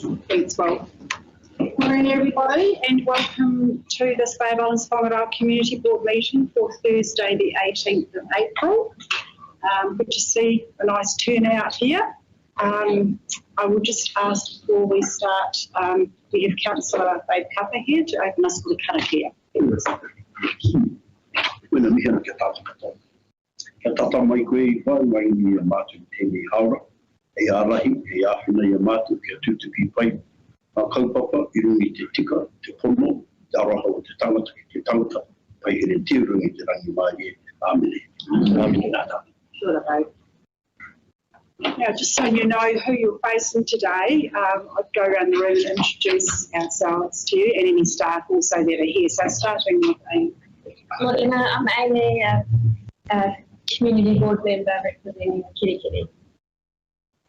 Thanks, Will. Morning, everybody, and welcome to this Bay of Islands-Whangaroa Community Board meeting for Thursday, the 18th of April. Good to see a nice turnout here. I will just ask before we start, we have Councillor Dave Kappa here to open us with a karakia. Kia tata mai koe I whai mai ni a mātu tēnei haura, e ārahi, e āwhina I a mātu kia tūtuki pai. Nā kaupapa I rungi te tika, te pono, te araha o te tangata ki te tangata, pai here te rungi te rangi mai e. Āmene. Āmene nāta. Kia ora, Dave. Now, just so you know who you're facing today, I'd go around the room and introduce ourselves to you and any staff also that are here. So starting with Amy. Morena, I'm Amy, a community board member representing Kirikiri.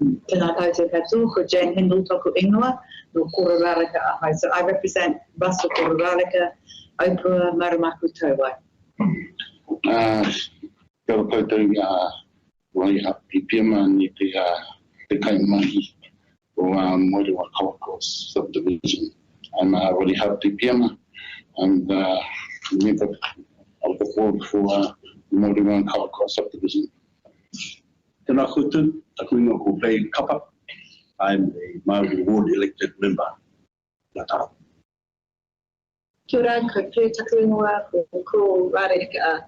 Tēnā koutou katoa, ko Jane Hindle toku ingoa, no Kororareka ahai. So I represent Russell Kororareka, Opua, Maramaku Tauwai. Kia ora koutou, wai hapi piama ni te kaimahi o Moerewa Kaukos subdivision. I'm Wari hapi piama. I'm the member of the board for Moerewa Kaukos subdivision. Tēnā koutou, taku ingoa ko Dave Kappa. I'm a Māori ward elected member. Nā tā. Kia ora, ko Pū taku ingoa, ko Rāreka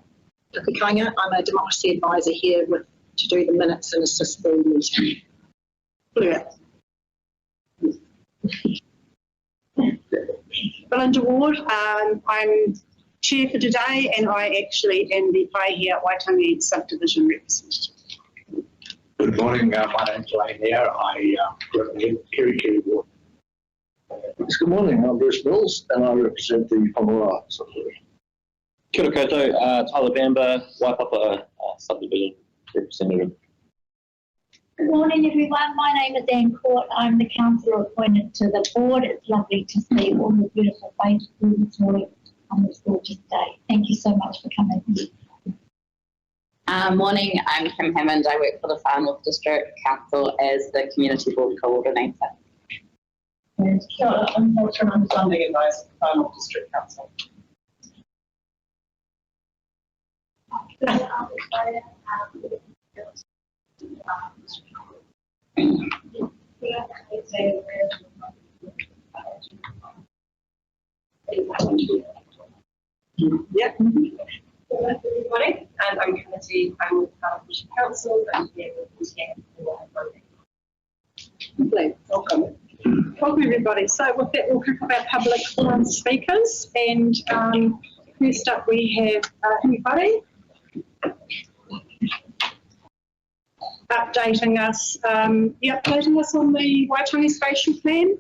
taku kainga. I'm a democracy advisor here to do the minutes and assist the meeting. Belinda Ward, I'm chair for today and I actually am the Paihia Waitangi subdivision representative. Good morning, my name's Lane here. I represent Kirikiri Ward. Good morning, I'm Bruce Mills and I represent the Whangaroa subdivision. Kia ora koutou, Tyler Bamber, Waipapa subdivision representative. Good morning, everyone. My name is Anne Court. I'm the councillor appointed to the board. It's lovely to see all the beautiful faces this morning on this gorgeous day. Thank you so much for coming. Morning, I'm Kim Hammond. I work for the Far North District Council as the Community Board Coordinator. And Kia ora, I'm Walter, I'm funding advisor for the Far North District Council. Yep. Everybody, and I'm committee. I'm with the council and here with the welcome. Welcome everybody. So with that, we'll kick off our public forum speakers, and first up we have anybody updating us on the Waitangi spatial plan.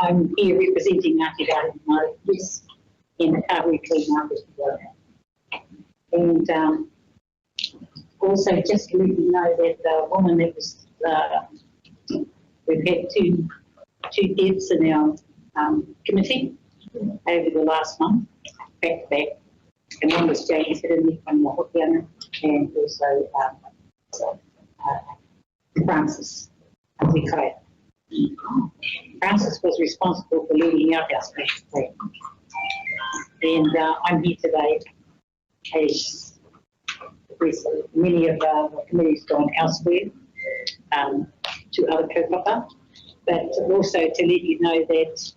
I'm here representing Ngāti Rāhui Māori in the Kāhui Clean Market Development. And also just to let you know that the woman that was, we've had two deaths in our committee over the last month, back to back. And one was James Hidden from the Hokiana and also Francis Wikaya. Francis was responsible for leading out our spatial plan. And I'm here today as many of the committees gone elsewhere to other kaupapa, but also to let you know that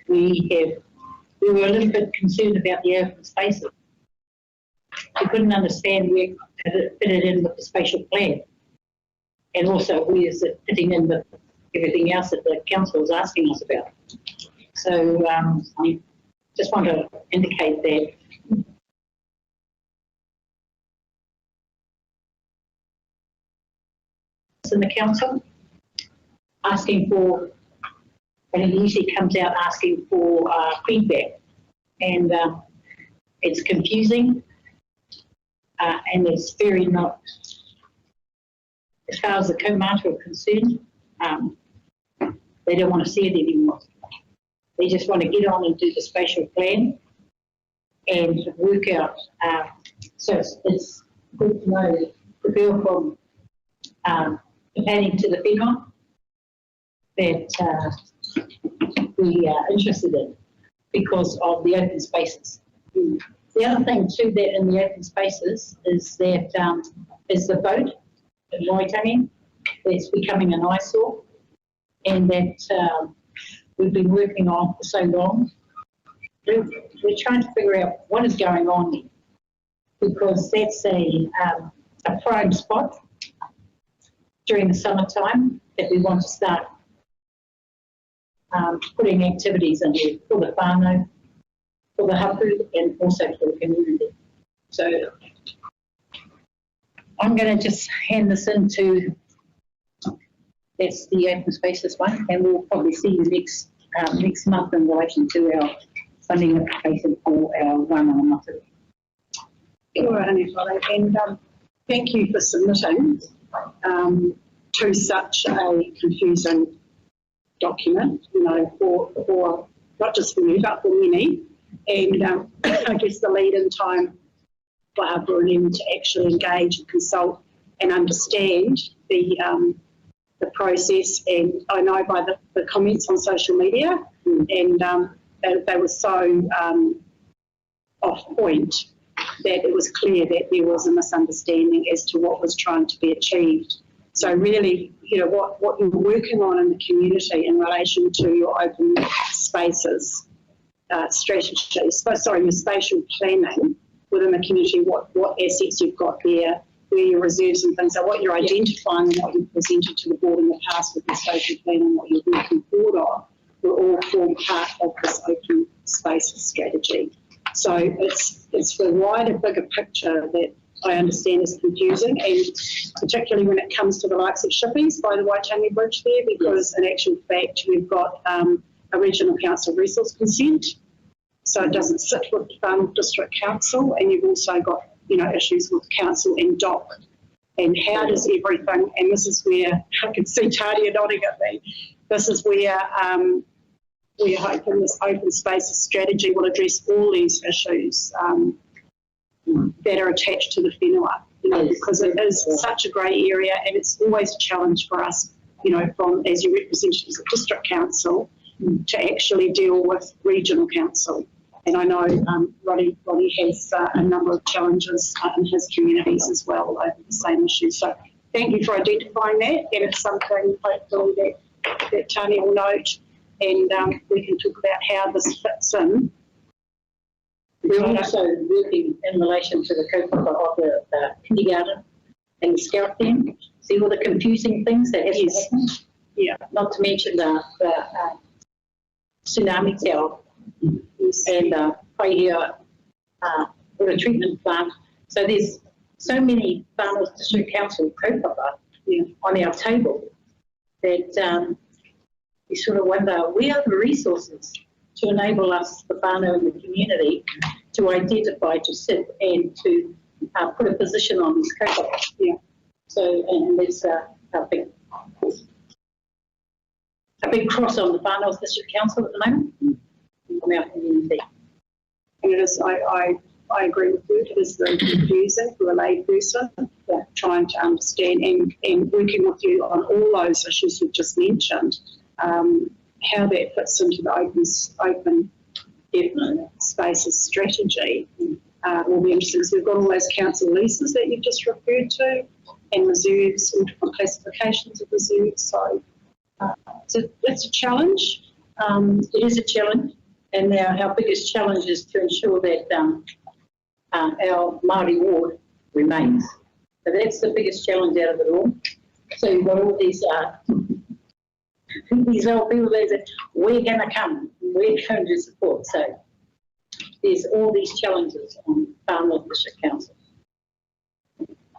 we were a little bit concerned about the open spaces. We couldn't understand where it fitted in with the spatial plan, and also where is it fitting in with everything else that the council was asking us about. So I just want to indicate that in the council asking for, and it usually comes out asking for feedback, and it's confusing. And it's very not, as far as the kaumātua are concerned, they don't want to see it anymore. They just want to get on and do the spatial plan and work out. So it's good to know that the girl from the planning to the whenua that we are interested in because of the open spaces. The other thing too that in the open spaces is that is the boat in Waitangi that's becoming an eyesore, and that we've been working on for so long. We're trying to figure out what is going on there, because that's a prime spot during the summertime that we want to start putting activities in there for the whānau, for the hapu, and also for the community. So I'm going to just hand this into, that's the open spaces one, and we'll probably see you next month in relation to our funding application for our Wānanga Matu. Kia ora, and thank you for submitting to such a confusing document, you know, for not just for me, but for many. And I guess the lead-in time for Harbour and them to actually engage and consult and understand the process. And I know by the comments on social media, and they were so off point that it was clear that there was a misunderstanding as to what was trying to be achieved. So really, you know, what you're working on in the community in relation to your open spaces strategy, your spatial planning within the community, what assets you've got there, where your reserves and things are, what you're identifying and what you've presented to the board in the past with the spatial plan and what you're working forward on, will all form part of this open spaces strategy. So it's the wider, bigger picture that I understand is confusing, and particularly when it comes to the likes of Shippies by the Waitangi Bridge there, because in actual fact we've got a regional council resource consent, so it doesn't sit with district council, and you've also got, you know, issues with council and DOC, and how does everything, and this is where I can see Tadia nodding at me, this is where we're hoping this open spaces strategy will address all these issues that are attached to the whenua, you know, because it is such a grey area, and it's always a challenge for us, you know, from as your representatives of district council to actually deal with regional council. And I know Roddy has a number of challenges in his communities as well over the same issues. So thank you for identifying that, and it's something hopefully that Tony will note, and we can talk about how this fits in. We're also working in relation to the kaupapa of the kindergarten and the scout then. See all the confusing things that have happened? Yeah. Not to mention the tsunami tower and Paihia water treatment plant. So there's so many whānau district council kaupapa on our table that we sort of wonder where are the resources to enable us, the whānau in the community, to identify, to sit and to put a position on this kaupapa. Yeah. So, and there's a big cross on the whānau district council at the moment from our community. And it is, I agree with you, it is very confusing for a lay person trying to understand and working with you on all those issues you've just mentioned, how that fits into the open spaces strategy will be interesting. So we've got all those council leases that you've just referred to, and reserves, all different classifications of reserves. So it's a challenge. It is a challenge, and our biggest challenge is to ensure that our Māori ward remains. So that's the biggest challenge out of it all. So you've got all these old people that say, we're going to come, we're going to support. So there's all these challenges on whānau district council.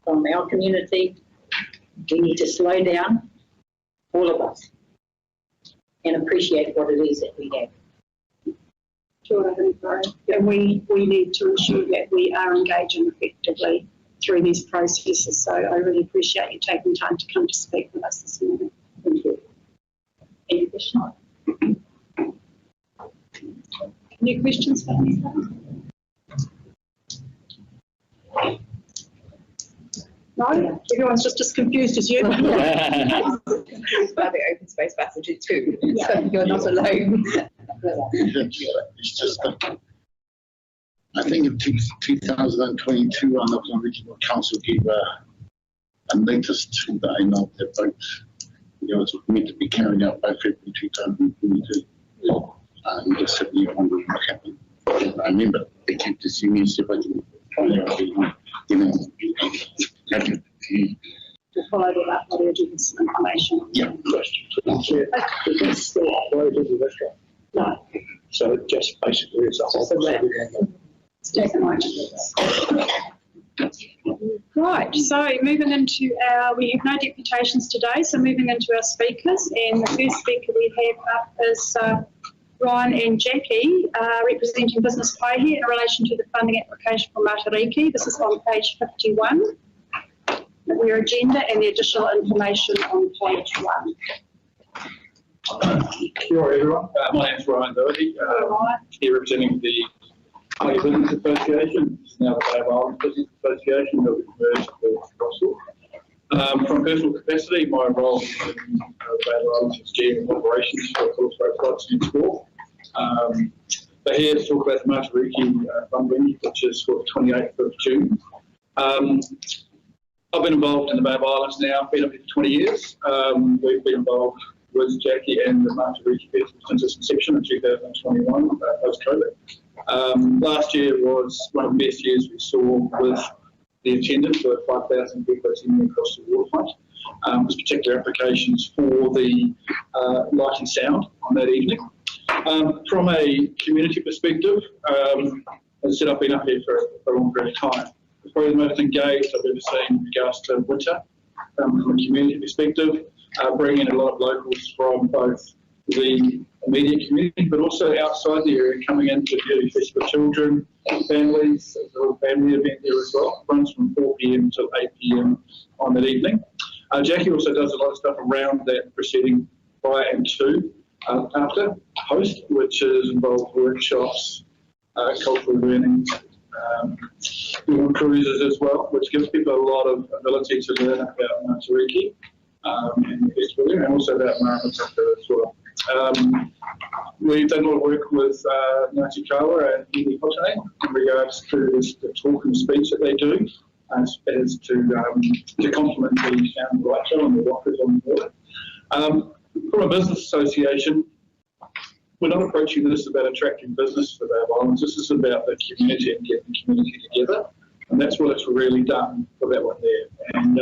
From our community, we need to slow down, all of us, and appreciate what it is that we have. Sure, and we need to ensure that we are engaging effectively through these processes. So I really appreciate you taking time to come to speak with us this morning. Thank you. Any questions? Any questions for me? No? Everyone's just as confused as you. Confused by the open space passenger too, so you're not alone. It's just, I think in 2022, our local regional council gave a notice to the INOP that vote was meant to be carried out by February 2022. And just said, you know, what happened. I remember they came to see me and said, you know, happy To follow that up, I'll give you some information. yeah. It's still operated as a restaurant. No, So it just basically it's a whole. it's taken my Right, so moving into we have no deputations today, so moving into our speakers, and the first speaker we have up is Ryan and Jackie, representing Business Paihia in relation to the funding application for Matariki. This is on page 51. Their agenda and the additional information on page 1. Kia ora everyone, my name is Ryan Doherty, here representing the Paihia Business Association, which is now the Bay of Islands Business Association that we merged with Russell. From personal capacity, my role in the Bay of Islands is GM of operations for Phillips Flights and Sport. They're here to talk about the Matariki funding, which is for the 28th of June. I've been involved in the Bay of Islands now, been up here for 20 years. We've been involved with Jackie and the Matariki Festival since its inception in 2021, post-COVID. Last year was one of the best years we saw with the attendance for 5,000 people attending across the waterfront. There's particular applications for the light and sound on that evening. From a community perspective, as I said, I've been up here for a long period of time. It's probably the most engaged I've ever seen in regards to winter from a community perspective, bringing in a lot of locals from both the immediate community but also outside the area, coming in to the festival children, families. There's a little family event there as well. It runs from 4 p.m. till 8 p.m. on that evening. Jackie also does a lot of stuff around that proceeding prior and to after host, which is involved workshops, cultural learning, cruises as well, which gives people a lot of ability to learn about Matariki and the festival, and also about Maramataka as well. We've done a lot of work with Ngāti Kawa and Iwi Hotei in regards to the talk and speech that they do, as to complement the sound lighter and the rockers on board. From a business association, we're not approaching this about attracting business to the Bay of Islands. This is about the community and getting the community together, and that's what it's really done for that one there. And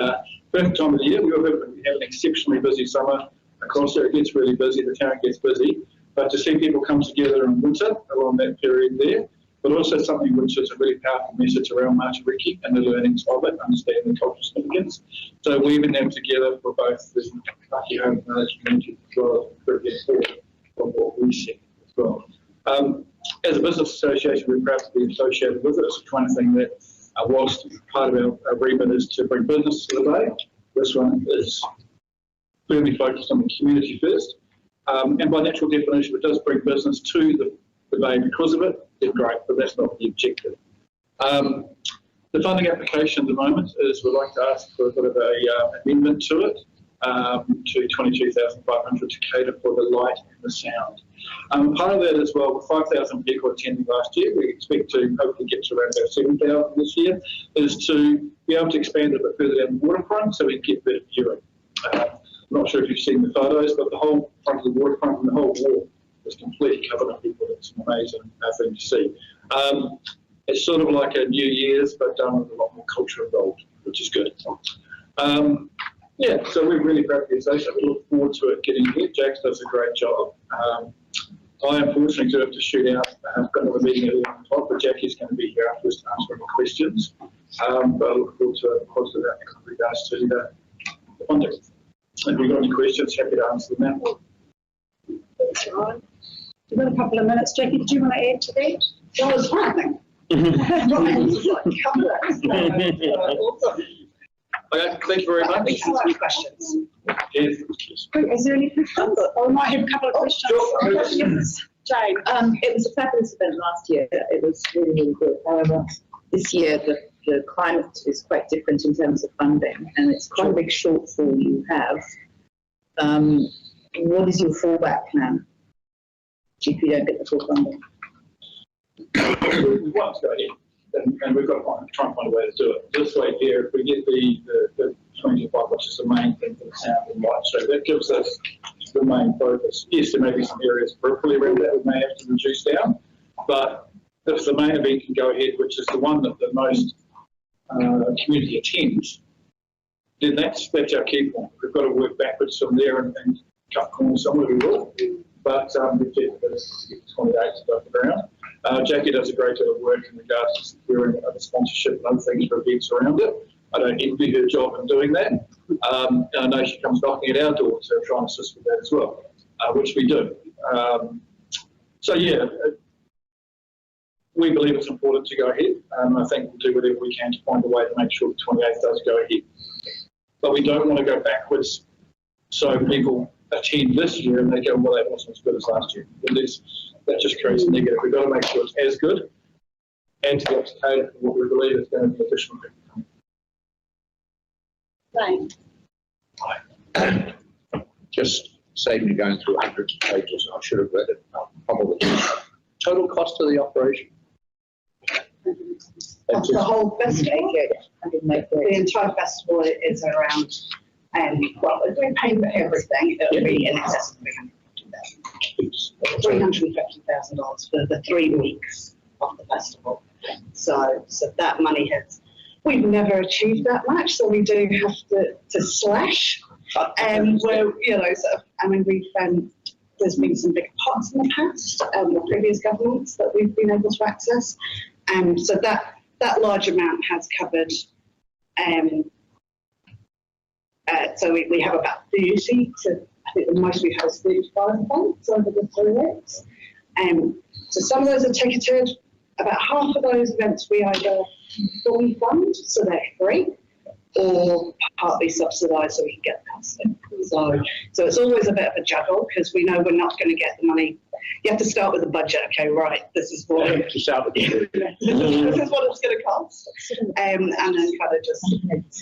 perfect time of the year. We have an exceptionally busy summer across there. It gets really busy. The town gets busy, but to see people come together in winter along that period there, but also something which is a really powerful message around Matariki and the learnings of it, understanding the cultural significance. So weaving them together for both the Paihia and the community as well as very important from what we see as well. As a business association, we're proud to be associated with it. It's the kind of thing that, whilst part of our remit is to bring business to the Bay, this one is firmly focused on the community first. And by natural definition, it does bring business to the Bay because of it. It's great, but that's not the objective. The funding application at the moment is we'd like to ask for a bit of an amendment to it, to 22,500 to cater for the light and the sound. Part of that as well, with 5,000 people attending last year, we expect to hopefully get to around about 7,000 this year, is to be able to expand a bit further down the waterfront so we can get better viewing. I'm not sure if you've seen the photos, but the whole front of the waterfront and the whole wall is completely covered up people. It's an amazing thing to see. It's sort of like a New Year's, but done with a lot more culture involved, which is good. Yeah, so we're really proud of the association. We look forward to it getting here. Jax does a great job. I unfortunately do have to shoot out. I've got another meeting early on top, but Jackie's going to be here afterwards to answer any questions. But I look forward to a positive outcome in regards to the funding. If you've got any questions, happy to answer them now. Thanks, Ryan. You've got a couple of minutes. Jackie, did you want to add to that? That was fun. Okay, thank you very much. Any questions? Yes. Is there any questions? Or I might have a couple of questions. Jane. It was a fabulous event last year. It was really, really good. However, this year the the climate is quite different in terms of funding, and it's quite a big shortfall you have. What is your fallback plan if you don't get the full funding? We want to go ahead, and we've got to try and find a way to do it. This way here, if we get the 25, which is the main thing for the sound and light show, that gives us the main focus. Yes, there may be some areas peripherally around that we may have to reduce down, but if the main event can go ahead, which is the one that the most community attends, then that's our key point. We've got to work backwards from there and cut corners somewhere, we will. But the objective is to get 28 above the ground. Jackie does a great deal of work in regards to securing other sponsorship and other things for events around it. I don't envy her job in doing that. I know she comes knocking at our door to try and assist with that as well, which we do. So yeah, we believe it's important to go ahead. I think we'll do whatever we can to find a way to make sure the 28th does go ahead. But we don't want to go backwards so people attend this year and they go, well, that wasn't as good as last year. That just creates a negative. We've got to make sure it's as good and to be able to cater for what we believe is going to be additional people coming. Just save me going through hundreds of pages. I should have read it. Probably. Total cost of the operation? Of the whole festival, the entire festival is around, well, if we pay for everything, it'll be in excess of $350,000 for the 3 weeks of the festival. So that money we've never achieved that much, so we do have to slash. Where, you know, there's been some big pots in the past, the previous governments that we've been able to access. So that large amount has covered, so we have about 30 to, I think the most we've had is 35 events over the 3 weeks. So some of those are ticketed. About half of those events we either fully fund, so they're free, or partly subsidised so we can get the cost in. So it's always a bit of a juggle because we know we're not going to get the money. You have to start with a budget. Okay, right, this is what this is what it's going to cost, and then kind of just.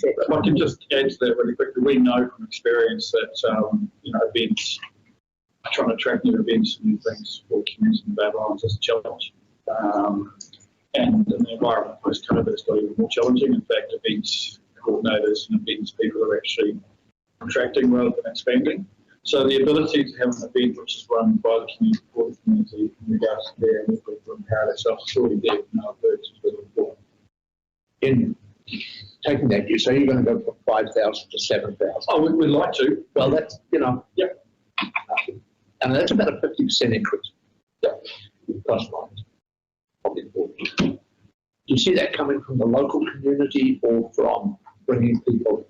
If I can just add to that really quickly, we know from experience that you know, events, trying to attract new events and new things for communities in the Bay Islands is a challenge. And in the environment post-COVID, it's got even more challenging. In fact, events coordinators and events people are actually contracting rather than expanding. So the ability to have an event which is run by the community, for the community, in regards to their network to empower itself, is already there in our works, is really important. In taking that, you say you're going to go from 5,000 to 7,000. Oh, we'd like to. Well, that's, you know. Yep. And that's about a 50% increase. Yep. Plus minus. Probably 40. Do you see that coming from the local community or from bringing people?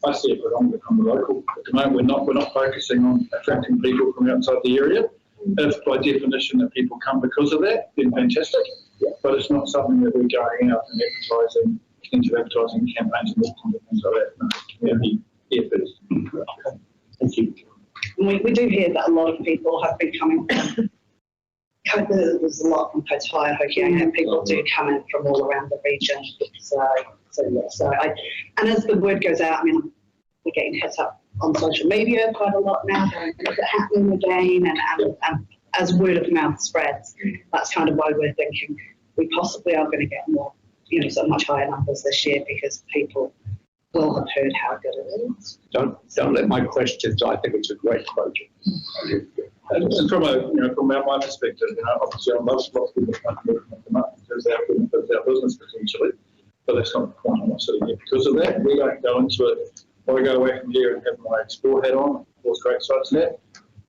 I see it predominantly from the local. At the moment, we're not focusing on attracting people from outside the area. If by definition that people come because of that, then fantastic. Yeah. But it's not something that we're going out and advertising, into advertising campaigns and things like that. No, community efforts. Okay. Thank you. We do hear that a lot of people have been coming. There's a lot from Potai, Hokianga, and people do come in from all around the region. And as the word goes out, I mean, we're getting hit up on social media quite a lot now. Is it happening again? And as word of mouth spreads, that's kind of why we're thinking we possibly are going to get more, you know, so much higher numbers this year because people will have heard how good it is. Don't let my questions. I think it's a great project. And from my perspective, you know, obviously I love lots of people coming from up because our business potentially, but that's not the point. I'm not sitting here because of that. We don't go into it. When I go away from here and have my Explore hat on, of course, great sites there.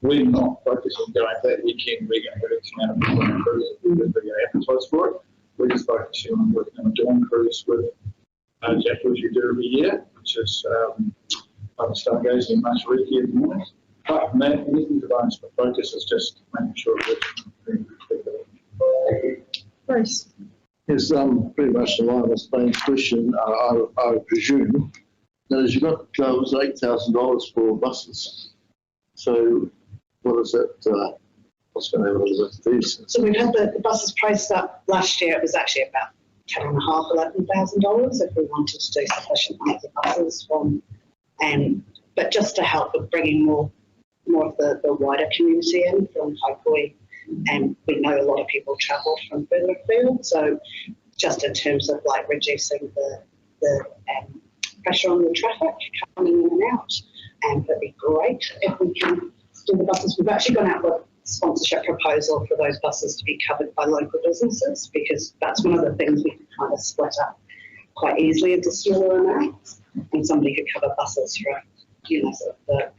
We're not focused on going that weekend. We're going to have X amount of people on a cruise. We're going to advertise for it. We're just focusing on working on a dawn cruise with Jackie, which we do every year, which is stargazing in Matariki in the morning. Apart from that, anything device, but focus is just making sure that Bruce. Yes, pretty much along the same question, I presume. Now, as you've got, was $8,000 for buses. So, what is that? What's going to happen with these? So we've had the buses priced up last year. It was actually about $11,000 if we wanted to do sufficient amounts of buses from, but just to help with bringing more of the wider community in from Haikoi. And we know a lot of people travel from further afield, so just in terms of like reducing the pressure on the traffic coming in and out, it'd be great if we can do the buses. We've actually gone out with a sponsorship proposal for those buses to be covered by local businesses, because that's one of the things we can kind of split up quite easily into smaller amounts, and somebody could cover buses for, sort of the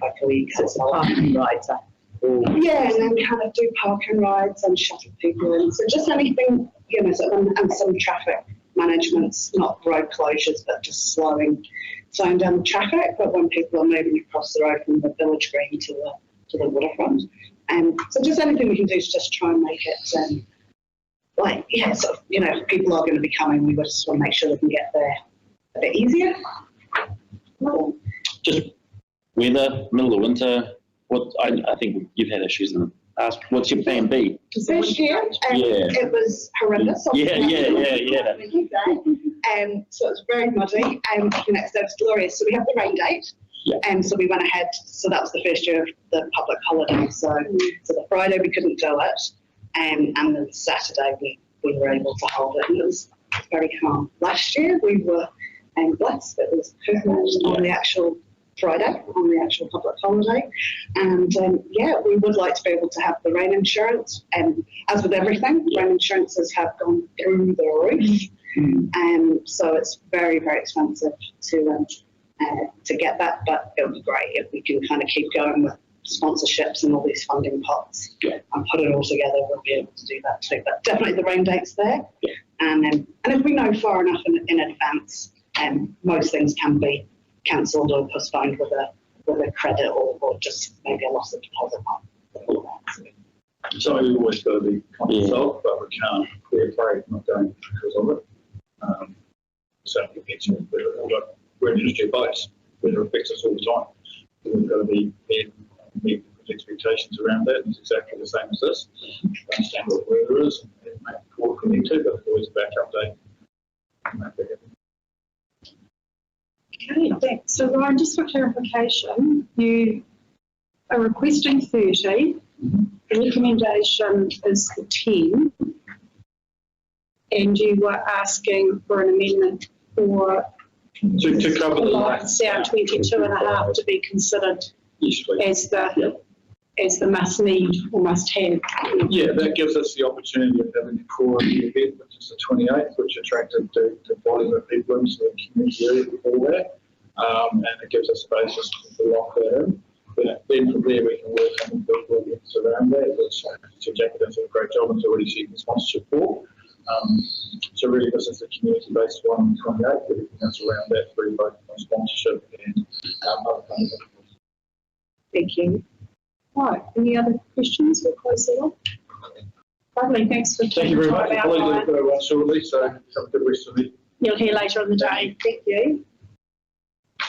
Haikoi parking rides. Yeah, and then kind of do parking rides and shuttle people in. So just anything, sort of, and some traffic management's not road closures, but just slowing down the traffic. But when people are moving across the road from the village green to the waterfront, so just anything we can do to just try and make it, if people are going to be coming, we just want to make sure they can get there a bit easier. Just weather, middle of winter. What I think you've had issues in the past. What's your plan B? First year, it was horrendous. Yeah. So it was very muddy, so it was glorious. So we have the rain date, so we went ahead. So that was the first year of the public holiday. So the Friday we couldn't do it, and then Saturday we were able to hold it, and it was very calm. Last year we were blessed. It was perfect on the actual Friday, on the actual public holiday. And we would like to be able to have the rain insurance. And as with everything, rain insurances have gone through the roof. So it's very, very expensive to get that, but it would be great if we can kind of keep going with sponsorships and all these funding pots and put it all together. We'll be able to do that too. But definitely the rain date's there. And if we know far enough in advance, most things can be cancelled or postponed with a credit or just maybe a loss of deposit. So we've always got to be conscious of, but we can't be afraid of not going because of it. Certainly mentioned we're an industry of boats, weather affects us all the time. So we've got to be meet expectations around that. It's exactly the same as this. Understand what the weather is and make the call if we need to, but it's always a backup day. Okay, thanks. So Ryan, just for clarification, you are requesting 30, the recommendation is the 10, and you were asking for an amendment for to cover the lights down 22.5 to be considered as the must need or must have. Yeah, that gives us the opportunity of having the core of the event, which is the 28th, which attracted the volume of people into the community area before that. And it gives us a basis to lock that in. Then from there we can work on the events around that, which Jackie does a great job and is already seeking sponsorship for. So really this is the community-based one on the 28th, everything else around that through both sponsorship and other funding. Thank you. Right, any other questions? We'll close that off. Lovely, thanks for Thank you very much. time out. Apologies for everyone shortly, so have a good rest of the week. You'll hear later in the day. Thank you.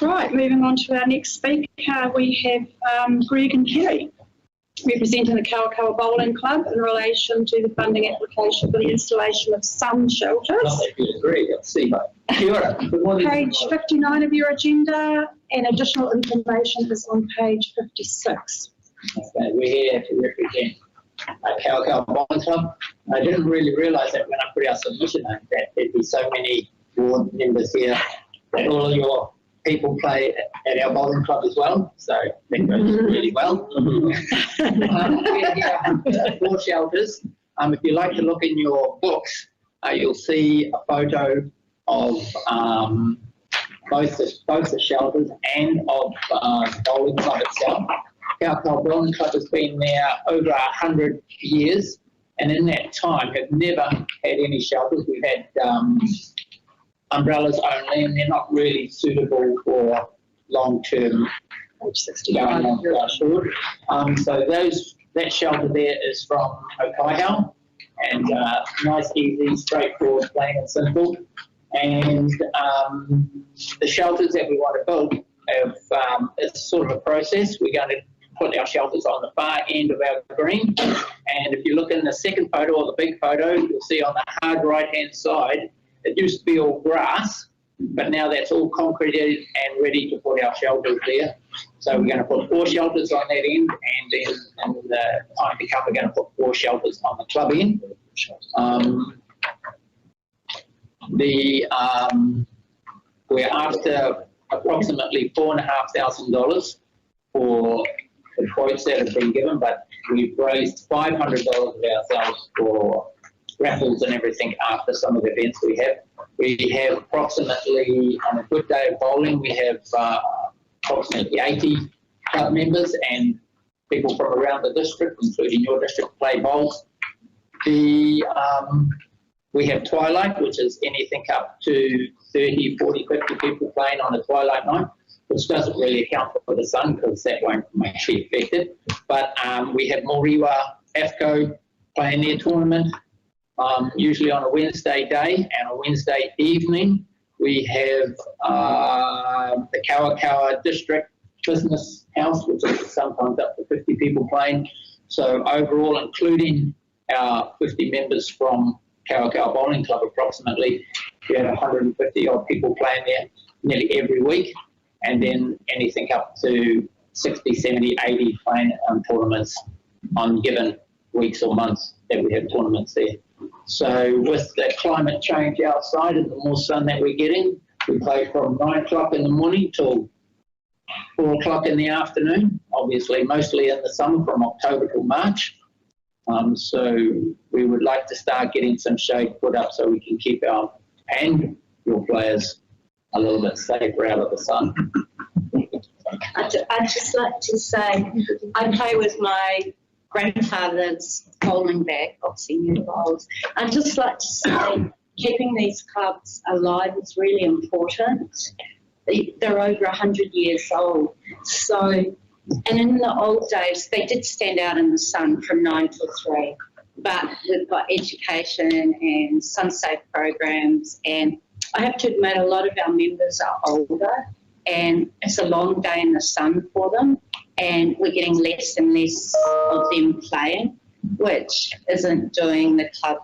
Right, moving on to our next speaker, we have Greg and Kerry, representing the Kawakawa Bowling Club in relation to the funding application for the installation of some shelters. Great, see you. Page 59 of your agenda, and additional information is on page 56. Okay, we're here to represent Kawakawa Bowling Club. I didn't really realise that when I put our submission in that there'd be so many board members here, that all of your people play at our bowling club as well, so that goes really well. We're here 4 shelters. If you like to look in your books, you'll see a photo of both the shelters and of the bowling club itself. Kawakawa Bowling Club has been there over 100 years, and in that time have never had any shelters. We've had umbrellas only, and they're not really suitable for long-term going on shore. So that shelter there is from Okaiau, and nice, easy, straightforward, plain and simple. And the shelters that we want to build have, it's sort of a process. We're going to put our shelters on the far end of our green. And if you look in the second photo or the big photo, you'll see on the hard right-hand side, it used to be all grass, but now that's all concreted and ready to put our shelters there. So we're going to put 4 shelters on that end, and then in the time to come, we're going to put 4 shelters on the club end. We're after approximately $4,500 for the quotes that have been given, but we've raised $500 of ourselves for raffles and everything after some of the events we have. We have approximately, on a good day of bowling, we have approximately 80 club members and people from around the district, including your district, play bowls. We have twilight, which is anything up to 30, 40, 50 people playing on a twilight night, which doesn't really account for the sun because that won't be affected. But we have Moriwa AFCO playing their tournament, usually on a Wednesday day and a Wednesday evening. We have the Kawakawa District Business House, which is sometimes up to 50 people playing. So overall, including our 50 members from Kawakawa Bowling Club approximately, we have 150 odd people playing there nearly every week, and then anything up to 60, 70, 80 playing tournaments on given weeks or months that we have tournaments there. So with the climate change outside and the more sun that we're getting, we play from 9 o'clock in the morning till 4 o'clock in the afternoon, obviously mostly in the summer from October till March. So we would like to start getting some shade put up so we can keep our and your players a little bit safer out of the sun. I'd just like to say, I play with my grandfather's bowling bag, obviously new bowls. I'd just like to say, keeping these clubs alive is really important. They're over 100 years old. So, and in the old days, they did stand out in the sun from 9 till 3. But we've got education and sun-safe programs, and I have to admit a lot of our members are older, and it's a long day in the sun for them, and we're getting less and less of them playing, which isn't doing the club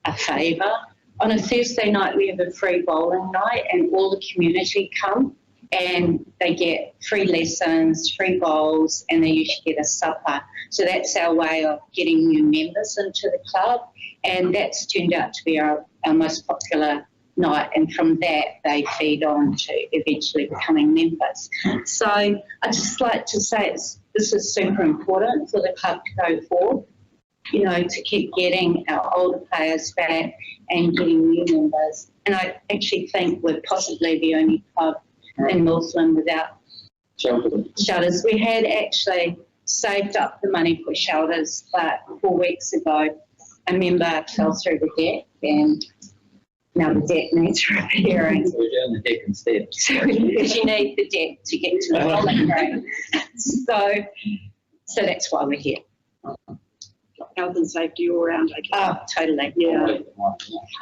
a favour. On a Thursday night, we have a free bowling night, and all the community come, and they get free lessons, free bowls, and they usually get a supper. So that's our way of getting new members into the club, and that's turned out to be our most popular night, and from that they feed on to eventually becoming members. So I'd just like to say this is super important for the club to go forward, you know, to keep getting our older players back and getting new members. And I actually think we're possibly the only club in Northland without shelters. We had actually saved up the money for shelters, but 4 weeks ago a member fell through the deck, and now the deck needs repairing. So we're doing the deck instead. Because you need the deck to get to the bowling green. So that's why we're here. Health and safety all around, I guess. Oh, totally. Yeah.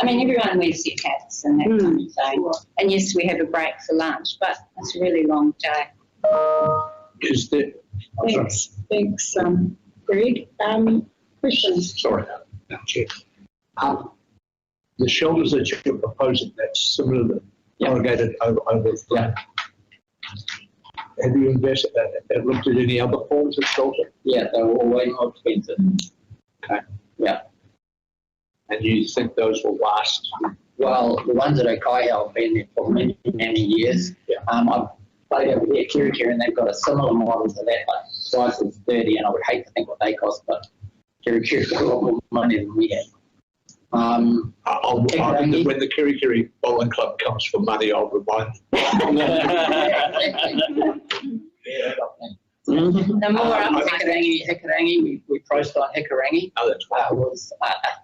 I mean, everyone wears their hats and that kind of thing. And yes, we have a break for lunch, but it's a really long day. Is there? Thanks, Greg. Questions? Sorry, Chair. The shelters that you're proposing, that's similar to corrugated over. Yeah. Have you looked at any other forms of shelter? Yeah, they were all way more expensive. Okay. Yeah. And you think those will last? Well, the ones at Okaya have been there for many, many years. Yeah. I've played over there, Kirikiri, and they've got a similar model to that, like twice as 30, and I would hate to think what they cost, but Kirikiri's got a lot more money than we have. When the Kirikiri Bowling Club comes for money, I'll remind Hikarangi, we priced on Hikarangi. Was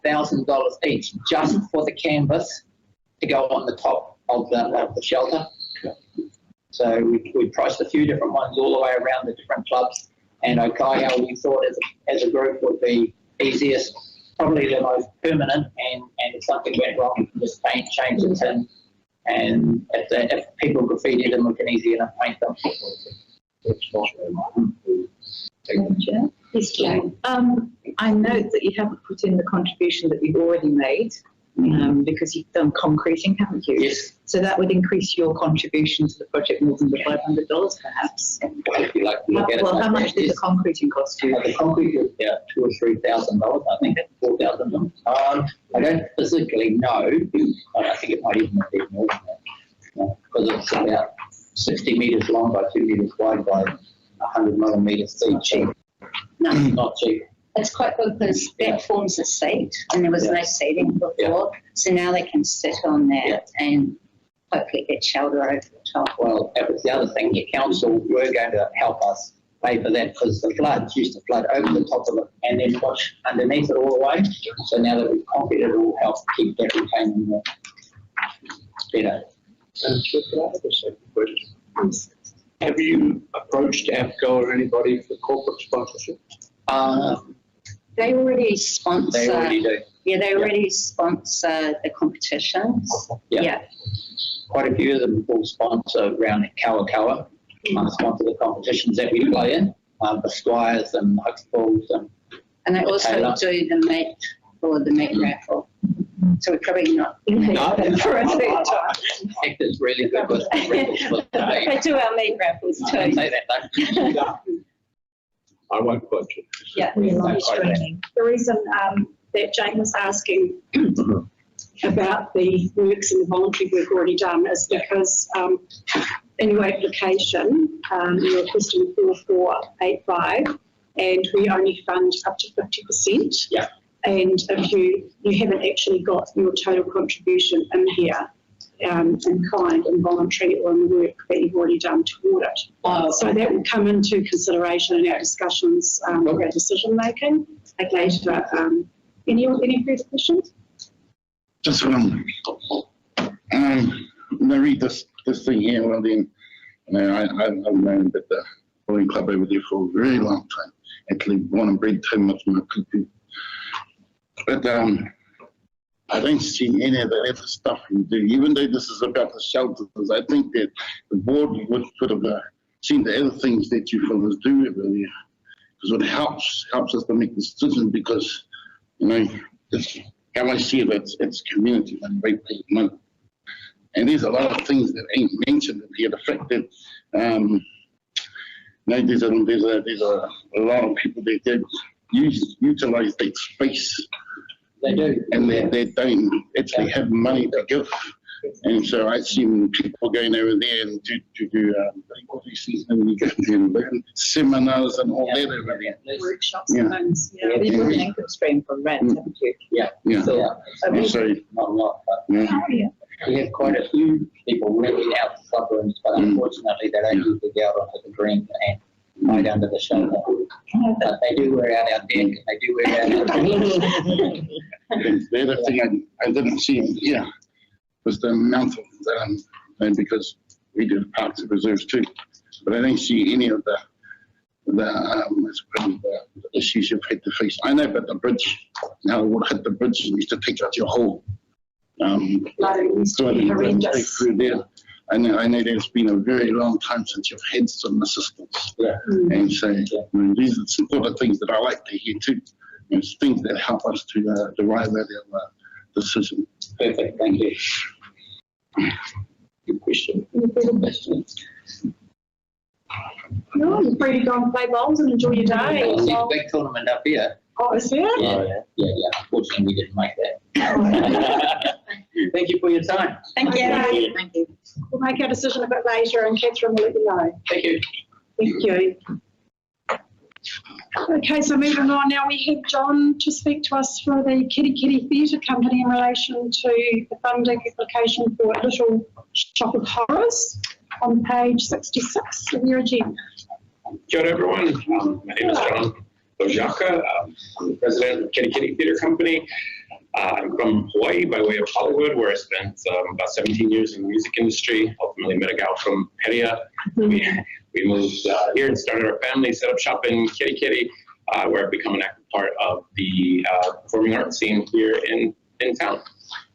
$1,000 each just for the canvas to go on the top of the shelter. So we priced a few different ones all the way around the different clubs, and Okaya we thought as a group would be easiest, probably the most permanent, and if something went wrong, we can just change the tin, and if people graffiti them, we can easily enough paint them. Yes, Jane. I note that you haven't put in the contribution that you've already made, because you've done concreting, haven't you? Yes. So that would increase your contribution to the project more than the $500 perhaps. Well, if you like to look at it. Well, like how that, much did the yes. concreting cost you? The concrete is about $2,000 or $3,000, I think, $4,000. I don't physically know, but I think it might even be more than that. Because it's about 60 metres long by 2 metres wide by 100 millimetres deep. No, Not cheap. it's quite good because that forms a seat and there was no seating before. So now they can sit on that and hopefully get shelter over the top. Well, that was the other thing. The council were going to help us pay for that because the floods used to flood over the top of it and then wash underneath it all the way. So now that we've concrete, it will help keep that retaining better. And could I have a second question? Have you approached APCO or anybody for corporate sponsorship? They already sponsor. They already do. Yeah, they already sponsor the competitions. Yeah. Quite a few of them will sponsor around at Kawakawa, sponsor the competitions that we play in, the Squires and Huxtables. And they also Taylor. do the meat or the meat raffle. So we're probably not for a third time. Hector's really good with the raffles. But They do our meat raffles I don't too. say that though. I won't quote you. Yeah. The reason that Jane was asking about the works and the voluntary work already done is because in your application, you're requesting 4485 and we only fund up to 50%. Yeah. And if you haven't actually got your total contribution in here, in kind and voluntary or in the work that you've already done toward it. So that will come into consideration in our discussions, or our decision making later. Any further questions? Just one. When I read this thing here, well then, I've known that the bowling club over there for a very long time. Actually, born and bred too much my people. But I don't see any of the other stuff you do. Even though this is about the shelters, I think that the board would sort of seen the other things that you fellas do over there, because it helps us to make the decision. Because it's how I see it, it's community and rate-paying money. And there's a lot of things that ain't mentioned in here. The fact that there's a lot of people that utilize that space. They do. And they don't actually have money to give. And so I've seen people going over there and to do seminars and all that over there. Workshops and things. Yeah, you've got an income stream from rent, haven't you? Yeah. And so, not a lot, but we have quite a few people renting out the club rooms, but unfortunately they don't usually go out onto the green and hide under the shelter. But they do wear out our deck, and they do wear out our The other thing I didn't see here was the amount of, and because we do parks and reserves too, but I don't see any of the issues you've had to face. I know about the bridge. Now, what hit the bridge used to take out your whole horrendous. through there. I know there's been a very long time since you've had some assistance. And so these are the sort of things that I like to hear too. It's things that help us to derive at our decision. Perfect, thank you. Good question. Any further questions? No, you're free to go and play bowls and enjoy your day. There's a big tournament up here. Oh, is there? Yeah. Unfortunately, we didn't make that. Thank you for your time. Thank you. Okay. Thank you. We'll make our decision a bit later and Catherine will let you know. Thank you. Thank you. Okay, so moving on now, we have John to speak to us for the Kitty Kitty Theatre Company in relation to the funding application for Little Shop of Horrors on page 66 of your agenda. Kia ora everyone, my name is John Ojaka. I'm the president of Kitty Kitty Theatre Company. I'm from Hawaii by way of Hollywood, where I spent about 17 years in the music industry. Ultimately met a gal from Peria. We moved here and started our family, set up shop in Kitty Kitty, where I've become an active part of the performing arts scene here in town.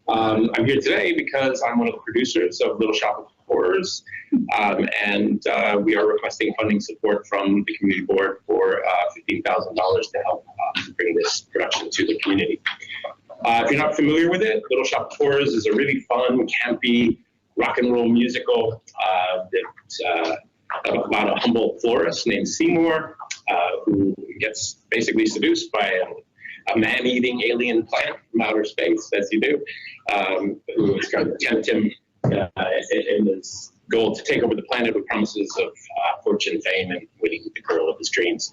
I'm here today because I'm one of the producers of Little Shop of Horrors, and we are requesting funding support from the community board for $15,000 to help bring this production to the community. If you're not familiar with it, Little Shop of Horrors is a really fun, campy rock and roll musical about a humble florist named Seymour, who gets basically seduced by a man-eating alien plant from outer space, as you do, who is going to tempt him in his goal to take over the planet with promises of fortune, fame, and winning the girl of his dreams.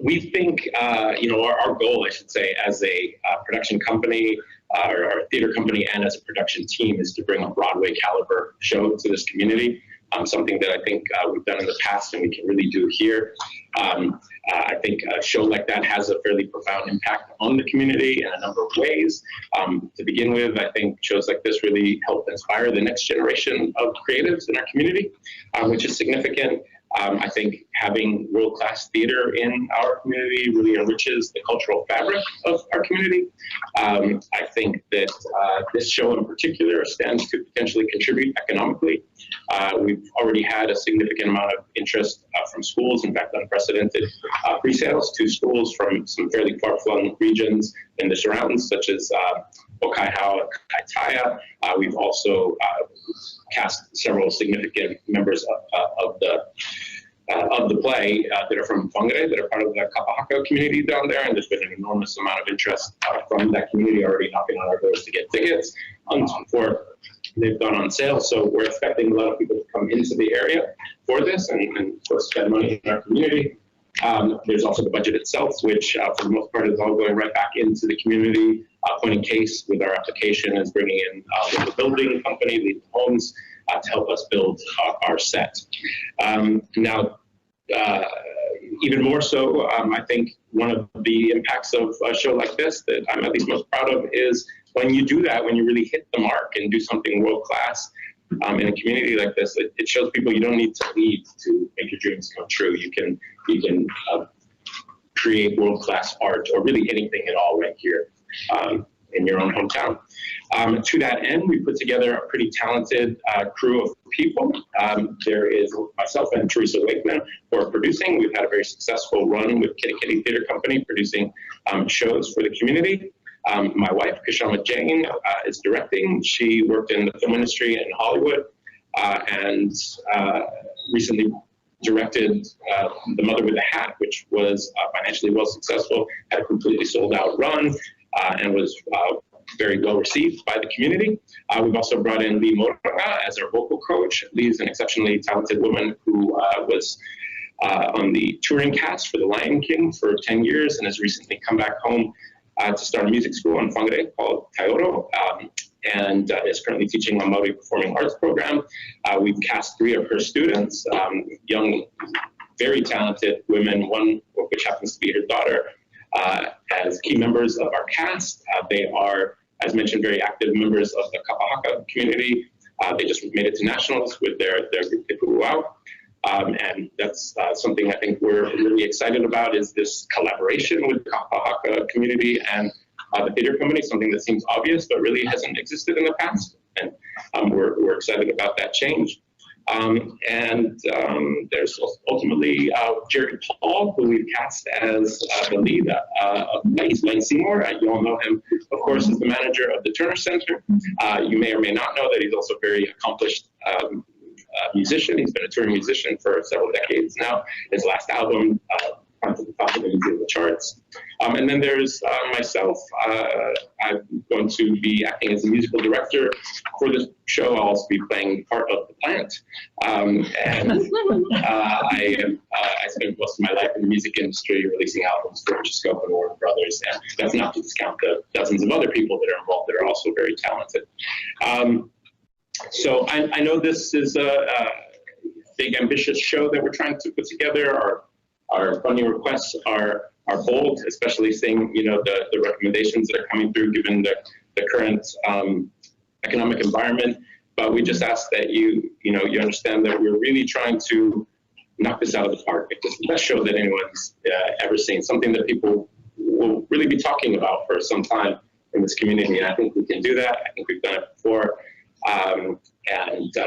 We think, our goal, I should say, as a production company, or a theater company, and as a production team, is to bring a Broadway caliber show to this community. Something that I think we've done in the past and we can really do here. I think a show like that has a fairly profound impact on the community in a number of ways. To begin with, I think shows like this really help inspire the next generation of creatives in our community, which is significant. I think having world-class theater in our community really enriches the cultural fabric of our community. I think that this show in particular stands to potentially contribute economically. We've already had a significant amount of interest from schools, in fact, unprecedented pre-sales to schools from some fairly far-flung regions in the surroundings, such as Okaihau, Kaitaia. We've also cast several significant members of the play that are from Whangaroa, that are part of the Kapahaka community down there, and there's been an enormous amount of interest from that community already knocking on our doors to get tickets before they've gone on sale. So we're expecting a lot of people to come into the area for this and of course spend money in our community. There's also the budget itself, which for the most part is all going right back into the community. Point in case with our application is bringing in the building company, Lead Homes, to help us build our set. Now, even more so, I think one of the impacts of a show like this that I'm at least most proud of is when you do that, when you really hit the mark and do something world-class in a community like this, it shows people you don't need to leave to make your dreams come true. You can create world-class art or really anything at all right here in your own hometown. To that end, we put together a pretty talented crew of people. There is myself and Teresa Wakeman who are producing. We've had a very successful run with Kitty Kitty Theater Company producing shows for the community. My wife, Kashama Jane, is directing. She worked in the film industry in Hollywood and recently directed The Mother with the Hat, which was financially well successful, had a completely sold out run, and was very well received by the community. We've also brought in Lee Moraga as our vocal coach. Lee is an exceptionally talented woman who was on the touring cast for The Lion King for 10 years and has recently come back home to start a music school in Whangaroa called Taioro, and is currently teaching a Maori performing arts program. We've cast 3 of her students, young, very talented women, one of which happens to be her daughter, as key members of our cast. They are, as mentioned, very active members of the Kapahaka community. They just made it to nationals with their group Te Puruau. And that's something I think we're really excited about, is this collaboration with the Kapahaka community and the theater company, something that seems obvious but really hasn't existed in the past. And we're excited about that change. There's ultimately Jared Paul, who we've cast as the lead of Glenn Seymour. You all know him, of course, as the manager of the Turner Center. You may or may not know that he's also a very accomplished musician. He's been a touring musician for several decades now. His last album, climbed to the top of the charts. And then there's myself. I'm going to be acting as a musical director for this show. I'll also be playing part of the plant. I spent most of my life in the music industry releasing albums for Scope and Warner Brothers. And that's not to discount the dozens of other people that are involved that are also very talented. So I know this is a big, ambitious show that we're trying to put together. Our funding requests are bold, especially seeing the recommendations that are coming through given the current economic environment. But we just ask that you understand that we're really trying to knock this out of the park. It's the best show that anyone's ever seen, something that people will really be talking about for some time in this community. And I think we can do that. I think we've done it before. And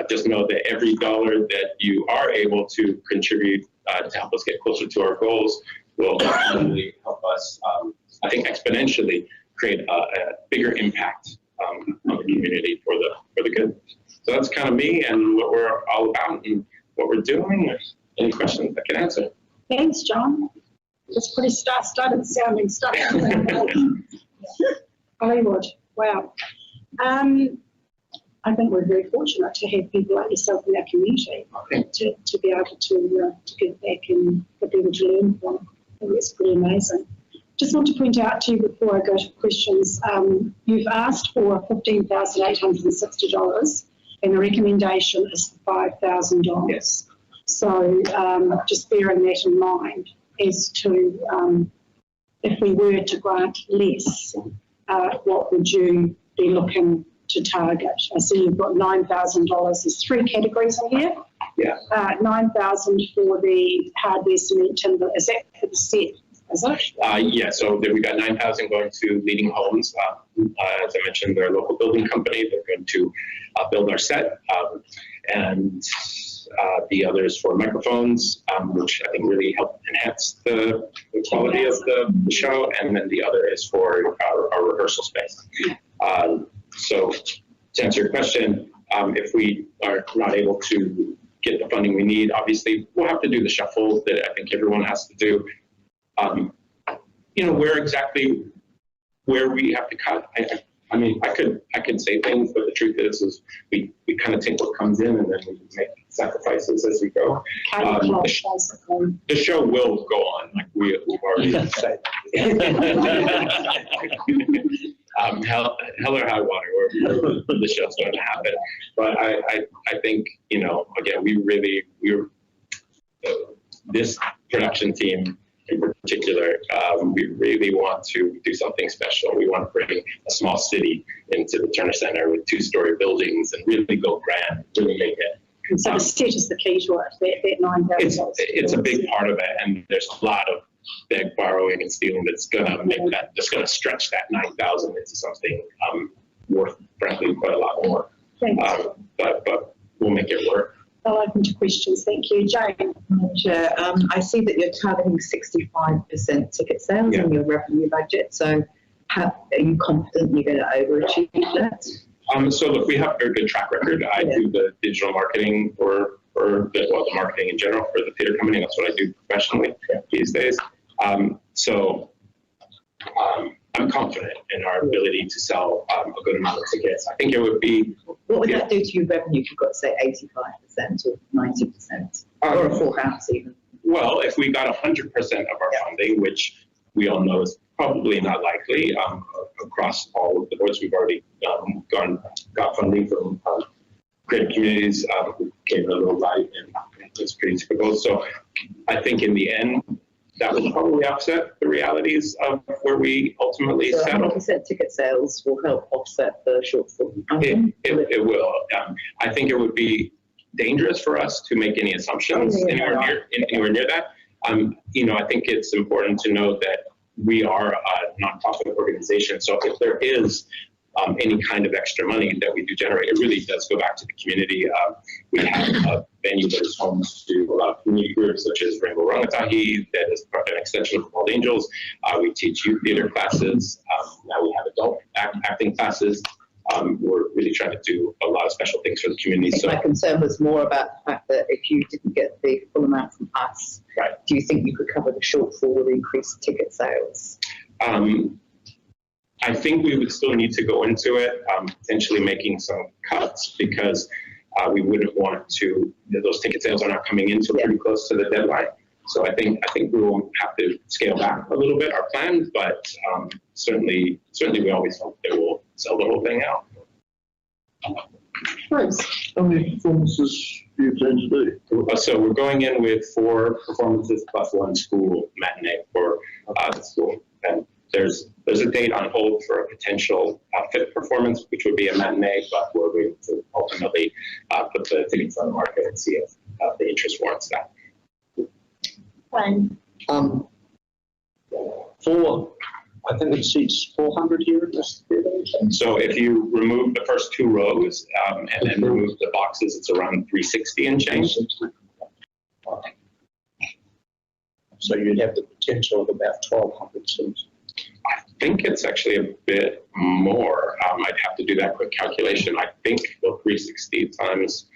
just know that every dollar that you are able to contribute to help us get closer to our goals will definitely help us, I think, exponentially create a bigger impact on the community for the good. So that's kind of me and what we're all about and what we're doing. Any questions I can answer? Thanks, John. It's pretty started sounding stuff. Hollywood, wow. I think we're very fortunate to have people like yourself in our community to be able to give back and for people to learn from. I think it's pretty amazing. Just want to point out to you before I go to questions, you've asked for $15,860 and the recommendation is $5,000. Yes. So just bearing that in mind as to if we were to grant less, what would you be looking to target? I see you've got $9,000. There's three categories in here. Yeah. 9,000 for the hardware, cement, timber. Is that for the set? Is it? Yeah, so we got 9,000 going to Leading Homes. As I mentioned, they're a local building company. They're going to build our set. And the others for microphones, which I think really help enhance the quality of the show. And then the other is for our rehearsal space. So to answer your question, if we are not able to get the funding we need, obviously we'll have to do the shuffle that I think everyone has to do. Where we have to cut. I mean, I could say things, but the truth is we kind of take what comes in and then we make sacrifices as we go. The show will go on, like we've already said. Hell or high water, the show's going to happen. But I think, again, this production team in particular, we really want to do something special. We want to bring a small city into the Turner Center with 2-story buildings and really go grand, really make it. So the set is the key to it, that 9,000. It's a big part of it, and there's a lot of big borrowing and stealing that's going to make that, just going to stretch that 9,000 into something worth, frankly, quite a lot more. But we'll make it work. I'll open to questions. Thank you. Jane. Chair, I see that you're targeting 65% ticket sales in your revenue budget. So are you confident you're going to overachieve that? So look, we have a very good track record. I do the digital marketing for the marketing in general for the theater company. That's what I do professionally these days. I'm confident in our ability to sell a good amount of tickets. I think it would be... What would that do to your revenue if you've got, say, 85% or 90%? Or a full house even? Well, if we got 100% of our funding, which we all know is probably not likely across all of the boards, we've already got funding from creative communities who gave it a little light, and it's pretty typical. So I think in the end, that will probably offset the realities of where we ultimately settle. 100% ticket sales will help offset the shortfall. It will. I think it would be dangerous for us to make any assumptions anywhere near that. I think it's important to note that we are a nonprofit organization. So if there is any kind of extra money that we do generate, it really does go back to the community. We have a venue that is home to a lot of community groups such as Rainbow Rangatahi, that is an extension of Old Angels. We teach youth theater classes. Now we have adult acting classes. We're really trying to do a lot of special things for the community. So my concern was more about the fact that if you didn't get the full amount from us, do you think you could cover the shortfall with increased ticket sales? I think we would still need to go into it, potentially making some cuts, because we wouldn't want to, those ticket sales are not coming in until pretty close to the deadline. So I think we will have to scale back a little bit our plans, but certainly we always hope that we'll sell the whole thing out. Bruce. How many performances do you plan to do? So we're going in with 4 performances plus 1 school matinee for the school. And there's a date on hold for a potential 5th performance, which would be a matinee, but we're going to ultimately put the tickets on the market and see if the interest warrants that. Fine. For I think it seats 400 here in this theatre. So if you remove the first 2 rows and then remove the boxes, it's around 360 and change. So you'd have the potential of about 1,200 seats. I think it's actually a bit more. I'd have to do that quick calculation. I think 360 times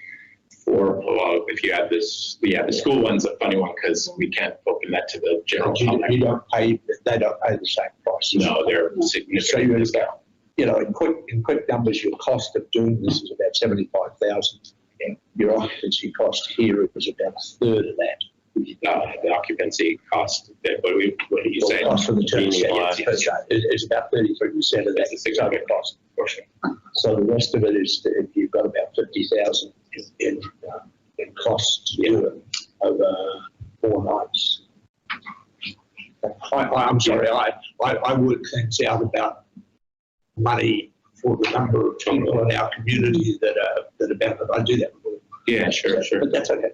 4. Well, if you add this, the school one's a funny one because we can't open that to the general public. You don't pay, they don't pay the same price. No, they're significant. So in quick numbers, your cost of doing this is about 75,000. And your occupancy cost here is about a third of that. The occupancy cost, what do you say? Cost for the term is about 33% of that total cost. So the rest of it is you've got about 50,000 in costs to do it over 4 nights. I'm sorry, I work things out about money for the number of people in our community that are benefit. I do that. Yeah, sure. But that's okay.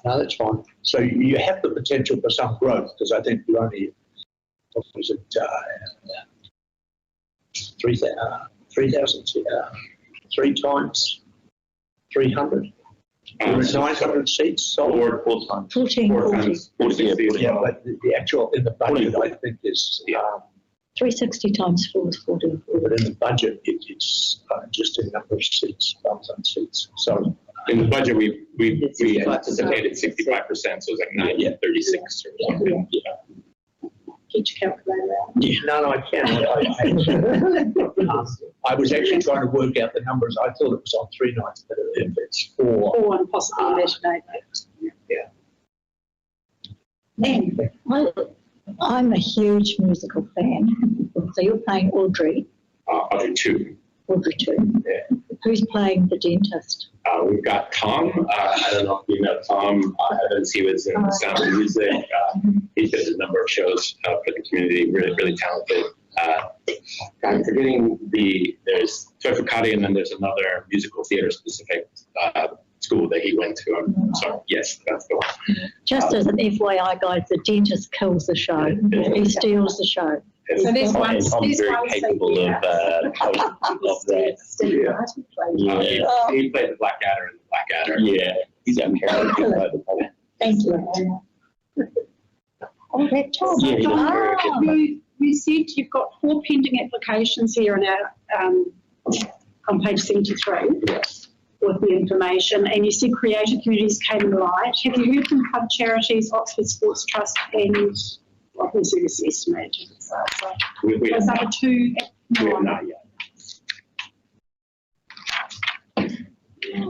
No, that's fine. So you have the potential for some growth because I think you only, what was it, 3,000, 3 times 300. 900 seats sold. 4 times. 14. Times. 40. Yeah, but the actual in the budget, I think is 360 times 4 is 40. But in the budget, it's just a number of seats, 1,000 seats. So in the budget, we anticipated 65%, so it was like 936 or something. Yeah. Get your calculator out. Yeah. No, I can't. I was actually trying to work out the numbers. I thought it was on 3 nights, but if it's 4. 4 and possibly alternate. Yeah. I'm a huge musical fan. So you're playing Audrey. Audrey 2. Audrey 2. Yeah. Who's playing the dentist? We've got Tom. I don't know if you know Tom Evans. He was in Sound of Music. He did a number of shows for the community. Really, really talented. I'm forgetting there's Toy Ficati, and then there's another musical theater specific school that he went to. I'm sorry. Yes, that's the one. Just as an FYI, guys, the dentist kills the show. He steals the show. So there's one. Tom's very capable of that. He played the Blackadder in the Blackadder. Yeah, he's out character. Thank you. Oh, that Tom. Yeah, he does very good. You said you've got 4 pending applications here in our, on page 73 with the information, and you said Creative Communities came in light. Have you heard from Club Charities, Oxford Sports Trust, and who's this estimated? So those are the 2. We have not yet.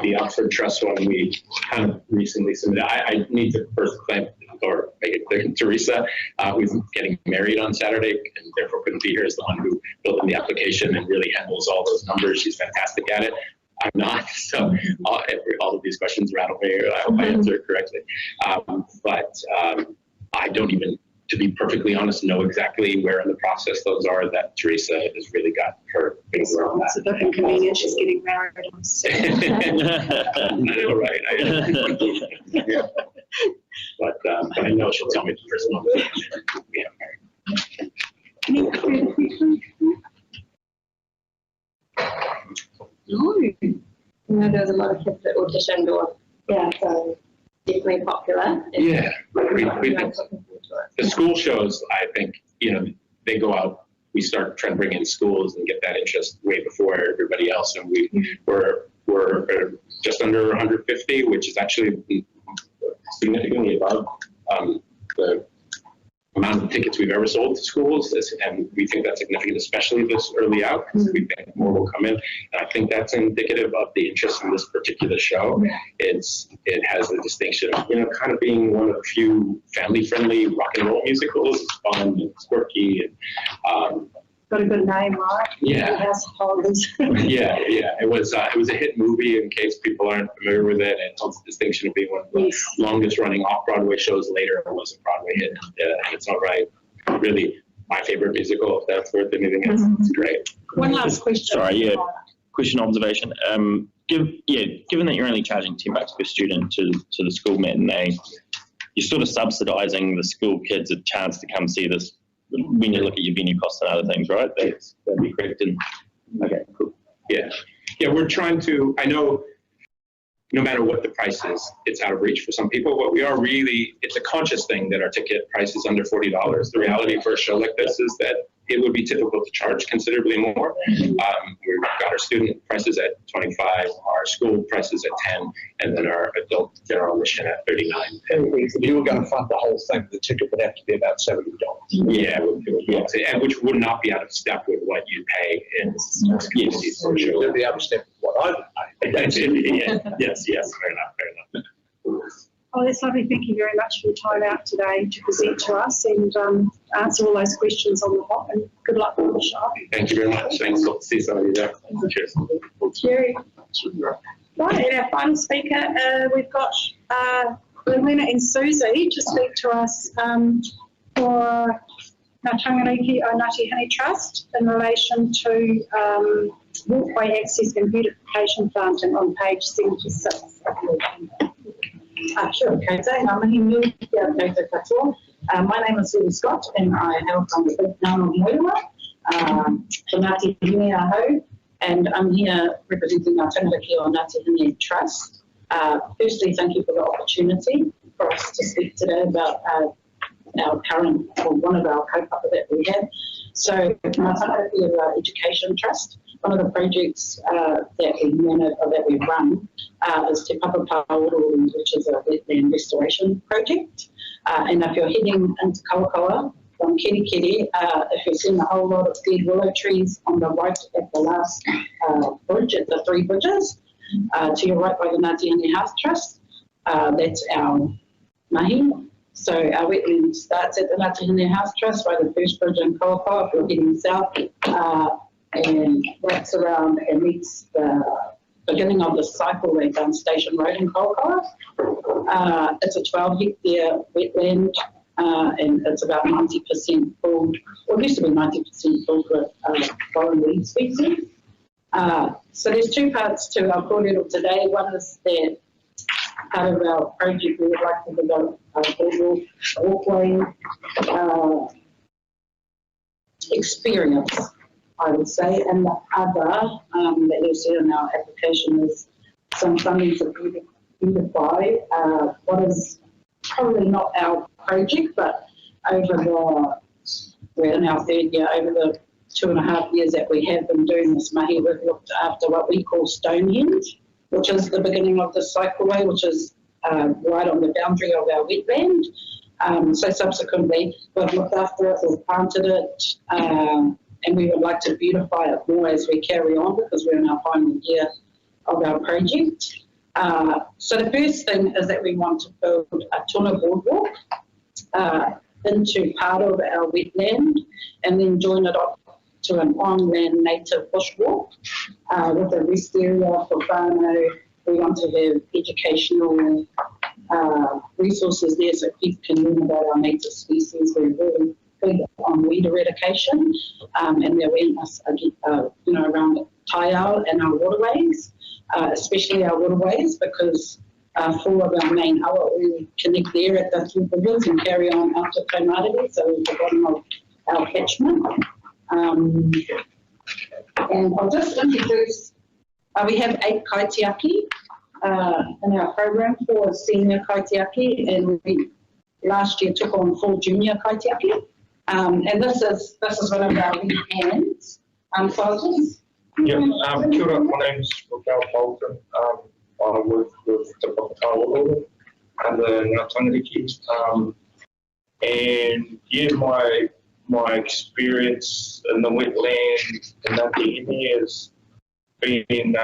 The Oxford Trust one we kind of recently submitted. I need to first claim or make it clear to Teresa, who's getting married on Saturday and therefore couldn't be here, is the one who filled in the application and really handles all those numbers. She's fantastic at it. I'm not, so all of these questions rattle me. I hope I answer it correctly. But I don't even, to be perfectly honest, know exactly where in the process those are. That Teresa has really got her things around that. It's a bit inconvenient. She's getting married on Saturday. I know, right? Yeah. But I know she'll tell me the first month we have married. Any further questions? No. There's a lot of kids that auditioned or, so definitely popular. Yeah, we think the school shows, I think, they go out, we start trying to bring in schools and get that interest way before everybody else. And we're just under 150, which is actually significantly above the amount of tickets we've ever sold to schools, and we think that's significant, especially this early out, because we think more will come in. And I think that's indicative of the interest in this particular show. It has the distinction of, kind of being one of the few family-friendly rock and roll musicals. It's fun and quirky and got a good name, right? Yeah. Householders. Yeah. It was a hit movie. In case people aren't familiar with it, it holds the distinction of being one of the longest-running off-Broadway shows. Later, it was a Broadway hit, and it's all right. Really, my favorite musical. If that's worth anything, it's great. One last question. Sorry, question observation. Given that you're only charging $10 per student to the school matinee, you're sort of subsidising the school kids a chance to come see this when you look at your venue costs and other things, right? That'd be correct. And okay, cool. Yeah, we're trying to, I know no matter what the price is, it's out of reach for some people, but we are really, it's a conscious thing that our ticket price is under $40. The reality for a show like this is that it would be typical to charge considerably more. We've got our student prices at 25, our school prices at 10, and then our adult general admission at 39. If you were going to fund the whole thing, the ticket would have to be about $70. Yeah, and which would not be out of step with what you pay in communities for It sure. would be out of step with what I would pay. Yes, fair enough. Oh, that's lovely. Thank you very much for your time out today to present to us and answer all those questions on the hop. And good luck with the show. Thank you very much. Thanks. Hope to see some of you there. Cheers. Cheery. Right, and our final speaker, we've got Lena and Susie to speak to us for Ngā Tamariki o Ngāti Hine Trust in relation to walkway access and beautification planting on page 76. Sure, okay. My name is Susie Scott and I hail from the Islands-Whangaroa, the Ngāti Hine Aho, and I'm here representing Ngā Tamariki o Ngāti Hine Trust. Firstly, thank you for the opportunity for us to speak today about our current, or one of our kaupapa that we have. So, Ngā Tamariki is our education trust. One of the projects that we run is Te Papa Paoro, which is a wetland restoration project. And if you're heading into Kawakawa from Kirikiri, if you're seeing a whole lot of dead willow trees on the right at the last bridge, at the three bridges, to your right by the Ngāti Hine House Trust, that's our mahi. So our wetland starts at the Ngāti Hine House Trust by the first bridge in Kawakawa if you're heading south, and wraps around and meets the beginning of the cycleway down Station Road in Kawakawa. It's a 12-hectare wetland, and it's about 90% filled, or it used to be 90% filled with foreign weed species. So there's two parts to our kōrero today. One is that part of our project we would like to develop a walkway experience, I would say, and the other that you'll see in our application is some funding to beautify what is probably not our project, but we're in our third year, over the 2.5 years that we have been doing this mahi, we've looked after what we call Stonehenge, which is the beginning of the cycleway, which is right on the boundary of our wetland. So subsequently, we've looked after it, we've planted it, and we would like to beautify it more as we carry on because we're in our final year of our project. So the first thing is that we want to build a tuna boardwalk into part of our wetland and then join it up to an on-land native bushwalk with a rest area for whānau. We want to have educational resources there so people can learn about our native species. We're really big on weed eradication and the awareness around taiao and our waterways, especially our waterways, because 4 of our main awa really connect there at the 3 bridges and carry on up to Tamariki, so at the bottom of our catchment. And I'll just introduce, we have 8 kaitiaki in our program, 4 senior kaitiaki, and we last year took on 4 junior kaitiaki. And this is one of our lead hands. So I'll just... Yeah, kia ora, my name's Raquel Bolton. I work with Te Papa Paoro and the Ngā Tamariki. And yeah, my experience in the wetland and Ngāti Hine has been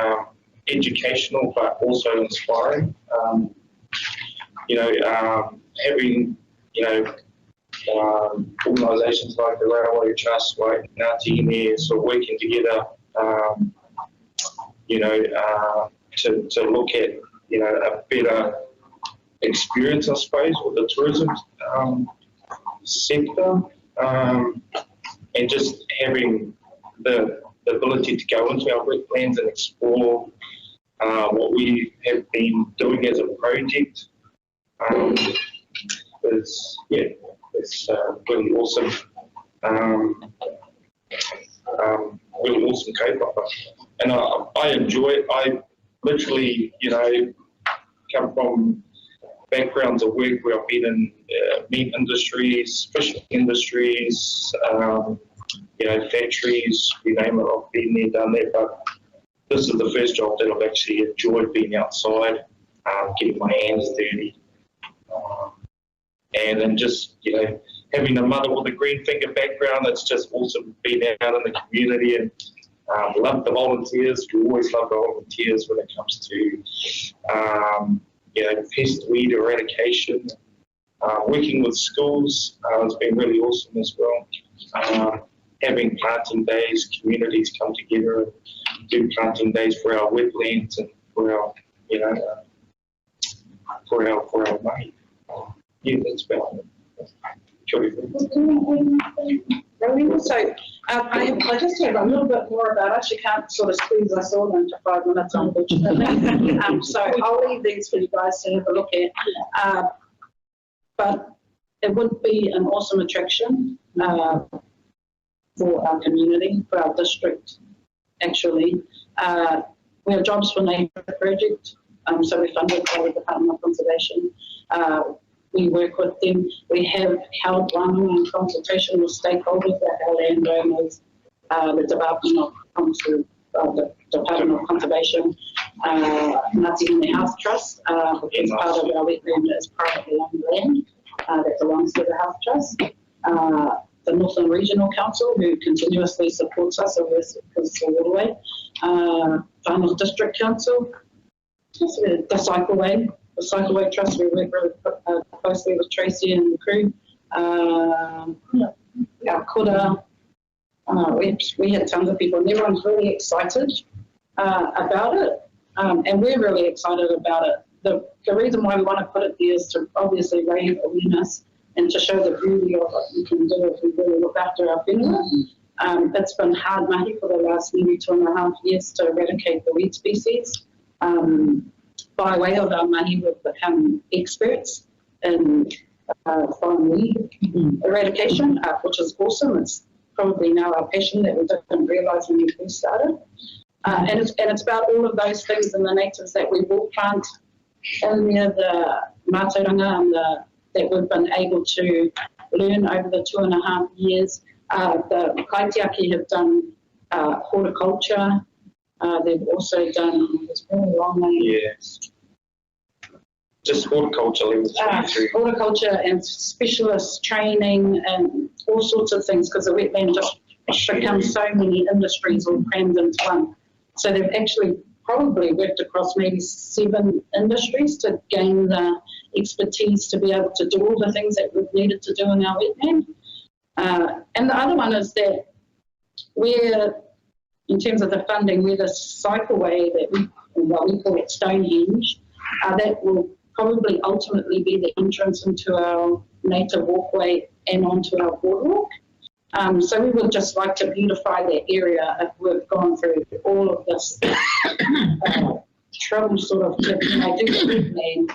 educational but also inspiring. Having organisations like the Railway Trust, like Ngāti Hine, sort of working together, to look at a better experience, I suppose, with the tourism sector, and just having the ability to go into our wetlands and explore what we have been doing as a project it's really awesome. really awesome kaupapa. And I enjoy it. I literally, come from backgrounds of work where I've been in meat industries, fishing industries, factories, you name it, I've been there, done that. But this is the first job that I've actually enjoyed being outside, getting my hands dirty. And then just, having a mother with a green finger background, it's just awesome being out in the community and love the volunteers. We always love the volunteers when it comes to, pest weed eradication. Working with schools has been really awesome as well. Having planting days, communities come together and do planting days for our wetlands and for our, for our money. Yeah, that's about it. So I just have a little bit more about us. You can't sort of squeeze us all into 5 minutes, unfortunately. So I'll leave these for you guys to have a look at. But it would be an awesome attraction for our community, for our district, actually. We have Jobs for Nature project, so we're funded by the Department of Conservation. We work with them. We have held one-on-one consultation with stakeholders, our landowners, the Department of Conservation, Ngāti Hine Health Trust, which is part of our wetland, is privately owned land that belongs to the Health Trust. The Northern Regional Council, who continuously supports us because it's all the way. Final District Council, the Cycleway. The Cycleway Trust, we work really closely with Tracy and the crew. Our kura, we had tons of people and everyone's really excited about it. And we're really excited about it. The reason why we want to put it there is to obviously raise awareness and to show the beauty of what we can do if we really look after our whenua. It's been hard mahi for the last maybe 2.5 years to eradicate the weed species. By way of our mahi, we've become experts in foreign weed eradication, which is awesome. It's probably now our passion that we didn't realise when we first started. And it's about all of those things and the natives that we will plant in there, the mātauranga and that we've been able to learn over the 2.5 years. The kaitiaki have done horticulture. They've also done, it's very long name. Yes. Just horticulture level 3. Horticulture and specialist training and all sorts of things, because the wetland just becomes so many industries all crammed into one. So they've actually probably worked across maybe 7 industries to gain the expertise to be able to do all the things that we've needed to do in our wetland. And the other one is that we're, in terms of the funding, we're the cycleway that we call it Stonehenge, that will probably ultimately be the entrance into our native walkway and onto our boardwalk. So we would just like to beautify that area if we've gone through all of this trouble sort of to do the wetland.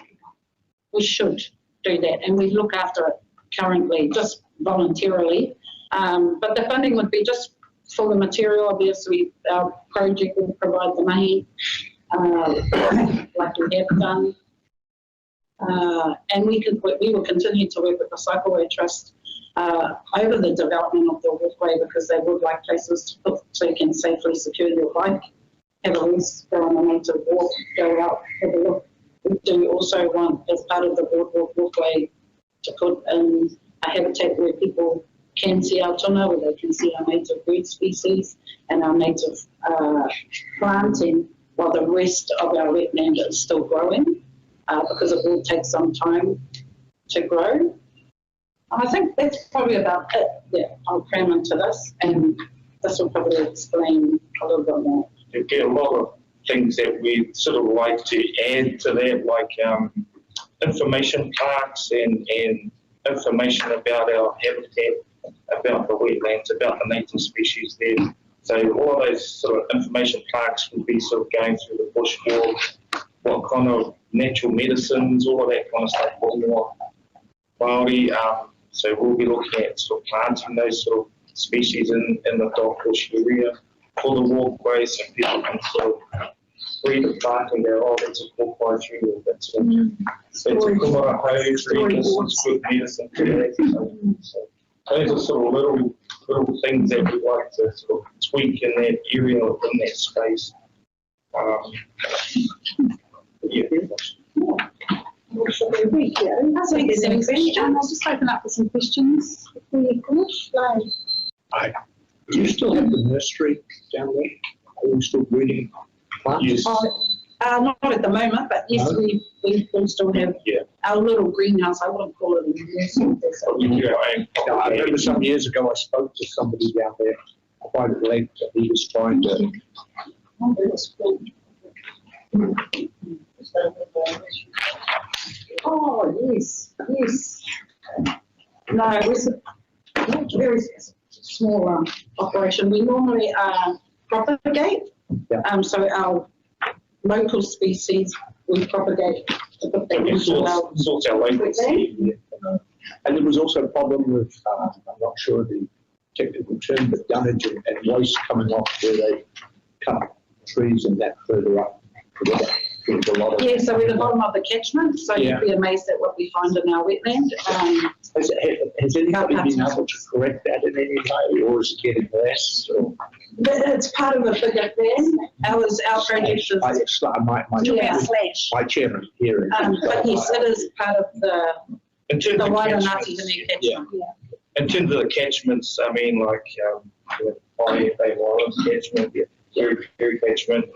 We should do that, and we look after it currently just voluntarily. But the funding would be just for the material. Obviously, our project will provide the mahi, like we have done. And we will continue to work with the Cycleway Trust over the development of the walkway, because they would like places to put so you can safely secure your bike, have a rest, go on a native walk, go out, have a look. We do also want, as part of the boardwalk walkway, to put in a habitat where people can see our tuna, where they can see our native bird species and our native planting, while the rest of our wetland is still growing, because it will take some time to grow. I think that's probably about it. Yeah, I'll cram into this, and this will probably explain a little bit more. You get a lot of things that we sort of like to add to that, like information parks and information about our habitat, about the wetlands, about the native species there. So all of those sort of information parks will be sort of going through the bush walk, what kind of natural medicines, all of that kind of stuff, more Māori. So we'll be looking at sort of planting those sort of species in the dog bush area for the walkways, so people can sort of read the plant and go, oh, that's a walkway through, that's a kumara hose, it's good medicine for that. So those are sort of little things that we like to sort of tweak in that area or in that space. Yeah. Thank you, Cindy. I'll just open up for some questions before you finish. Do you still have the nursery down there? Are you still breeding plants? Yes. Not at the moment, but yes, No? we still have our little greenhouse. I wouldn't call it a nursery. I remember some years ago I spoke to somebody down there quite at length, and he was trying to. Oh, yes, yes. No, it was a very small operation. We normally propagate. So our local species, we propagate to put that into our local species. And there was also a problem with, I'm not sure the technical term, but dunnage and waste coming off where they cut trees and that further up. A lot of yeah, so we're the bottom of the catchment, so you'd be amazed at what we find in our wetland. Has anybody been able to correct that in any way, or is it getting less? Or? It's part of a bigger plan. Our project is my chairman here. But yes, it is part of the wider Ngāti Hine catchment. In terms of the catchments, I mean, like Bay Islands catchment, Kerry catchment,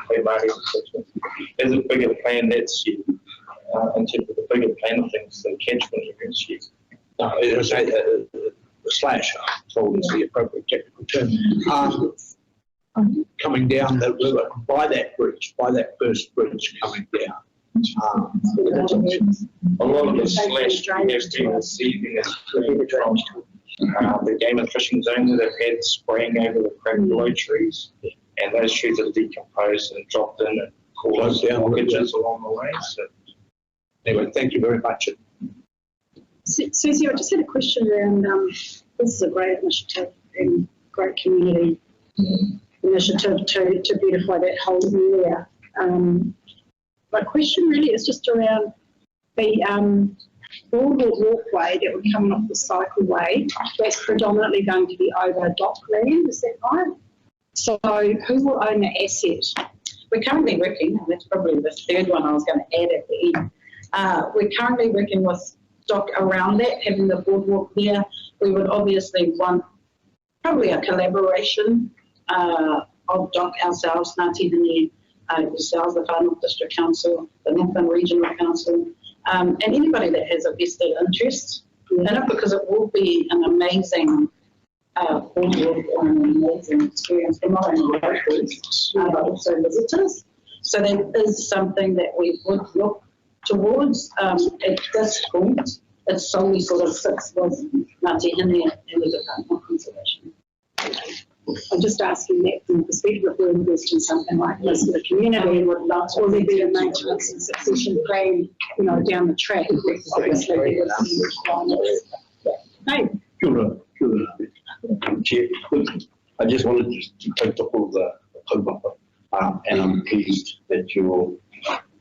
Bay catchment. There's a bigger plan that's in terms of the bigger plan of things, the catchment areas. No, it was slash, so is the appropriate technical term. Coming down the river by that first bridge coming down. A lot of the slash we have been receiving is from the game and fishing zone that they've had spraying over the crack below trees, and those trees are decomposed and dropped in and caused blockages along the way. So anyway, thank you very much. Susie, I just had a question around, this is a great initiative and great community initiative to beautify that whole area. My question really is just around the boardwalk walkway that would come off the cycleway. That's predominantly going to be over dock land, is that right? So who will own the asset? We're currently working, and that's probably the third one I was going to add at the end. We're currently working with dock around that, having the boardwalk there. We would obviously want probably a collaboration of dock ourselves, Ngāti Hine, yourselves, the Far North District Council, the Northern Regional Council, and anybody that has a vested interest in it, because it will be an amazing boardwalk and an amazing experience for not only locals, but also visitors. So that is something that we would look towards. At this point, it solely sort of sits with Ngāti Hine and the Department of Conservation. I'm just asking that from the perspective of we're investing in something like this for the community, would love to, will there be a maintenance and succession plan, down the track? Obviously, there would be requirements. No. Chair, I just wanted to take up all the kaupapa, and I'm pleased that you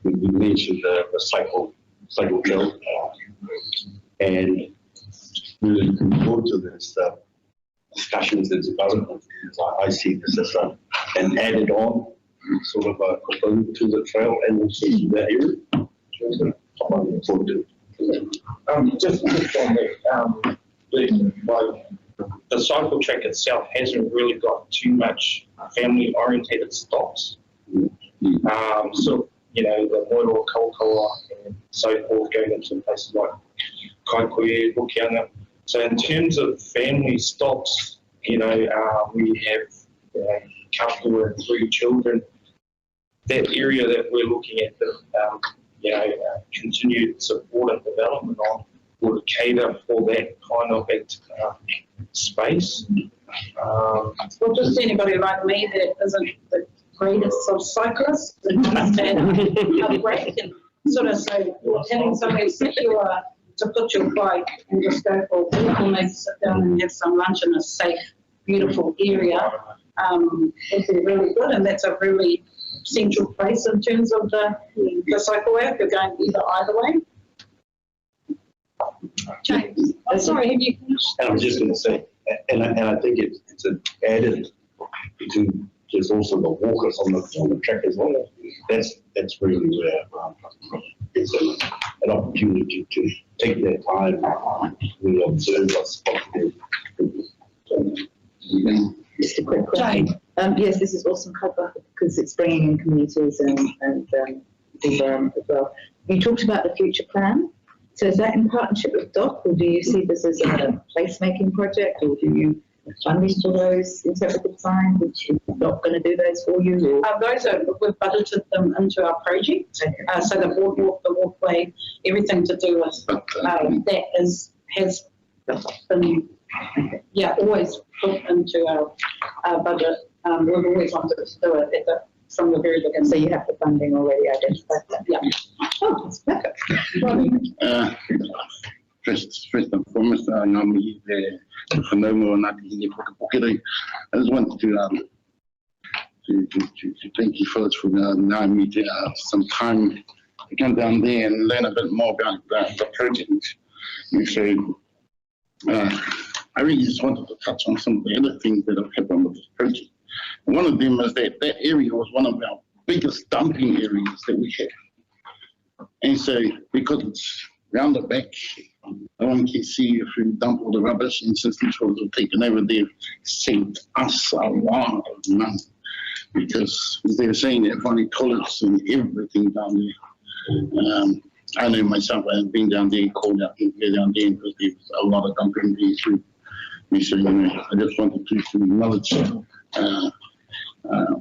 mentioned the cycle trail, and really looking forward to this discussions and development. I see this as an added on sort of a component to the trail and also to the area. I'm looking forward to it. Just on that, the cycle track itself hasn't really got too much family-orientated stops. So, the Moeroa, Kaukaua, and so forth, going into places like Kaikohe, Hokianga. So in terms of family stops, we have couple and 3 children. That area that we're looking at, continued support and development on would cater for that kind of space. Well, just anybody like me that isn't the greatest of cyclists and understand a break and sort of having somewhere secure to put your bike and just go for a walk, or maybe sit down and have some lunch in a safe, beautiful area, would be really good. And that's a really central place in terms of the cycleway if you're going either way. James, I'm sorry, have you finished? And I was just going to say, and I think it's an added to there's also the walkers on the track as well. That's really where it's an opportunity to take their time, really observe what's possible. Just a quick question. Yes, this is awesome cover because it's bringing in commuters and the environment as well. You talked about the future plan. So is that in partnership with DOC, or do you see this as a placemaking project, or do you funding for those interpretive signs, which is not going to do those for you? Those are, we've budgeted them into our project. So the boardwalk, the walkway, everything to do with that has been, always put into our budget. We've always wanted to do it from the very beginning. So you have the funding already identified? Yeah. Oh, that's perfect. First and foremost, I'm here for no more than that. I just wanted to thank you first for allowing me to have some time to come down there and learn a bit more about the project. And so I really just wanted to touch on some of the other things that have happened with this project. And one of them is that area was one of our biggest dumping areas that we had. And so because it's round the back, no one can see if we dump all the rubbish, and since these ones were taken over, they've saved us a lot of money because they were saying they're finding toilets and everything down there. I know myself, I've been down there, called out here down there because there was a lot of dumping there through. So, I just wanted to acknowledge all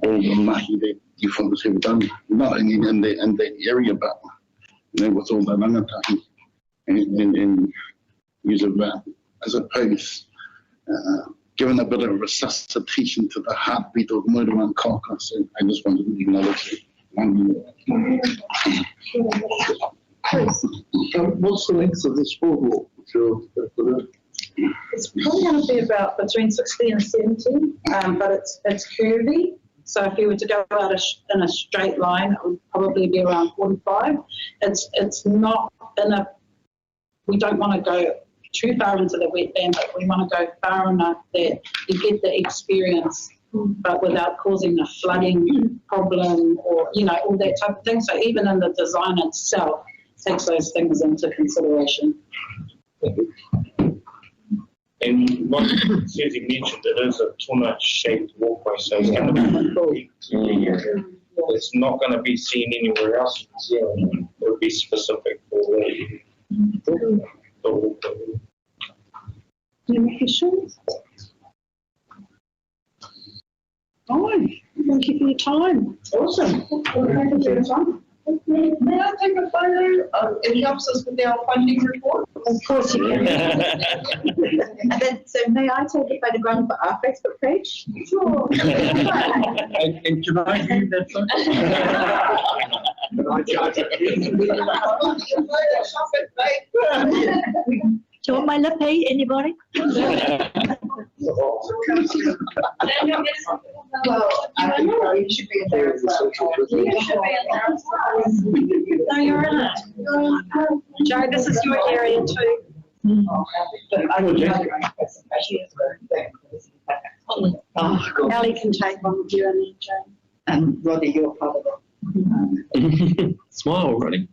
the mahi that you folks have done, not only in that area, but with all the rangatahi. And use of that, I suppose, given a bit of resuscitation to the heartbeat of Moruan Kauka. So I just wanted to acknowledge it. What's the length of this boardwalk? It's probably going to be about between 60 and 70, but it's curvy. So if you were to go out in a straight line, it would probably be around 45. It's not in a, we don't want to go too far into the wetland, but we want to go far enough that you get the experience, but without causing a flooding problem or, all that type of thing. So even in the design itself, takes those things into consideration. And like Susie mentioned, it is a tuna-shaped walkway, so it's going to be it's not going to be seen anywhere else in New Zealand. It would be specific for the walkway. Any questions? Fine. Thank you for your time. Awesome. Thank you. May I take a photo? It helps us with our funding report. Of course you can. And then, so may I take a photograph for our Facebook page? Sure. And can I do that? Do you want my lippy? Anybody? Well, I think you should be in there as well. You should be in there as well. No, you're in it. Joe, this is your area too. Ellie can take one with you and then Joe. And Roddy, you're part of it. Smile, Roddy.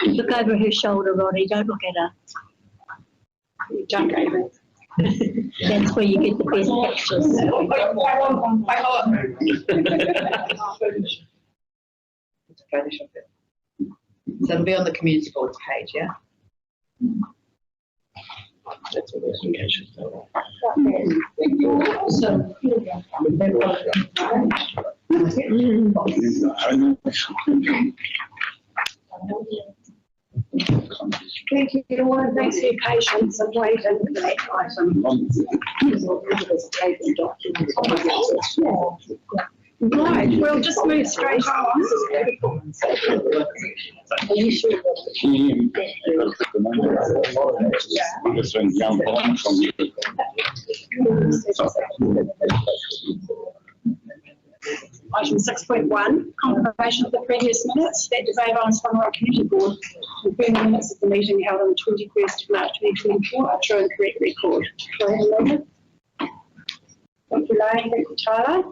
Look over her shoulder, Roddy. Don't look at her. Don't go there. That's where you get the best pictures. So it'll be on the community board page, yeah? That's what the engagement. Awesome. Thank you, everyone. Thanks for your patience and waiting for that item. Right, we'll just move straight on. Item 6.1, confirmation of the previous minutes that the Bay Islands-Whangaroa Community Board confirm the minutes of the meeting held on the 21st of March 2024 are true and correct record. Do I have a moment? Thank you, Lane. Thank you, Tyler.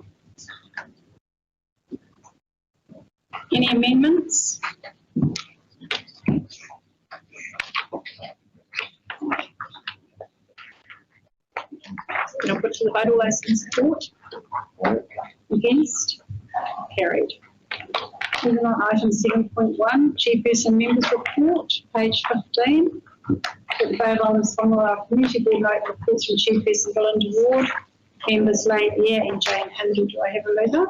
Any amendments? Can I put to the vote all those in support? Against? Carried. Moving on, item 7.1, Chairperson Members Report, page 15. The Bay Islands-Whangaroa Community Board note reports from Chairperson Belinda Ward, Members Lane Eyre and Jane Hindle. Do I have a letter?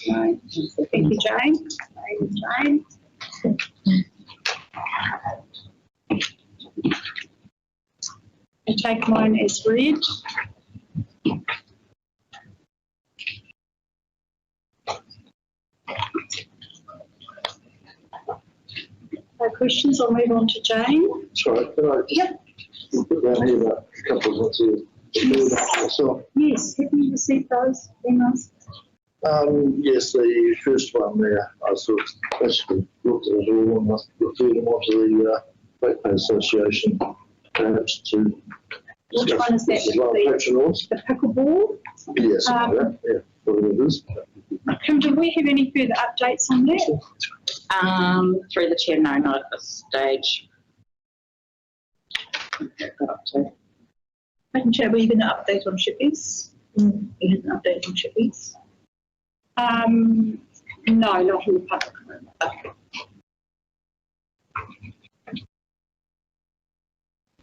Thank you, Jane. Jane. I take mine as read. No questions, I'll move on to Jane. Sorry, can I just put down here a couple of ones here? So, yes, have you received those emails? yes, the first one there, I sort of basically looked at it all and referred them onto the Ratepayer Association perhaps to. Which one is that? The pickleball? Yes, yeah, whatever it is. Kim, do we have any further updates on that? Through the chair, no, not at this stage. Madam Chair, were you going to update on Shippies? You had an update on Shippies? No, not in the public room.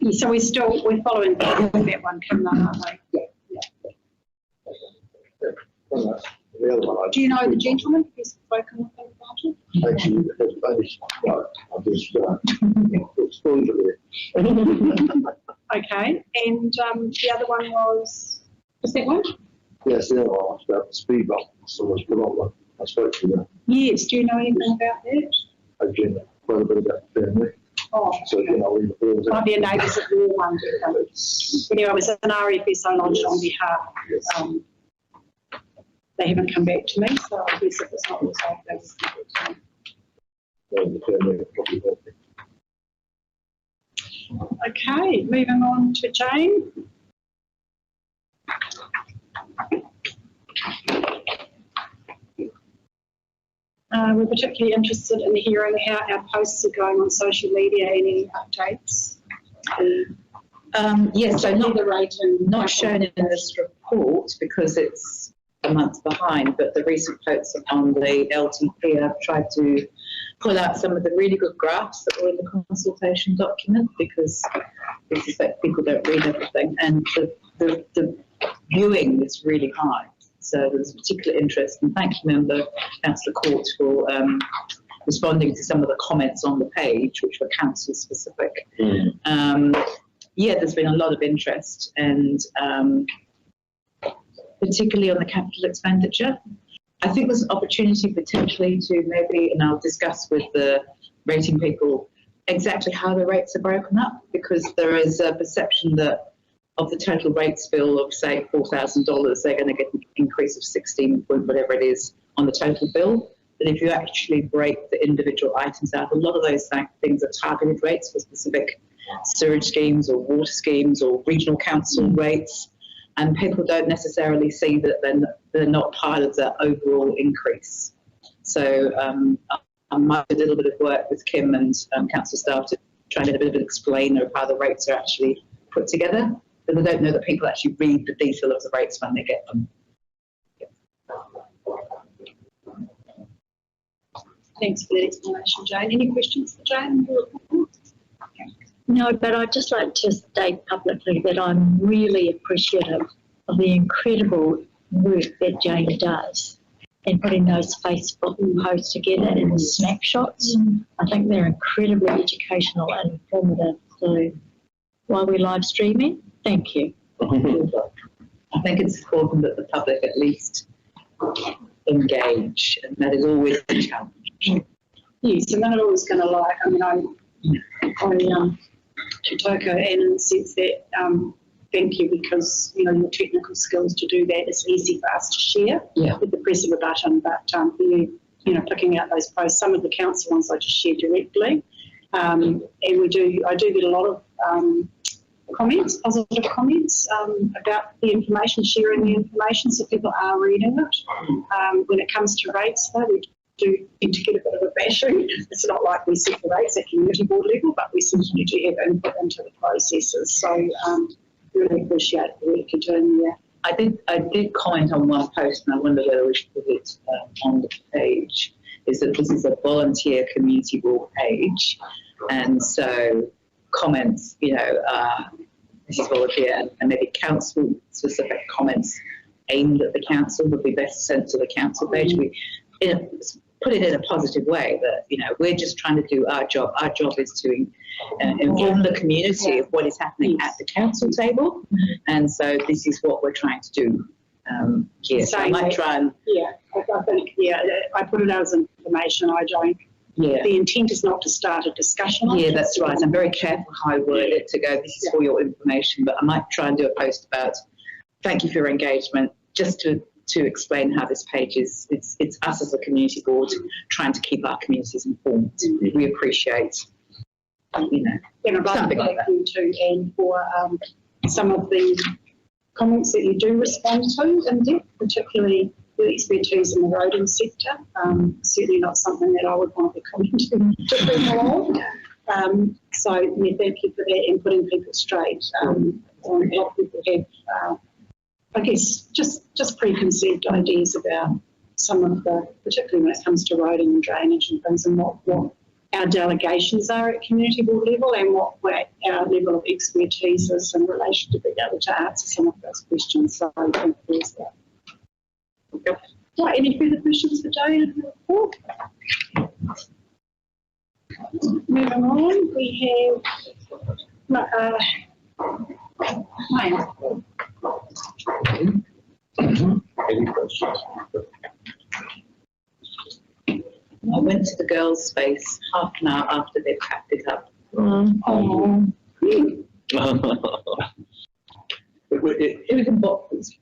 Yeah, so we're following that one, Kim, aren't we? The other one, do you know the gentleman who's spoken with them about it? actually, I just exposed it there. Okay, and the other one was that one? Yes, the other one was about the speed bump, so I was put on one. I spoke to them. Yes, do you know anything about that? Again, quite a bit about the family. Oh, so, you know, might be a neighbours at war one. Anyway, it was an RFSO lodged on behalf. Yes. They haven't come back to me, so I guess if it's not resolved, they will come back to me. Okay, moving on to Jane. We're particularly interested in hearing how our posts are going on social media and any updates. Yes, so not shown in this report because it's a month behind, but the recent posts on the LTP, I've tried to pull out some of the really good graphs that were in the consultation document because we suspect people don't read everything, and the viewing is really high. So there's particular interest, and thank you, Member Councillor Court, for responding to some of the comments on the page, which were council specific. Yeah, there's been a lot of interest, and particularly on the capital expenditure. I think there's an opportunity potentially to maybe, and I'll discuss with the rating people exactly how the rates are broken up, because there is a perception that of the total rates bill of, say, $4,000, they're going to get an increase of 16 point whatever it is on the total bill. But if you actually break the individual items out, a lot of those things are targeted rates for specific sewage schemes or water schemes or regional council rates, and people don't necessarily see that they're not part of the overall increase. So I might do a little bit of work with Kim and council staff to try and get a bit of an explainer of how the rates are actually put together. But I don't know that people actually read the detail of the rates when they get them. Thanks for the explanation, Jane. Any questions for Jane? No, but I'd just like to state publicly that I'm really appreciative of the incredible work that Jane does in putting those Facebook posts together and the snapshots. I think they're incredibly educational and informative. So while we're live streaming, thank you. I think it's important that the public at least engage, and that is always a challenge. Yes, and they're not always going to like, I mean, I Totoko and in the sense that, thank you, because, you know, your technical skills to do that is easy for us to share with the press of a button, but for you, you know, picking out those posts, some of the council ones I just share directly, and I do get a lot of comments, positive comments about the information, sharing the information, so people are reading it. When it comes to rates, though, we do need to get a bit of a bashing. It's not like we set the rates at community board level, but we certainly do have input into the processes. So really appreciate the work you're doing there. I did comment on one post, and I wonder whether we should put it on the page, is that this is a volunteer community board page, and so comments, you know, this is volunteer, and maybe council-specific comments aimed at the council would be best sent to the council page. We put it in a positive way that, you know, we're just trying to do our job. Our job is to inform the community of what is happening at the council table, and so this is what we're trying to do here. So I might try and... Yeah, I think, I put it out as information. I don't... Yeah. The intent is not to start a discussion on it. Yeah, that's right. I'm very careful how I word it to go, this is for your information, but I might try and do a post about thank you for your engagement, just to explain how this page is, it's us as a community board trying to keep our communities informed. We appreciate, you know, and I'd like something to like thank that. you too, Anne, for some of the comments that you do respond to in depth, particularly the expertise in the roading sector. Certainly not something that I would want to be commenting to people on. So yeah, thank you for that and putting people straight on what people have, I guess, just preconceived ideas about some of the, particularly when it comes to roading and drainage and things, and what our delegations are at community board level and what our level of expertise is in relation to being able to answer some of those questions. So I think there's that. Right, any further questions for Jane in the report? Moving on, we have Any questions? I went to the girls' space half an hour after they packed it up. It was in boxes.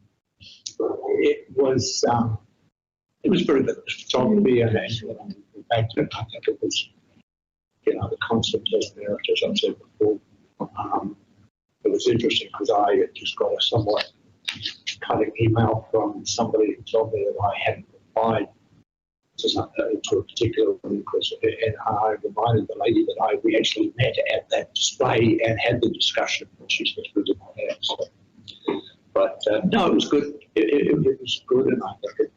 It was very good photography, and in fact, I think it was, you know, the concept of merit, as I've said before. It was interesting because I had just got a somewhat cutting email from somebody who told me that I hadn't replied to a particular request, and I reminded the lady that we actually met at that display and had the discussion, and she said we did not have. So. But no, it was good. It was good, and I think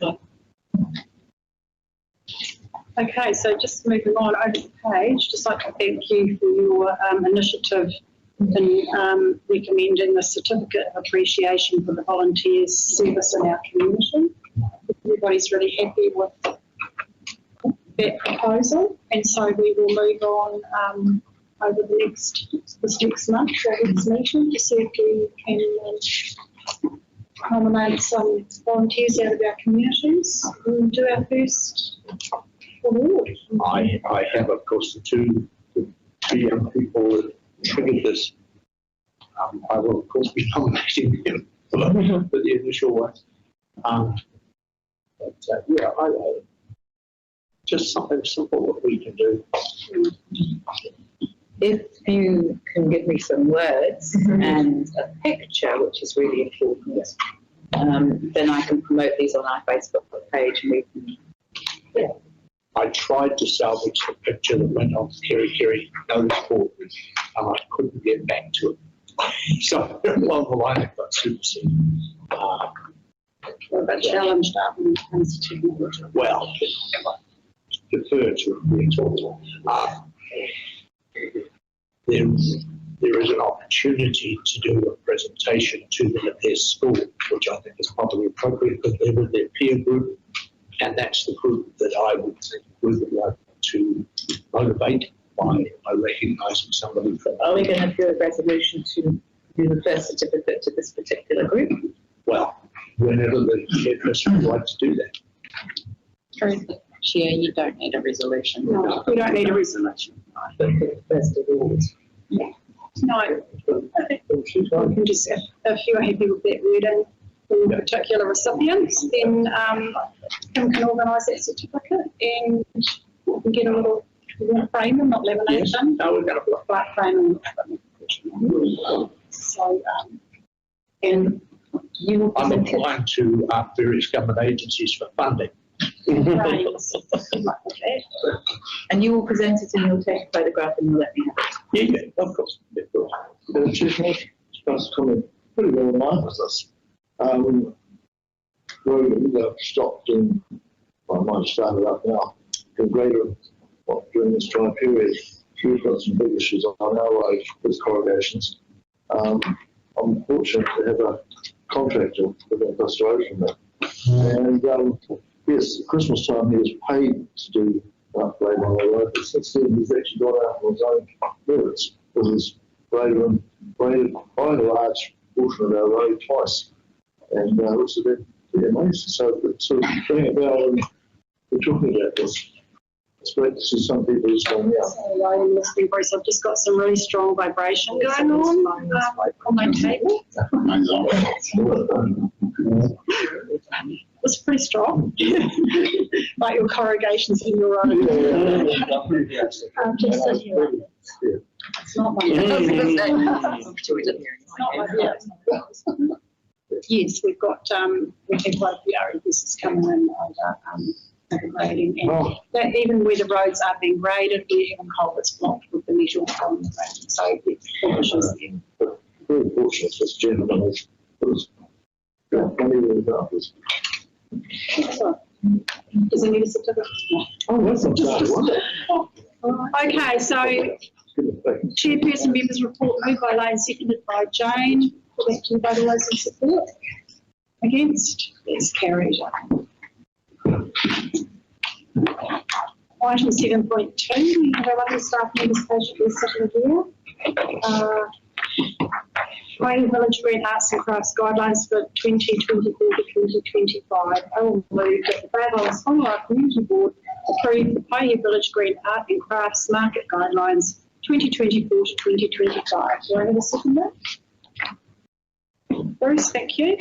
it. Okay, so just moving on over the page, just like to thank you for your initiative in recommending the certificate of appreciation for the volunteers' service in our community. Everybody's really happy with that proposal, and so we will move on over this next month, our next meeting, to see if we can nominate some volunteers out of our communities and do our first award. I have, of course, the two young people that triggered this. I will, of course, be nominating them for the initial one. Just something simple that we can do. If you can give me some words and a picture, which is really important, then I can promote these on our Facebook page. And we can, I tried to salvage the picture that went on Kerry notice board, and I couldn't get back to it. So along the line, it got superseded. But challenged up when it comes to technology. Well, defer to being told. There is an opportunity to do a presentation to them at their school, which I think is probably appropriate because they're with their peer group, and that's the group that I would think we would like to motivate by recognising somebody from. Are we going to do a resolution to do the first certificate to this particular group? Well, whenever the chairperson would like to do that. Chair, you don't need a resolution. No, we don't need a resolution. First of all. No, I think we can just, if you're happy with that wording in particular recipients, then Kim can organise that certificate and we can get a little frame and not laminate Yes. them. No, we're going to Look like frame and so, And you I'm applying to various government agencies for funding. right. And you will present it and you'll take a photograph and you'll let me know. Yeah, of course. Of course. The Chief Justice comment pretty well in line with us. We stopped in, well, I might have started up now, in greater, during this dry period, we've got some big issues on our road with corrugations. I'm fortunate to have a contractor within restoration there. And yes, at Christmas time he was paid to do upgrade on the road, but since then he's actually got out on his own merits with his graded quite a large portion of our road twice. And which has been pretty amazing. So it's sort of bring about when we're talking about this. It's great to see some people who say, yeah. So, listening, Bruce, I've just got some really strong vibration going on my table. It's pretty strong. Like your corrugations in your own. Just so you know. It's not my Yes, we've got we've had quite a few REPs coming in over grading, and that even where the roads are being graded, we're having culverts blocked with the metal on the ground. So it's issues there. Very fortunate this gentleman was many of the examples. Does he need a certificate? Oh, that's not bad, was it? Okay, so chairperson members report moved by Lane, seconded by Jane. Put that to the vote, all those in support. Against? That's carried. Item 7.2, we have our other staff members patiently sitting here. Waiting Village Green Arts and Crafts Guidelines for 2024 to 2025. I will move that the Bay of Islands-Whangaroa Community Board approve the Pioneer Village Green Art and Crafts Market Guidelines 2024 to 2025. Do I have a second there? Bruce, thank you.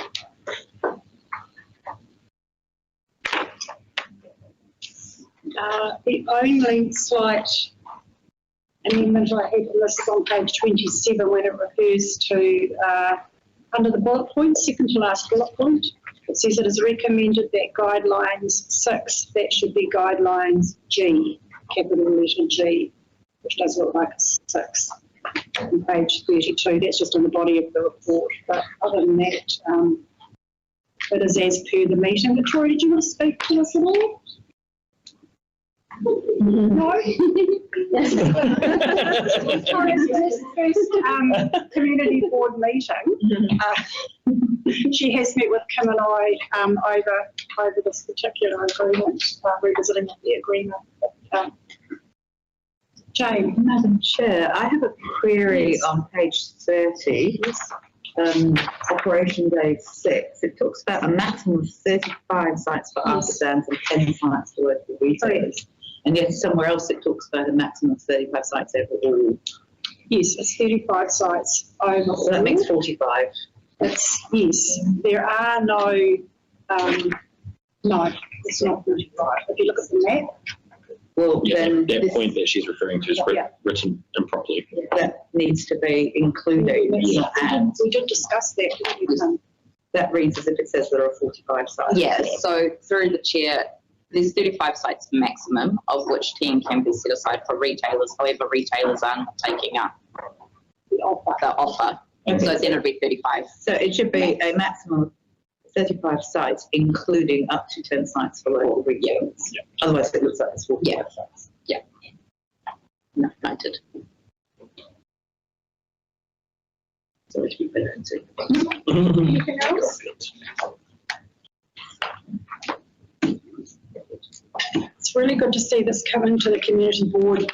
The only slight amendment I had in this is on page 27 when it refers to under the bullet point, second to last bullet point. It says it is recommended that guidelines 6, that should be guidelines G, capital letter G, which does look like a 6 on page 32. That's just in the body of the report. But other than that, it is as per the meeting. Victoria, did you want to speak to us at all? No. Victoria's first community board meeting. She has met with Kim and I over this particular agreement, revisiting the agreement. Jane. Madam Chair, I have a query on page 30. Operation Day 6. It talks about a maximum of 35 sites for artisans and 10 sites for local retailers. And yet somewhere else it talks about a maximum of 35 sites overall. Yes, it's 35 sites overall. So that makes 45. Yes, there are no, it's not 35. If you look at the map. Well, yeah, then that point that she's referring to is written improperly. That needs to be included. And we did discuss that. That reads as if it says there are 45 sites. Yes, so through the chair, there's 35 sites maximum, of which 10 can be set aside for retailers. However, retailers aren't taking up the offer. Okay. So then it'll be 35. So it should be a maximum of 35 sites, including up to 10 sites for local retailers. Yeah. Otherwise it looks like it's 45 sites. Yeah. No, noted. So it should be better than 2. Anything else? It's really good to see this come into the community board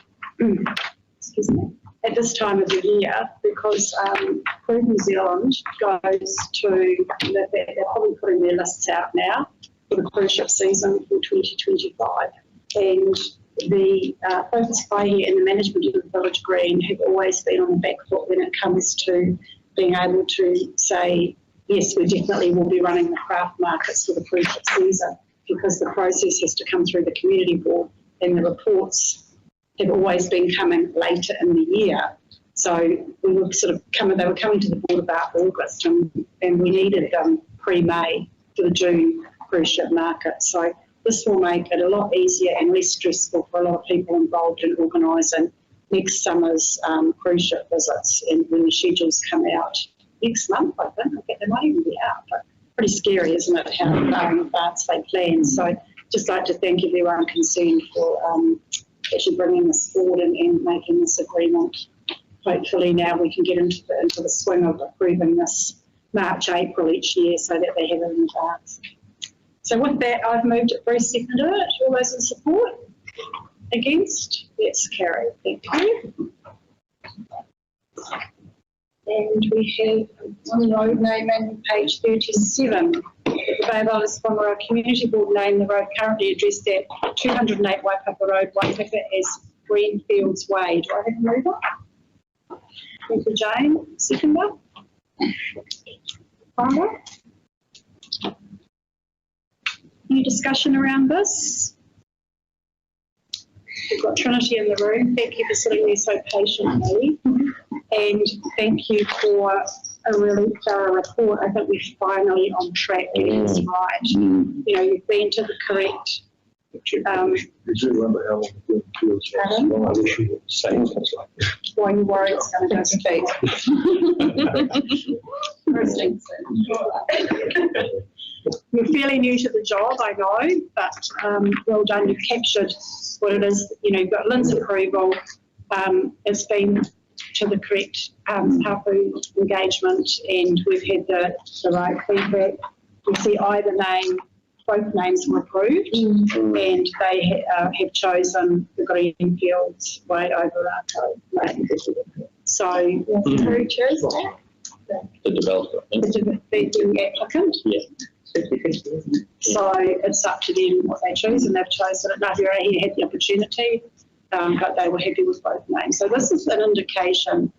excuse me, at this time of the year, because Cruise New Zealand goes to, they're probably putting their lists out now for the cruise ship season for 2025. And the Focus Pai here and the management of the Village Green have always been on the back foot when it comes to being able to say, yes, we definitely will be running the craft markets for the cruise ship season, because the process has to come through the community board and the reports have always been coming later in the year. So we were they were coming to the board about August and we needed pre-May for the June cruise ship market. So this will make it a lot easier and less stressful for a lot of people involved in organising next summer's cruise ship visits, and when the schedules come out next month, I think. I think they might even be out, but pretty scary, isn't it, how far in advance they plan. So just like to thank everyone concerned for actually bringing this forward and making this agreement. Hopefully now we can get into the swing of approving this March, April each year so that they have it in advance. So with that, I've moved it. Bruce seconded it. All those in support? Against? That's carried. Thank you. And we have one road name in page 37. The Bay of Islands-Whangaroa Community Board named the road currently addressed at 208 Waipapa Road, Waipapa, as Greenfields Way. Do I have a mover? Thank you, Jane. Seconder? Palmer? Any discussion around this? We've got Trinity in the room. Thank you for sitting there so patiently. And thank you for a really thorough report. I think we're finally on track getting this right. You know, you've been to the correct. You do remember how long the fields was? I wish you would say things like that. Why you worry it's going to go to You're fairly new to the job, I know, but well done. You've captured what it is. You know, you've got Lynn's approval. It's been to the correct Hapu engagement, and we've had the right feedback. You see either name, both names were approved, and they have chosen the Greenfields Way over our code. So, who chose that? The developer. The applicant? Yeah. So it's up to them what they choose, and they've chosen it. Nahurea had the opportunity, but they were happy with both names. So this is an indication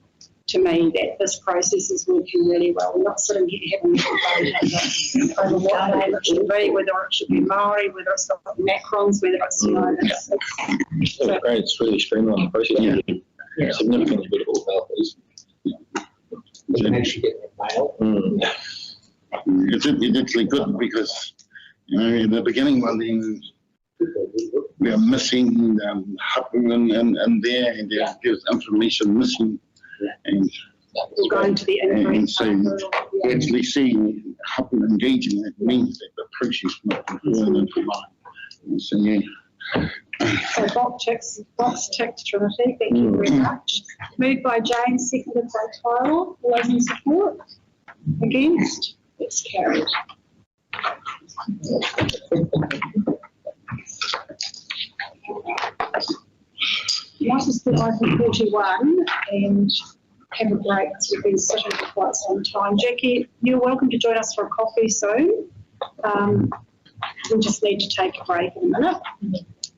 to me that this process is working really well. We're not sitting here having a debate over what name it should be, whether it should be Maori, whether it's got macrons, whether it's, you know, It's great. It's really streamlined the process. Yeah. Significantly better for developers. You can actually get that mail. It's actually good because, you know, in the beginning, well, then we are missing Hapu and there, and there's information missing. And we'll go into the and so actually seeing Hapu engaging, it means that the process is not conformed into line. So, yeah. So box ticked, Trinity. Thank you very much. Moved by Jane, seconded by Tyler. All those in support? Against? It's carried. Might just put item 41 and have a break because we've been sitting for quite some time. Jackie, you're welcome to join us for a coffee soon. We'll just need to take a break in a minute.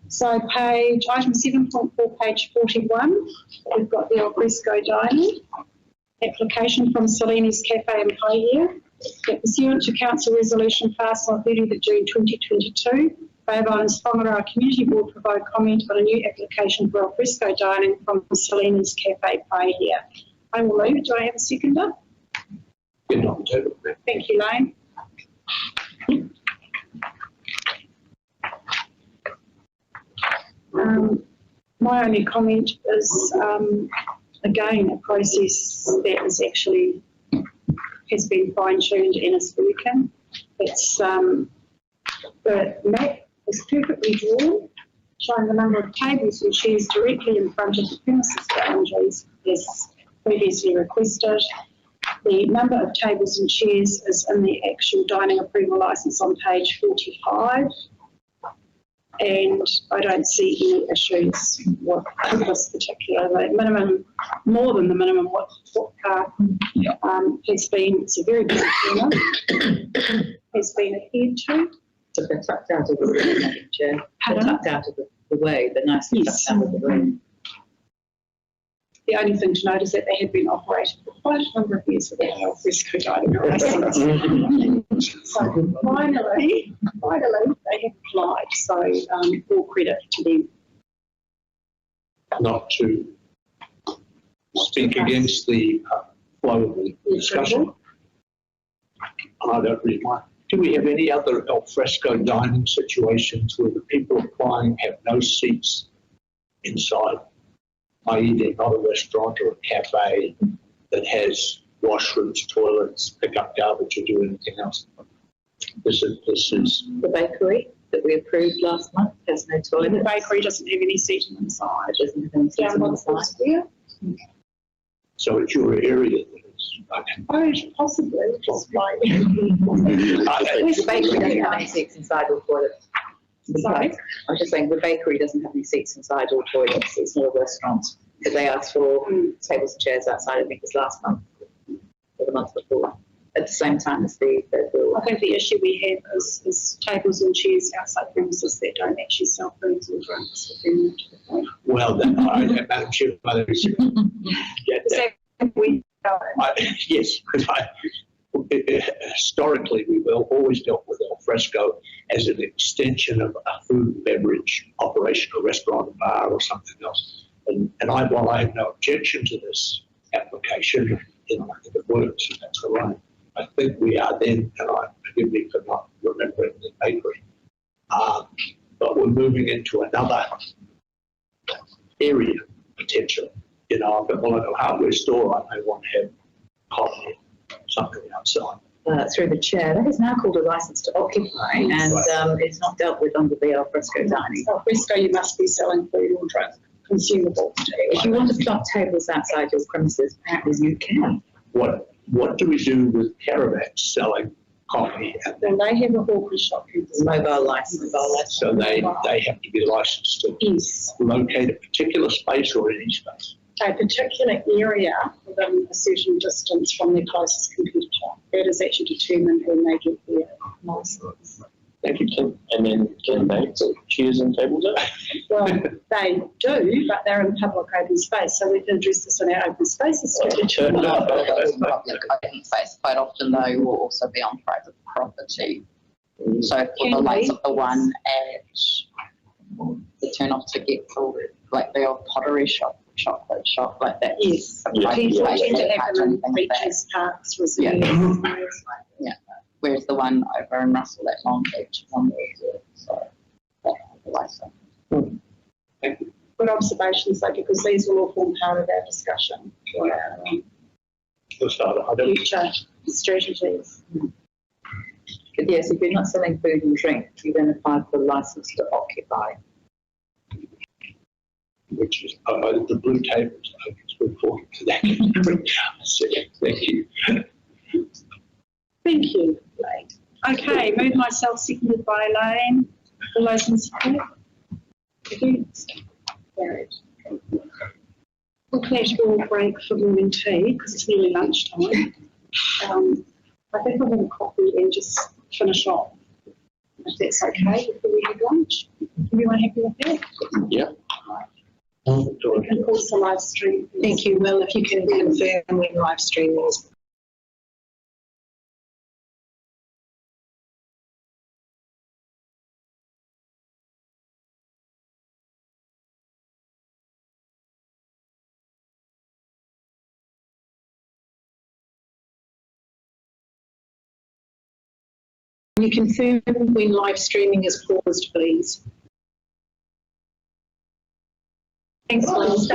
So item 7.4, page 41, we've got the alfresco dining. Application from Salini's Cafe and Pie here. Pursuant to Council Resolution passed on 30th of June 2022, Bay of Islands-Whangaroa Community Board provide comment on a new application for alfresco dining from Salini's Cafe Pie here. I will move. Do I have a seconder? Thank you, Lane. My only comment is, again, a process that is actually has been fine-tuned and is working. It's the map is perfectly drawn, showing the number of tables and chairs directly in front of the premises boundaries as previously requested. The number of tables and chairs is in the actual dining approval licence on page 45. And I don't see any issues with this particular minimum, more than the minimum what park has been. It's a very busy corner, has been adhered to. So they're tucked out of the room, Madam Chair. They're tucked out of the way, but nicely tucked out of the room. The only thing to note is that they have been operated for quite a number of years without an alfresco dining license. So finally, they have applied. So all credit to them. Not to speak against the flow of the discussion. I don't really mind. Do we have any other al fresco dining situations where the people applying have no seats inside? I.e. they're not a restaurant or a cafe that has washrooms, toilets, pick up garbage or do anything else. This is the bakery that we approved last month has no toilet. The bakery doesn't have any seating inside. It doesn't have any seating inside. So it's your area that is. Oh, possibly. Just like the bakery doesn't have any seats inside or toilets. Sorry? I was just saying the bakery doesn't have any seats inside or toilets. It's not a restaurant. But they asked for tables and chairs outside, I think it was last month or the month before, at the same time as the I think the issue we have is tables and chairs outside premises that don't actually sell foods or drinks. Well, then, Madam Chair, yes, because historically we've always dealt with al fresco as an extension of a food and beverage operation, a restaurant, a bar, or something else. And while I have no objection to this application, I think it works, and that's all right. I think we are then, and forgive me for not remembering the bakery, but we're moving into another area potentially. I've got my local hardware store, I may want to have coffee, something outside. Through the chair, that is now called a license to occupy, and it's not dealt with under the al fresco dining. Al fresco, you must be selling food or drink, consumables. If you want to plot tables outside your premises, apparently you can. What do we do with caravans selling coffee? Then they have a hawker shop. Mobile license. So they have to be licensed to locate a particular space or any space. A particular area within a certain distance from their closest competitor. That is actually determined when they get their license. Thank you, Kim. And then can they put chairs and tables out? Well, they do, but they're in public open space, so we can address this in our open spaces strategy. Public open space quite often though will also be on private property. So for the likes of the one at the turn off to get called like the old pottery shop, chocolate shop like that. Yes. People tend to have them in beaches, parks, reserves. Yeah. Whereas the one over in Russell, that long beach, one reserve. So that license. Good observations, though, because these will all form part of our discussion for our future strategies. But yes, if you're not selling food and drink, you then apply for a license to occupy. Which is the blue tables. I think it's reporting to that. Thank you. Thank you, Lane. Okay, move myself, seconded by Lane. All those in support? Against? Carried. We'll let you all break for morning tea because it's nearly lunchtime. I think I'll have a coffee and just finish off, if that's okay, before we have lunch. Everyone happy with that? Yeah. We can pause the live stream. Thank you. Well, if you can confirm when live streaming is Can you confirm when live streaming is paused, please? Thanks, Liz.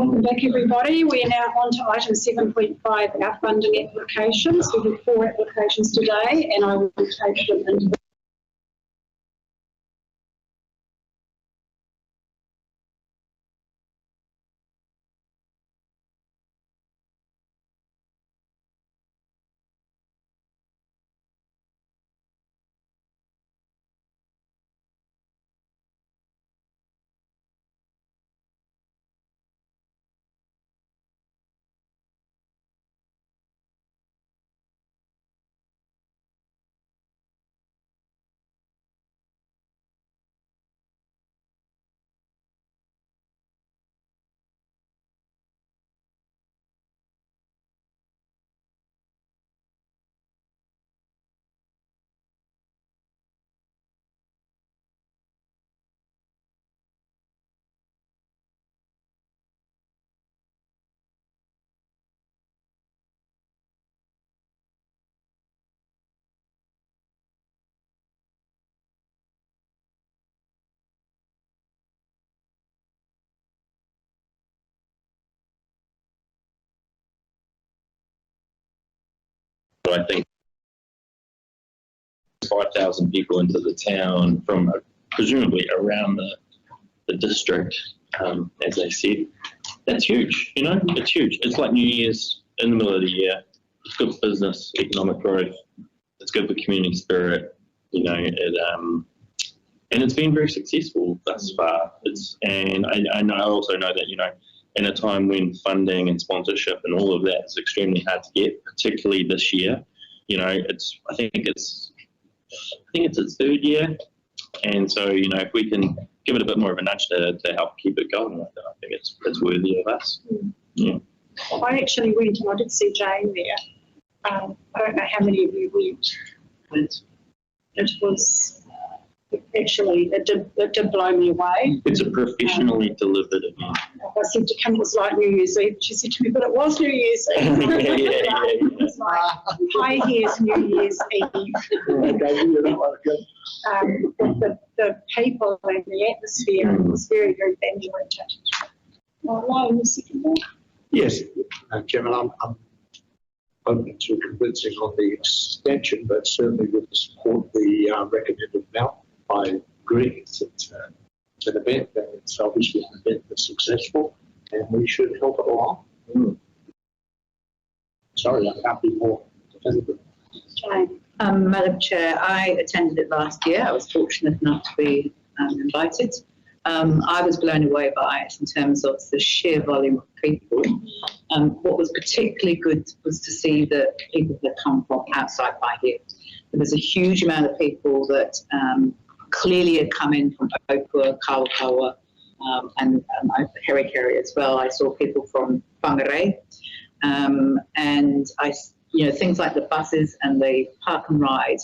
Welcome back, everybody. We are now on to item 7.5, our funding applications. We have 4 applications today, and I will take them into So I think 5,000 people into the town from presumably around the district, as they said. That's huge, you know, it's huge. It's like New Year's in the middle of the year. It's good for business, economic growth. It's good for community spirit, you know, and it's been very successful thus far. And I also know that, you know, in a time when funding and sponsorship and all of that is extremely hard to get, particularly this year, you know, I think it's its 3rd year. And so, you know, if we can give it a bit more of a nudge to help keep it going, I think it's worthy of us. Yeah. I actually went and I did see Jane there. I don't know how many of you went, but it was actually, it did blow me away. It's a professionally delivered event. I said to Kim, it was like New Year's Eve. She said to me, but it was New Year's Eve. It was like high here's New Year's Eve. The people and the atmosphere was very, very evangelistic. Well, the second one. Yes, Chairman, I'm open to convincing on the extension, but certainly would support the recommended amount. I agree it's an event, and it's obviously an event that's successful, and we should help it along. Sorry, I can't be more definitive. Madam Chair, I attended it last year. I was fortunate enough to be invited. I was blown away by it in terms of the sheer volume of people. What was particularly good was to see the people that come from outside by here. There was a huge amount of people that clearly had come in from Opua, Kawakawa, and Kerikeri as well. I saw people from Whangaroa, and things like the buses and the park and ride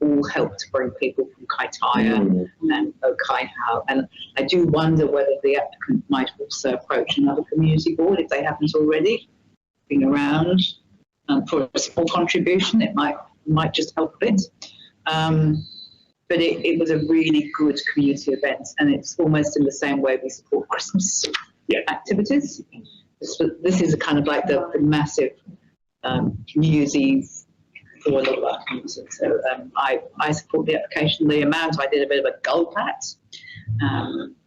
all help to bring people from Kaitaia and Okaihau. And I do wonder whether the applicant might also approach another community board if they haven't already been around for a small contribution. It might just help a bit. But it was a really good community event, and it's almost in the same way we support Christmas activities. This is kind of like the massive New Year's Eve for a lot of our communities. So I support the application. The amount, I did a bit of a gulp at,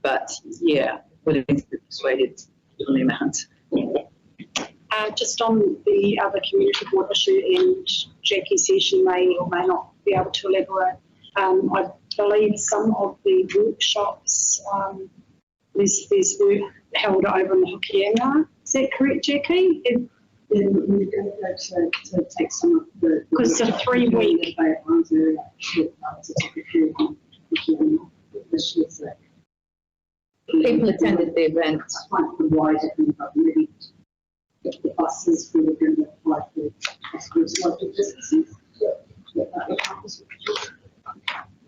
but yeah, willing to be persuaded on the amount. Just on the other community board issue, and Jackie says she may or may not be able to elaborate. I believe some of the workshops, there's work held over in the Hokianga. Is that correct, Jackie? We're going to go to take some of the... Because it's a 3-week... People attended the event. Quite wider thing, but really get the buses, we were going to apply for schools like businesses.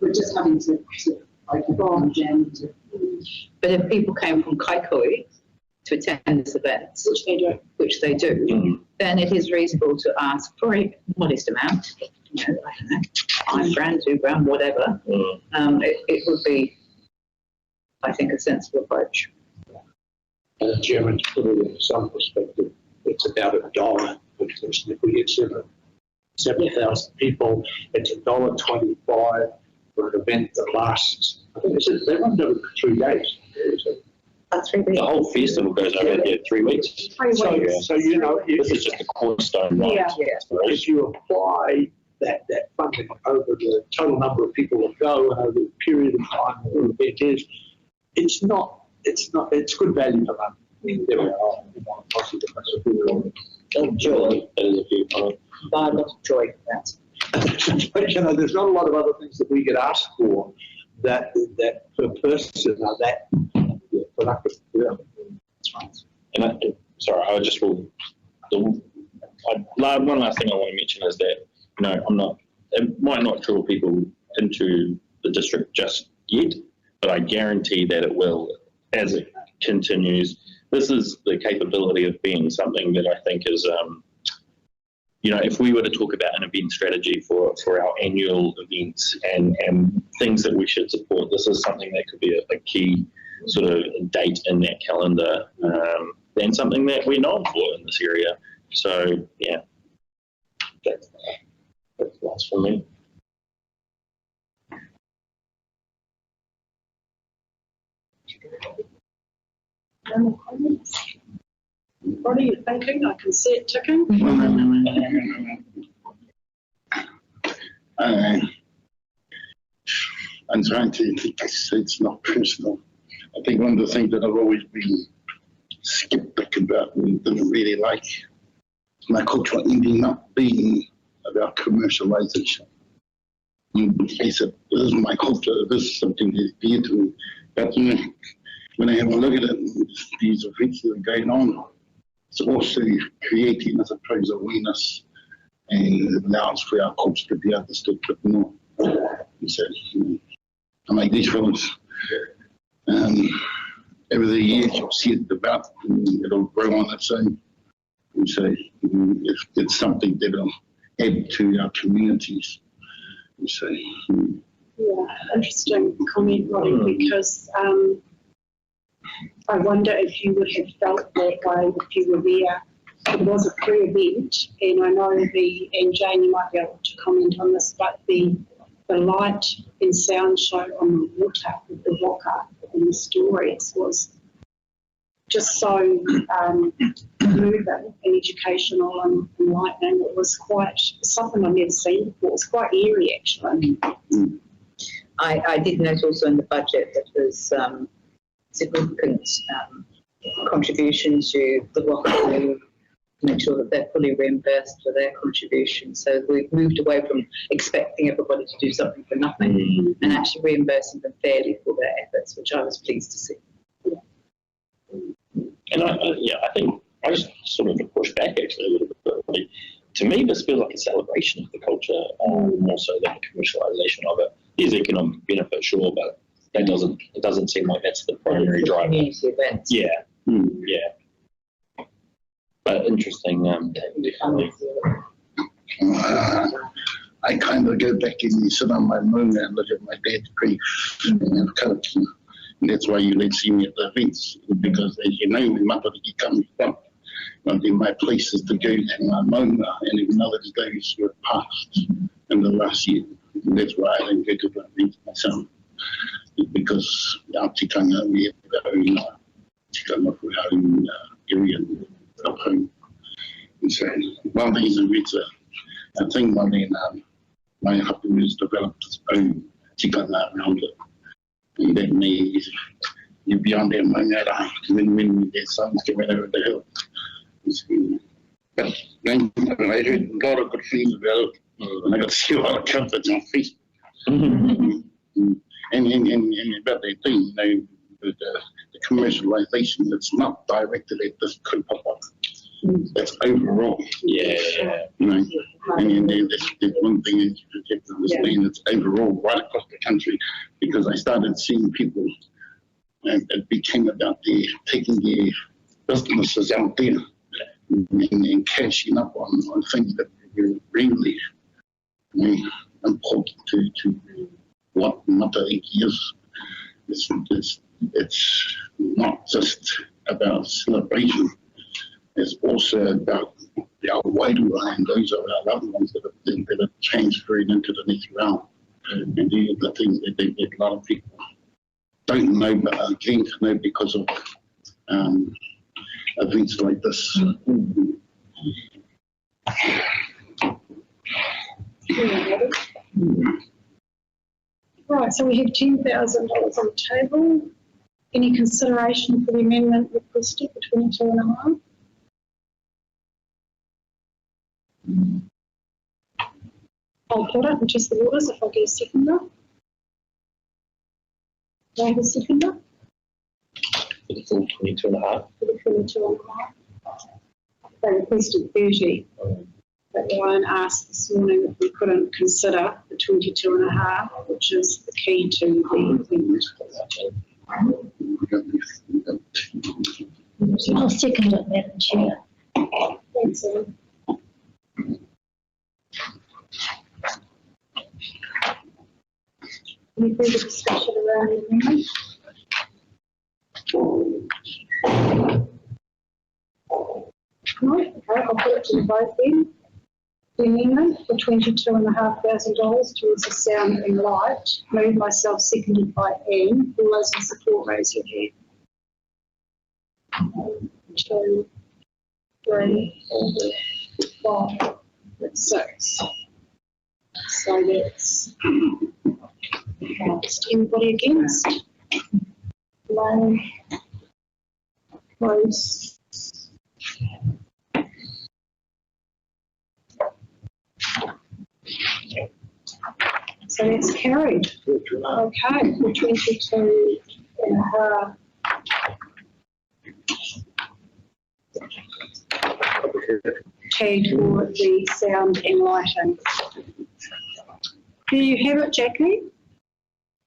We're just having to like bomb jam to... But if people came from Kaikoui to attend this event, which they do, then it is reasonable to ask for a modest amount, I don't know, $5,000, $2,000, whatever. It would be, I think, a sensible approach. Chairman, to put it in some perspective, it's about $1 per person. If we get 70,000 people, it's $1.25 for an event that lasts, I think they run over 3 days. 3 weeks. The whole festival goes over 3 weeks. 3 So, weeks. so you know, This is just a cornerstone, right? Yeah. if you apply that funding over the total number of people that go and over the period of time that the event is, it's good value for money. There we are. Joy. That is a few point. Buy a lot of joy for that. But, you know, there's not a lot of other things that we get asked for that per person are that productive. Yeah. That's right. And sorry, I just will. One last thing I want to mention is that, you know, it might not draw people into the district just yet, but I guarantee that it will as it continues. This is the capability of being something that I think is, you know, if we were to talk about an event strategy for our annual events and things that we should support, this is something that could be a key sort of date in that calendar, and something that we're known for in this area. So, yeah, that's for me. No more comments? What are you thinking? I can see it ticking. I'm trying to think it's not personal. I think one of the things that I've always been skeptic about and didn't really like my culture ending up being about commercialization. I said, this is my culture, this is something that's dear to me. But you know, when I have a look at it, these events that are going on, it's also creating, I suppose, awareness and allows for our culture to be understood a bit more. So, I make these films. Over the years, you'll see it develop and it'll grow on its own. And so, it's something that'll add to our communities. And so, Yeah, interesting comment, Roddy, because I wonder if you would have felt that way if you were there. It was a pre-event, and I know and Jane, you might be able to comment on this, but the light and sound show on the water with the rocker and the stories was just so moving and educational and enlightening. It was quite something I've never seen before. It was quite eerie, actually. I did note also in the budget that there's significant contribution to the Whangaroa, make sure that they're fully reimbursed for their contribution. So we've moved away from expecting everybody to do something for nothing and actually reimbursing them fairly for their efforts, which I was pleased to see. And I think I just sort of push back actually a little bit. Like, to me, this feels like a celebration of the culture, more so than a commercialization of it. There's economic benefit, sure, but it doesn't seem like that's the primary driver. Community events. Yeah, yeah. But interesting, definitely. I kind of go back and sit on my moon and look at my dad's grave and coach. And that's why you don't see me at the events, because as you know, my mother comes from. One of my places to go to my mona and acknowledge those who have passed in the last year. And that's why I don't go to the events myself. Because our tikanga, we have our own tikanga for our own area, our home. And so one thing is I think my husband has developed his own tikanga around it. And that means you're beyond that mangara when their sons coming over the hill. But then I heard a lot of good things about it, and I got to see a lot of comfort on Facebook. And about that thing, you know, the commercialization, it's not directed at this kaupapa. That's overall. Yeah. You know, and then there's one thing that you have to understand, it's overall right across the country, because I started seeing people, and it became about taking their businesses out there and cashing up on things that were really important to what Mataiki is. It's not just about celebration. It's also about our Waitua, and those are our loved ones that have transferred into the next realm. And these are the things that a lot of people don't know, but are getting to know because of events like this. Right, so we have $10,000 on the table. Any consideration for the amendment requested for 22.5? I'll put it and test the waters if I get a seconder. Do I have a seconder? For the full 22.5. For the 22.5. They requested 30. But Ryan asked this morning if we couldn't consider the 22.5, which is the key to the I'll second it, Madam Chair. Thanks, Anne. Any further discussion around the amendment? No? Okay, I'll put it to the vote then. The amendment for $22,500 towards the sound and light. Moved myself, seconded by Anne. All those in support, raise your hand. 1, 2, 3, 4, 5, that's 6. So that's anybody against? Low. Close. So that's carried. Okay, for 22.5. Paid for the sound and lighting. Do you have it, Jackie?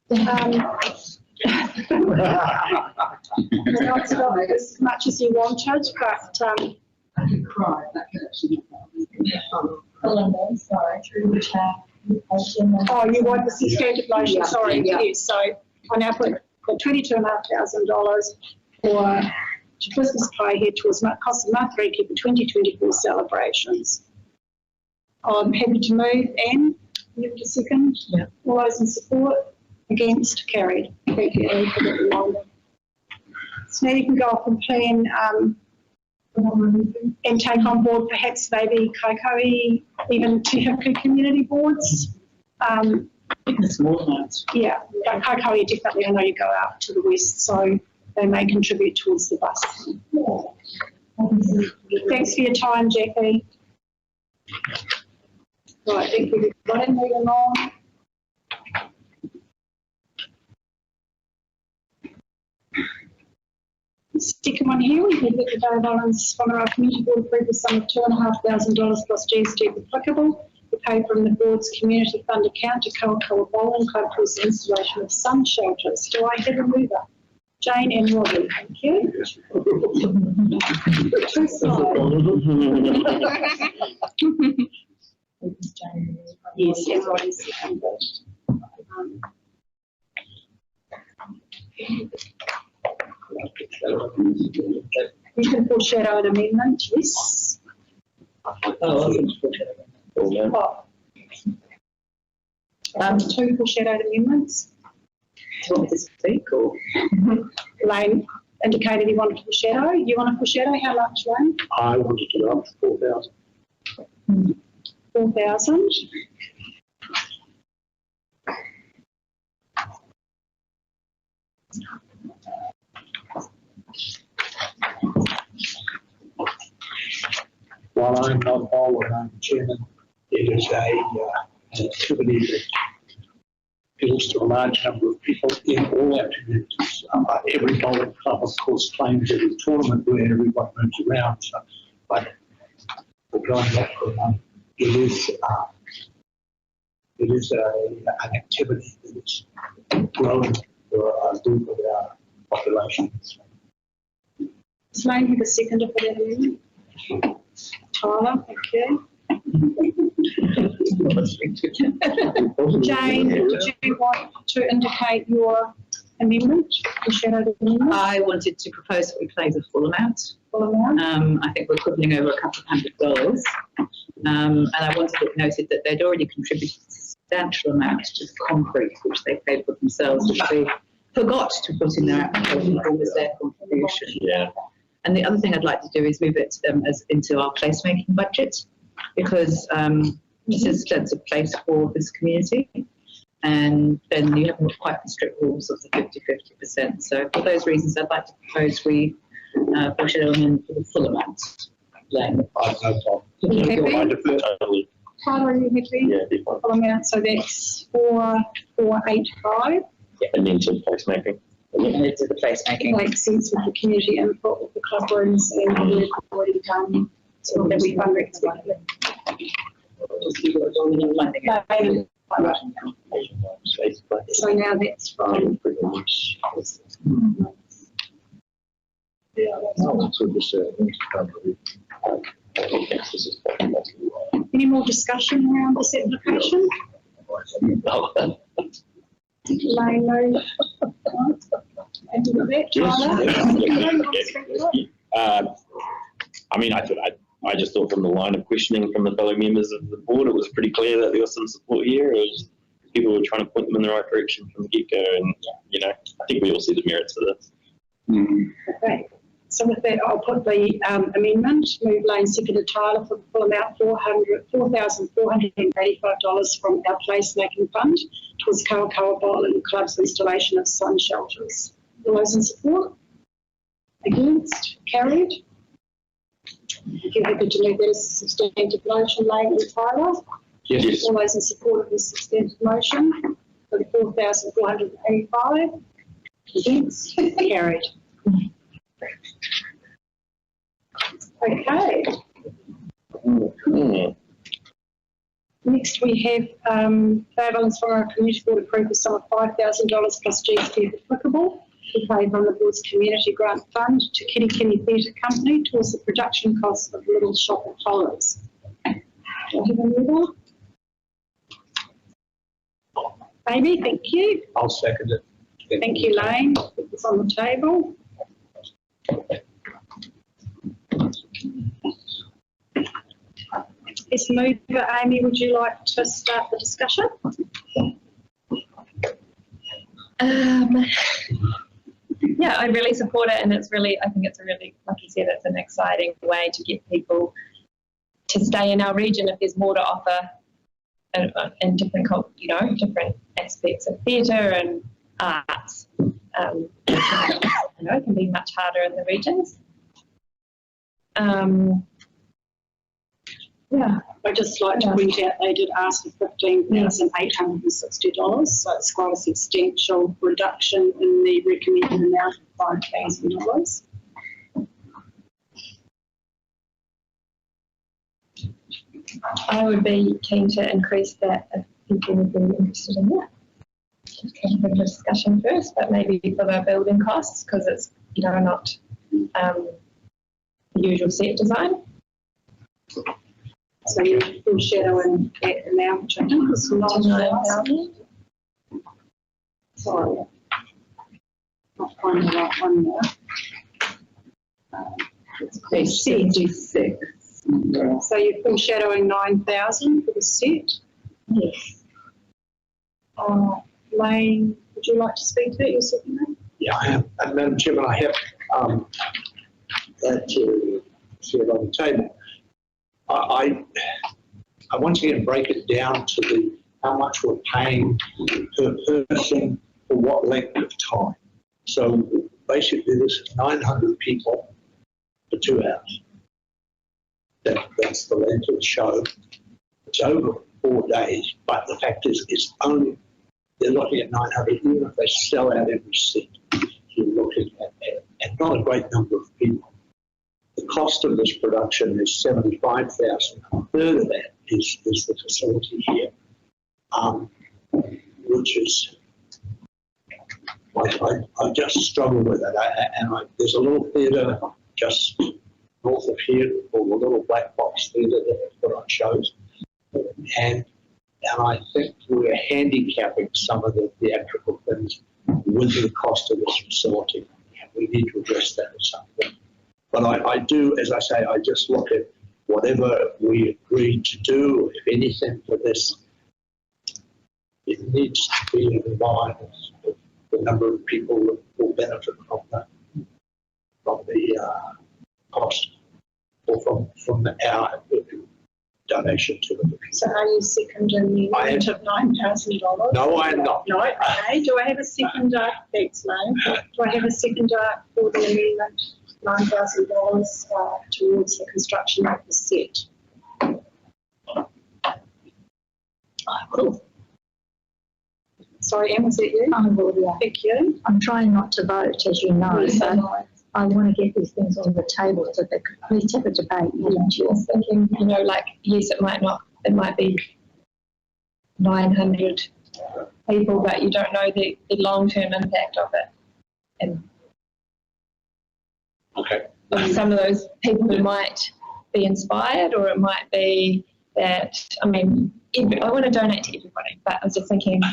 Not as much as you wanted, but I could cry. That could actually Sorry, through the chair. oh, you want the substantive motion, Yeah, sorry, yeah. yes. So I now put the $22,500 for Christmas pie here towards cost of Matariki for 2024 celebrations. I'm happy to move. Anne, you have a second? Yeah. All those in support? Against? Carried. Thank you, Anne, for that reminder. So now you can go off and plan and take on board perhaps maybe Kaikoui, even Te Huku community boards. The small ones. Yeah, but Kaikoui definitely, I know you go out to the west, so they may contribute towards the bus. Thanks for your time, Jackie. Right, thank you, everybody. Moving on. Second one here, we have the Bay of Islands-Whangaroa Community Board approve the sum of $2,500 plus GST if applicable to pay from the board's community fund account to Kaikoura Bowling Club for the installation of sun shelters. Do I have a mover? Jane and Robbie, thank you. Two slides. Yes, everybody's seconded. You can foreshadow an amendment, yes. Oh, Two foreshadowed amendments. do you want me to speak or? Lane indicated he wanted to foreshadow. You want to foreshadow how much, Lane? I wanted to go up to 4,000. 4,000. While I'm not a bowler and I'm the chairman, it is an activity that appeals to a large number of people in all our communities. Every bowling club, of course, claims every tournament where everyone moves around. So, but we're going back for it is an activity that is growing for a group of our population. Does Lane have a seconder for that amendment? Tyler, thank you. Jane, did you want to indicate your amendment, the shadow amendment? I wanted to propose that we pay the full amount. Full amount? I think we're quibbling over a couple of $100. And I wanted it noted that they'd already contributed a substantial amount to the concrete, which they paid for themselves, which they forgot to put in their application form as their contribution. Yeah. And the other thing I'd like to do is move it as into our placemaking budget, because this is a place for this community. And then you haven't got quite the strict rules of the 50-50%. So for those reasons, I'd like to propose we push it on for the full amount. Then. I have no problem. You happy? Totally. Tyler, are you happy? Yeah, be fine. Full amount, so that's 485. And then some placemaking. And it's the placemaking. Makes sense with the community input, with the club rooms and the work already done, so that we fund it. So now that's from. Any more discussion around this application? Lane, no. And with that, Tyler? I mean, I just thought from the line of questioning from the fellow members of the board, it was pretty clear that there was some support here. It was people were trying to point them in the right direction from the get-go, and I think we all see the merits of this. Okay, so with that, I'll put the amendment, move Lane, seconded Tyler, for the full amount, $4,485 from our placemaking fund towards Kawakawa Bowling Club's installation of sun shelters. All those in support? Against? Carried? If you're happy to move that as a substantive motion, Lane and Tyler? Yes. All those in support of this substantive motion for the 4,485? Against? Carried. Okay. Next we have Islands-Whangaroa Community Board approved a sum of $5,000 plus GST if applicable to pay from the board's community grant fund to Kitty Theatre Company towards the production costs of Little Shop of Horrors. Do I have a mover? Amy, thank you. I'll second it. Thank you, Lane. Put this on the table. This mover, Amy, would you like to start the discussion? Yeah, I really support it, and I think it's a really, like you said, it's an exciting way to get people to stay in our region if there's more to offer in different, different aspects of theatre and arts. I know it can be much harder in the regions. Yeah. I'd just like to point out they did ask for $15,860, so it's quite a substantial reduction in the recommended amount of $5,000. I would be keen to increase that if people would be interested in that. Just have a discussion first, but maybe for the building costs, because it's not the usual set design. So you're foreshadowing that amount, which I think was $9,000. Sorry, not finding the right one there. It's page 76. So you're foreshadowing 9,000 for the set? Yes. Lane, would you like to speak to that? You're second name? Yeah, I am. And Madam Chairman, I have that to see it on the table. I once again break it down to how much we're paying per person for what length of time. So basically, this is 900 people for 2 hours. That's the length of the show. It's over 4 days, but the fact is, they're looking at 900, even if they sell out every seat. You're looking at not a great number of people. The cost of this production is $75,000. A third of that is the facility here, which is, I just struggle with it. There's a little theatre just north of here called the Little Black Box Theatre that they put on shows. And I think we're handicapping some of the theatrical things with the cost of this facility. And we need to address that at some point. But I do, as I say, I just look at whatever we agreed to do, if anything, for this. It needs to be in line with the number of people that will benefit from the cost, or from our donation to the. So are you seconding the amount of $9,000? No, I am not. No, okay. Do I have a seconder? Thanks, Lane. Do I have a seconder for the amendment, $9,000 towards the construction of the set? I will. Sorry, Em, was it you? I will, yeah. Thank you. I'm trying not to vote, as you know, Yes, but I I want to get these things on the table so that we have a debate. I was thinking, like, yes, it might be 900 people, but you don't know the long-term impact of it. And okay. Some of those people who might be inspired, or it might be that, I mean, I want to donate to everybody, but I was just thinking,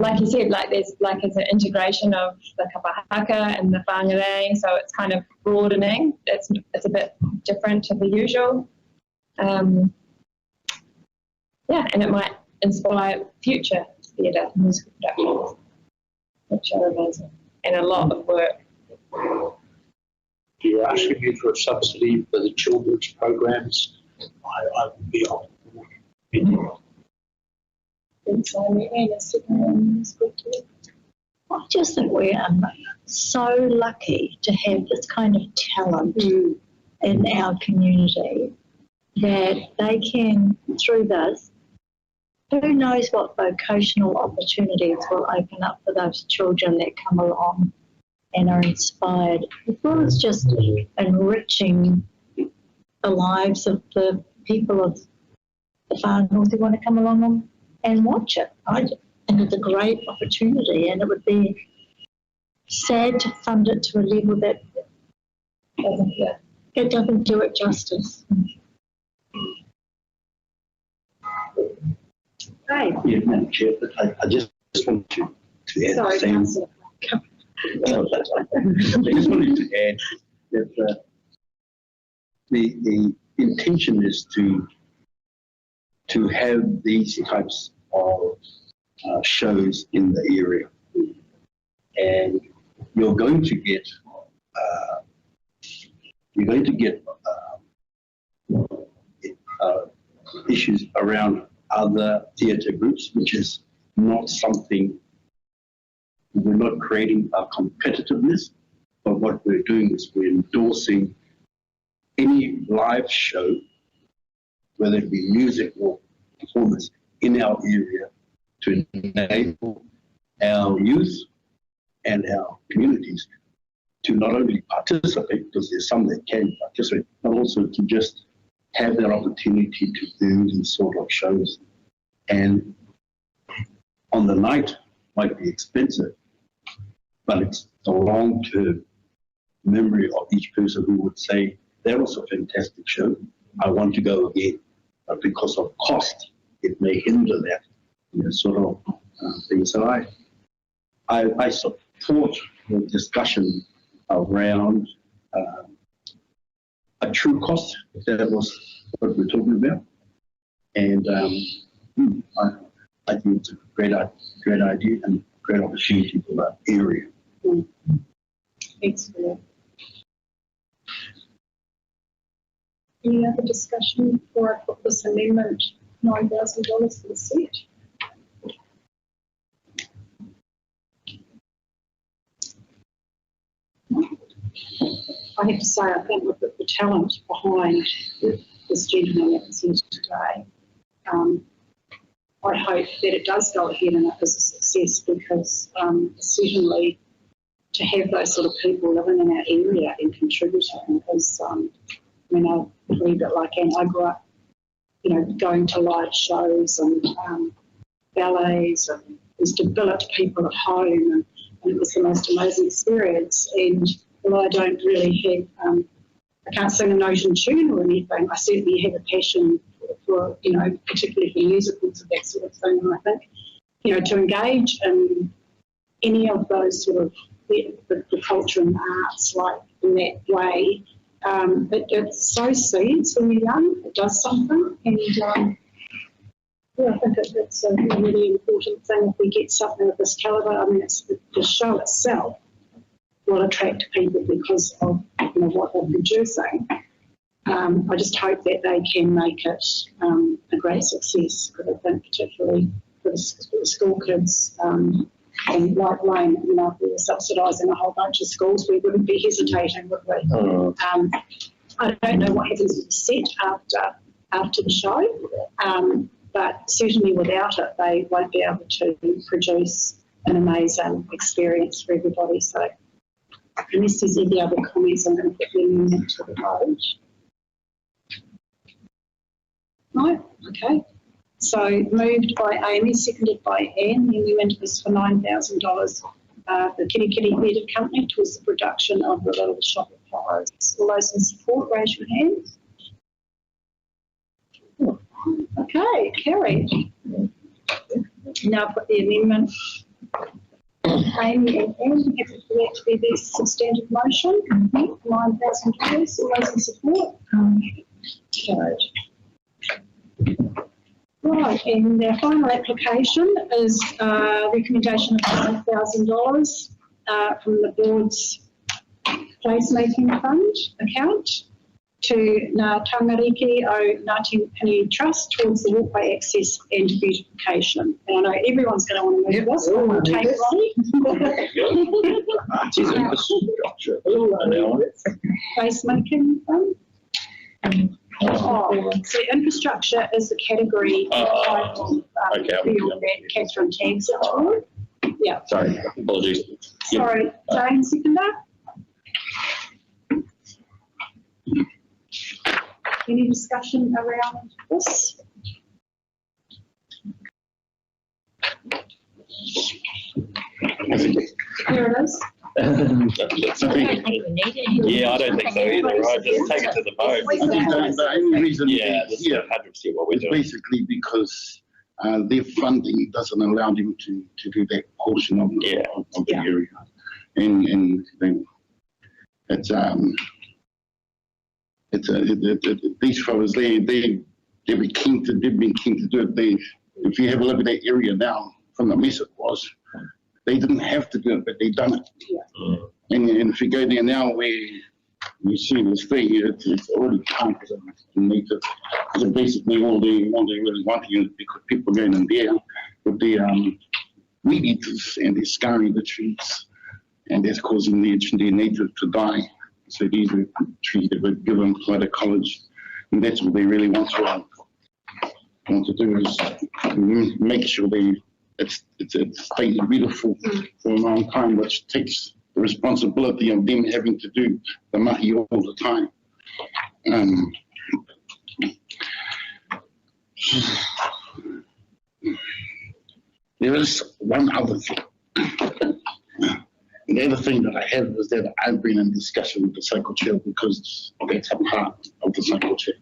like you said, like there's like it's an integration of the kapahaka and the whangarei, so it's kind of broadening. It's a bit different to the usual. And it might inspire future theatre musical productions, which are amazing, and a lot of work. You're asking me for a subsidy for the children's programs. I would be on board. I just think we are so lucky to have this kind of talent in our community that they can, through this, who knows what vocational opportunities will open up for those children that come along and are inspired, as well as just enriching the lives of the people of the whānau who want to come along and watch it. I think it's a great opportunity, and it would be sad to fund it to a level that it doesn't do it justice. Hey. Yeah, Madam Chair, but I just want to add Sorry, the same. Councillor. I just wanted to add that the intention is to have these types of shows in the area, and you're going to get issues around other theatre groups, which is not something. We're not creating a competitiveness, but what we're doing is we're endorsing any live show, whether it be music or performance, in our area to enable our youth and our communities to not only participate, because there's some that can participate, but also to just have that opportunity to do these sort of shows. And on the night might be expensive, but it's the long-term memory of each person who would say, that was a fantastic show, I want to go again. But because of cost, it may hinder that sort of thing. So I support the discussion around a true cost, if that was what we're talking about. And I think it's a great idea and great opportunity for that area. Excellent. Any other discussion before I put this amendment, $9,000 for the set? I have to say, I think with the talent behind this gentleman that was here today, I hope that it does go ahead and it is a success, because certainly to have those sort of people living in our area and contributing is, I believe it like Anne, I grew up, going to live shows and ballets, and used to billet people at home, and it was the most amazing experience. And although I don't really have, I can't sing a note in tune or anything, I certainly have a passion for particularly for musicals and that sort of thing. And I think, to engage in any of those sort of the culture and arts like in that way. It sows seeds when you're young. It does something, and I think it's a really important thing if we get something of this calibre. I mean, it's the show itself will attract people because of what they're producing. I just hope that they can make it a great success, because I think particularly for the school kids, and like Wayne, if we were subsidising a whole bunch of schools, we wouldn't be hesitating, would we? I don't know what happens with the set after the show, but certainly without it, they won't be able to produce an amazing experience for everybody. So unless there's any other comments, I'm going to put them into the vote. No? Okay. So moved by Amy, seconded by Anne. The amendment was for $9,000. The Kitty Theatre Company towards the production of the Little Shop of Horrors. All those in support, raise your hands. Okay, carried. Now put the amendment. Amy and Anne, happy for that to be the substantive motion. $9,000. All those in support? Carried. Right, and our final application is a recommendation of $5,000 from the board's placemaking fund account to Ngā Tangariki o Ngāti Pini Trust towards the walkway access and beautification. And I know everyone's going to want to move this, so we'll take placemaking fund. So infrastructure is the category title that Catherine tags it toward. Yeah. Sorry, apologies. Sorry, Jane, seconder. Any discussion around this? Here it is. Yeah, I don't think so either, right? Just take it to the vote. I think the only reason this is 100% what we're is doing. basically because their funding doesn't allow them to do that portion of the area. And these fellas, they've been keen to do it. If you have a look at that area now, from the mess it was, they didn't have to do it, but they done it. And if you go there now where you see this thing, it's already counted in nature. So basically all they really want is because people going in there with their weed eaters and they're scarring the trees, and that's causing their native to die. So these are trees that were given by the college, and that's what they really want to do is make sure it stays beautiful for a long time, which takes the responsibility of them having to do the mahi all the time. There is one other thing. The other thing that I have is that I've been in discussion with the cycle chair, because that's a part of the cycle chair.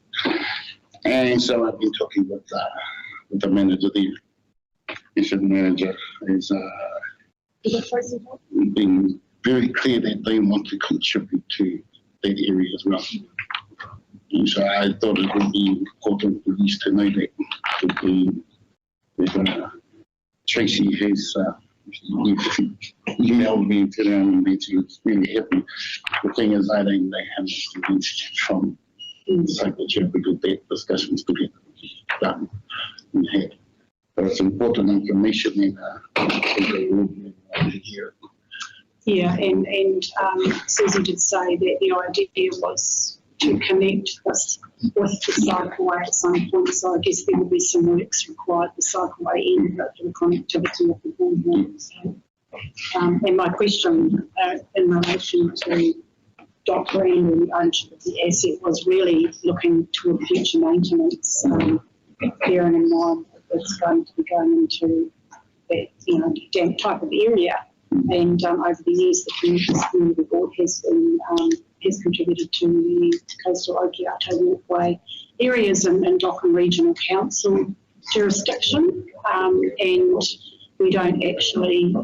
And so I've been talking with the manager there. The manager is being very clear that they want to contribute to that area as well. And so I thought it would be important for these to know that Tracy has emailed me to them, and it's really happy. The thing is, I think they have to from the cycle chair because that discussions to get done and had. But it's important information in here. Yeah, and Susie did say that the idea was to connect this with the cycleway at some point, so I guess there will be some works required for cycleway in for the connectivity of the board. So, and my question in relation to Doc Green and the ownership of the asset was really looking toward future maintenance, bearing in mind that it's going to be going into that damp type of area. And over the years, the community board has contributed to the coastal Okiato walkway areas and Dockland Regional Council jurisdiction. And we don't actually,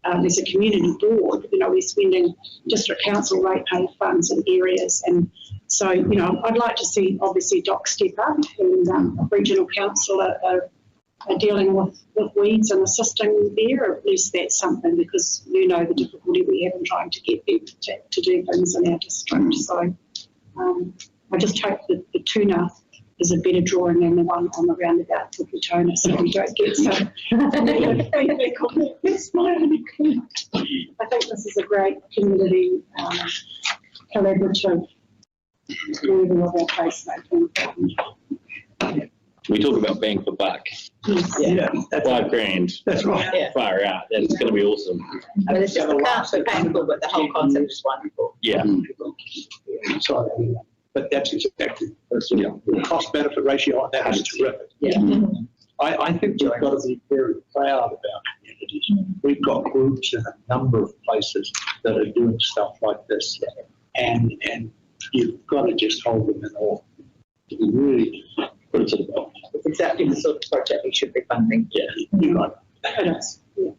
as a community board, we're spending district council ratepay funds in areas, and so, I'd like to see obviously DOC step up, and regional council are dealing with weeds and assisting there, or at least that's something, because the difficulty we have in trying to get people to do things in our district. So I just hope that the tuna is a better drawing than the one on the roundabout for the toner, so we don't get some negative feedback on that. That's my only comment. I think this is a great community collaborative moving of our placemaking. We talk about bang for buck. Yeah. $5,000. That's right. Yeah. Far out. That's going to be awesome. I mean, it's just the council painful, but the whole concept is wonderful. Yeah. Sorry, but that's exactly, the cost benefit ratio on that is terrific. Yeah. I think we've got to be very proud about communities. We've got groups in a number of places that are doing stuff like this, and you've got to just hold them in awe. You really put it to the bottom. It's exactly the sort of project we should be funding. Yeah, you're right. It is. Yeah.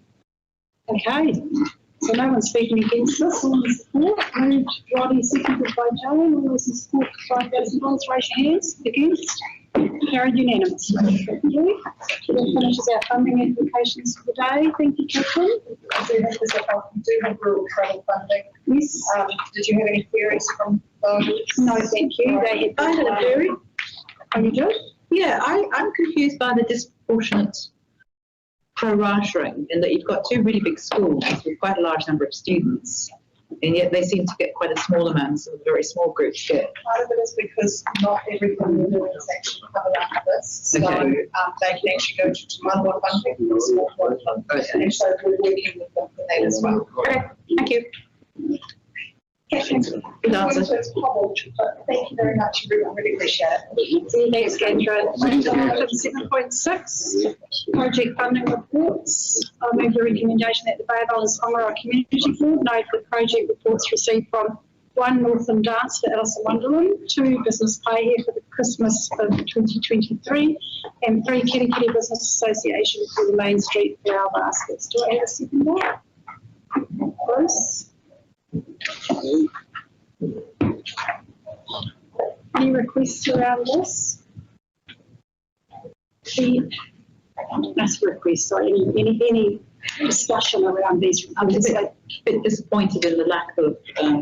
Okay, so no one's speaking against this. All in support. Moved, Roddy, seconded by Jane. All those in support for $5,000, raise your hands. Against? Carried unanimously. Thank you. That finishes our funding applications for the day. Thank you, Catherine. We do have rural travel funding. Yes. Did you have any queries from those? No, thank you. I had a query. Are you good? Yeah, I'm confused by the disproportionate pro-ratering, in that you've got two really big schools with quite a large number of students, and yet they seem to get quite a small amount, so very small groups get. Part of it is because not everything we're doing is actually covered under this. So Okay. they can actually go to Manwa funding or small funding. Okay. And so we're working with them for that as well. Okay, thank you. Good answer. So it's hobbled, but thank you very much, everyone. Really appreciate it. Thanks, Kendra. Item 7.6, project funding reports. I move the recommendation that the Bay of Islands-Whangaroa Community Board note that project reports received from 1 Northern Dance for Alice-in-Wonderland, 2 Business Pay here for the Christmas of 2023, and 3 Kitty Kitty Business Association for the Main Street Flower Baskets. Do I have a second there? Bruce? Any requests around this? That's requests, sorry, any discussion around these? I'm just a bit disappointed in the lack of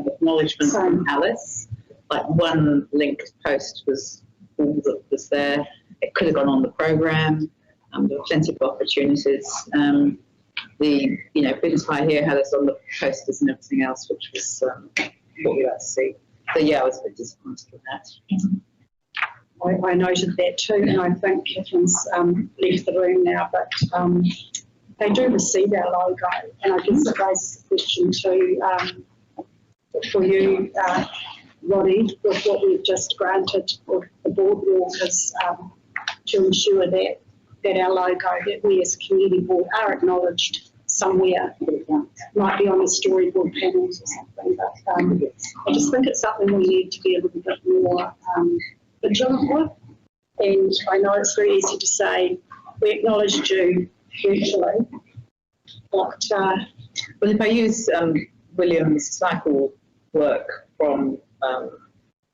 acknowledgement from Alice. Like, one linked post was all that was there. It could have gone on the programme. There were plenty of opportunities. The Business Pie here had us on the posters and everything else, which was what we like to see. So yeah, I was a bit disappointed with that. I noted that too, and I think Catherine's left the room now, but they do receive our logo, and I guess it raises a question too for you, Roddy, with what we've just granted for the boardwalk is to ensure that our logo, that we as a community board are acknowledged somewhere. Might be on the storyboard panels or something, but I just think it's something we need to be a little bit more vigilant with. And I know it's very easy to say we acknowledged you virtually, but well, if I use William's cycle work from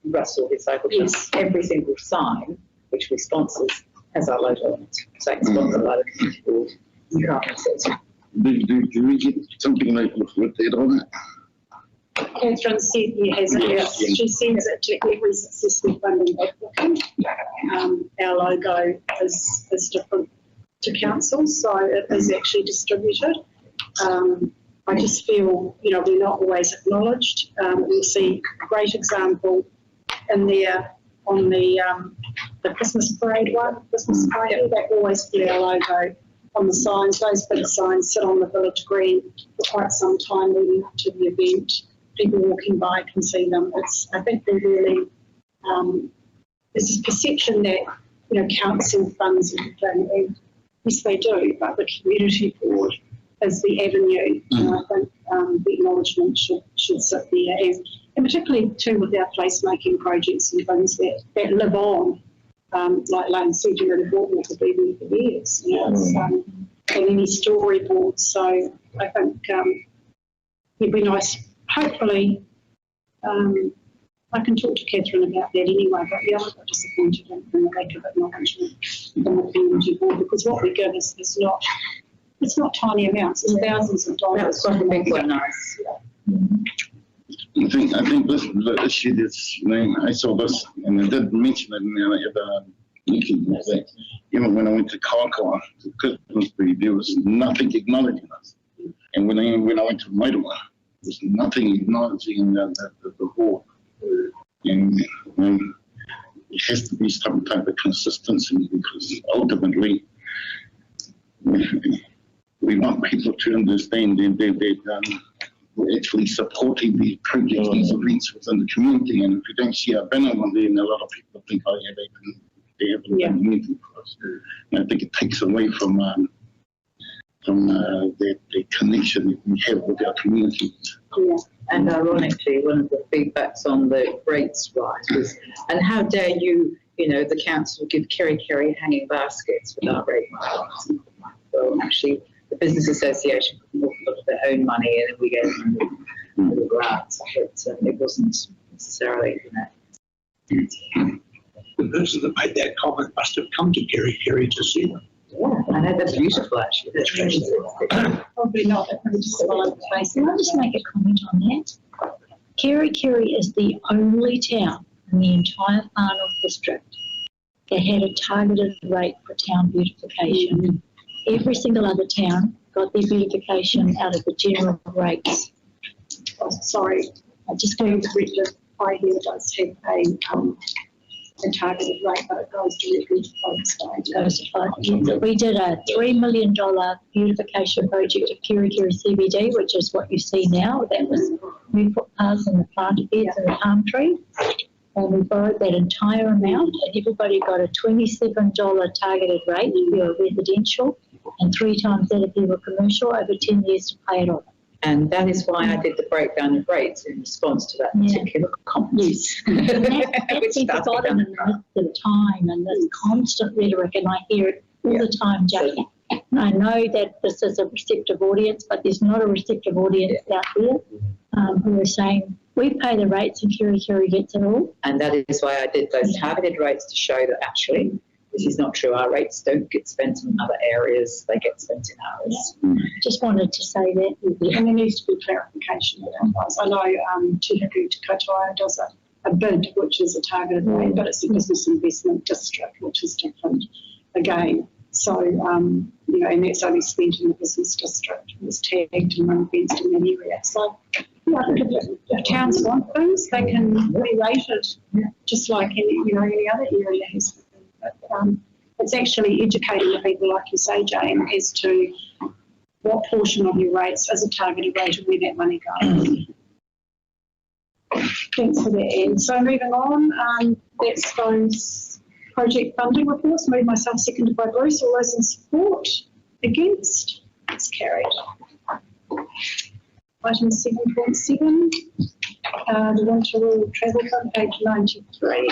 Russell, his cycle, yes, every single sign which we sponsor has our logo on it. So I can sponsor a lot of people. You can't miss it. Do we get something like with that on it? Catherine said he has it. Yes. She sends it to every successful funding applicant. Our logo is different to council, so it is actually distributed. I just feel, we're not always acknowledged. We'll see a great example in there on the Christmas parade one, Christmas parade, they always put our logo on the signs. Those big signs sit on the village green for quite some time leading up to the event. People walking by can see them. I think they're really, there's this perception that, council funds everything, and yes they do, but the community board is the avenue, and I think the acknowledgement should sit there, and particularly too with our placemaking projects and things that live on, like Lane said, the boardwalk will be there for years. and any storyboards. So I think it'd be nice. Hopefully, I can talk to Catherine about that anyway, but yeah, I got disappointed in the lack of acknowledgement from the community board, because what we give is not, it's not tiny amounts, it's thousands of dollars. That's quite a big one, nice. I think this is the issue that's, I saw this, and I did mention it in the other meeting, that even when I went to Kākua, to Christmas Tree, there was nothing acknowledging us. And when I went to Mairua, there was nothing acknowledging the board. And it has to be some type of consistency, because ultimately we want people to understand that we're actually supporting these projects, these events within the community. And if you don't see our banner on there, and a lot of people think, oh yeah, they haven't done anything for us. And I think it takes away from the connection that we have with our communities. Yeah. And ironically, one of the feedbacks on the rates rise was, and how dare you, the council give Kerry hanging baskets without rate marks. So actually, the Business Association put an awful lot of their own money in, and we gave them the grants. But it wasn't necessarily, The person that made that comment must have come to Kerry to see them. Yeah, I know, that's beautiful actually. Probably not. Can I just make a comment on that? Kerry is the only town in the entire Far North District that had a targeted rate for town beautification. Every single other town got their beautification out of the general rates. Oh, sorry, I just going to read the I here does have a targeted rate, but it goes directly to folks. We did a $3 million beautification project of Kerry CBD, which is what you see now. That was new footpaths and the planted beds and the palm tree. And we borrowed that entire amount, and everybody got a $27 targeted rate if you were residential, and 3 times that if you were commercial, over 10 years to pay it off. And that is why I did the breakdown of rates in response to that particular comment. Yes. That's forgotten in the midst of time, and this constant rhetoric, and I hear it all the time, Jackie. I know that this is a receptive audience, but there's not a receptive audience out there who are saying, we pay the rates and Kerry gets it all. And that is why I did those targeted rates, to show that actually this is not true. Our rates don't get spent in other areas, they get spent in ours. Just wanted to say that. And there needs to be clarification. I know Te Huku Te Katoa does a bid, which is a targeted rate, but it's a business investment district, which is different again. So, and that's only spent in the business district. It was tagged and run fenced in that area. So, if towns want things, they can be rated, just like any other area has been. But it's actually educating the people, like you say, Jane, as to what portion of your rates is a targeted rate and where that money goes. Thanks for that, Anne. So moving on, that's those project funding reports. Moved myself, seconded by Bruce. All those in support? Against? It's carried. Item 7.7, the Winter Rural Travel Fund, page 93.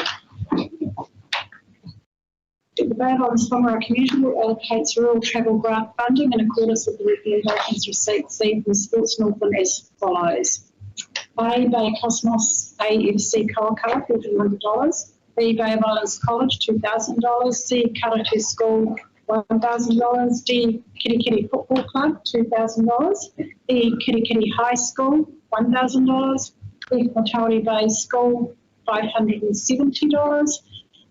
The Bay of Islands-Whangaroa Community Board allocates rural travel grant funding in accordance with the recommendations received from Sports Northland as follows. A, Bay Cosmos AFC Kawakawa, $1,400. B, Bay of Islands College, $2,000. C, Karate School, $1,000. D, Kitty Football Club, $2,000. E, Kitty High School, $1,000. F, Matauri Bay School, $570.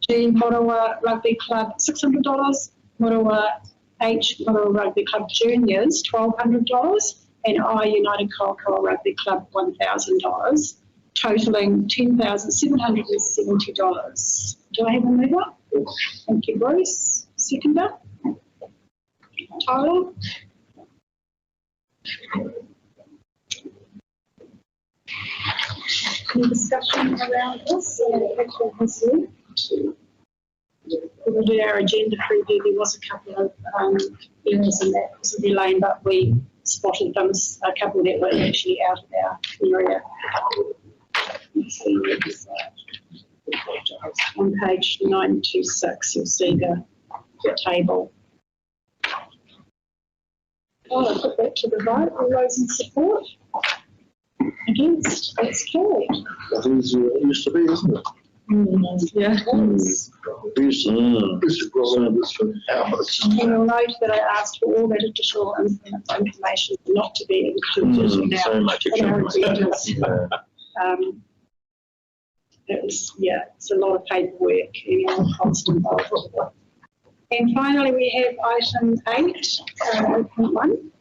G, Morowa Rugby Club, $600. Morowa Rugby Club Juniors, $1,200. And I, United Kawakawa Rugby Club, $1,000, totalling $10,770. Do I have a mover? Thank you, Bruce. Seconder? Tyler? Any discussion around this? We did our agenda preview. There was a couple of errors in that because of the lane, but we spotted them, a couple that were actually out of our area. On page 926, you'll see the table. I'll put that to the vote. All those in support? Against? That's carried. That is, used to be, isn't it? Yeah. Used to grow around this for hours. And you'll note that I asked for all that additional information not to be included in our, So much in our information. agendas. It's a lot of paperwork and a lot of cost involved. And finally, we have item 8, 8.1.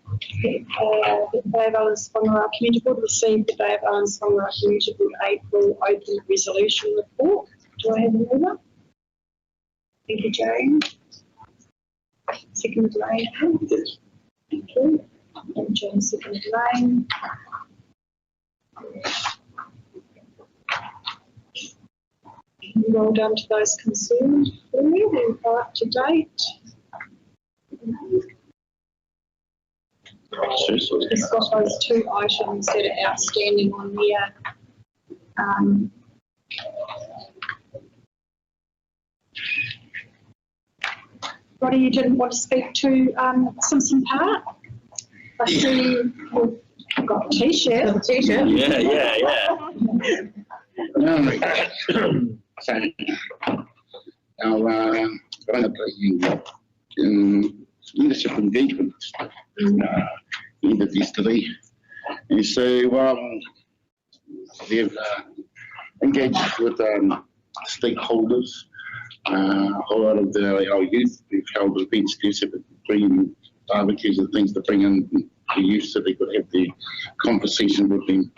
The Bay of Islands-Whangaroa Community Board received the Bay of Islands-Whangaroa Community Board April Open Resolution Report. Do I have a mover? Thank you, Jane. Second, Elaine. Yes. Thank you. And Jane, second, Elaine. Well done to those concerned. We're up to date. Just got those 2 items that are outstanding on there. Roddy, you didn't want to speak to Simpson Park? I see you've got a T-shirt. Got a T-shirt. So, our in leadership engagement ended yesterday, and so they've engaged with stakeholders. A whole lot of our youth. We've held events there, bringing barbecues and things to bring in the youth so they could have the conversation with them.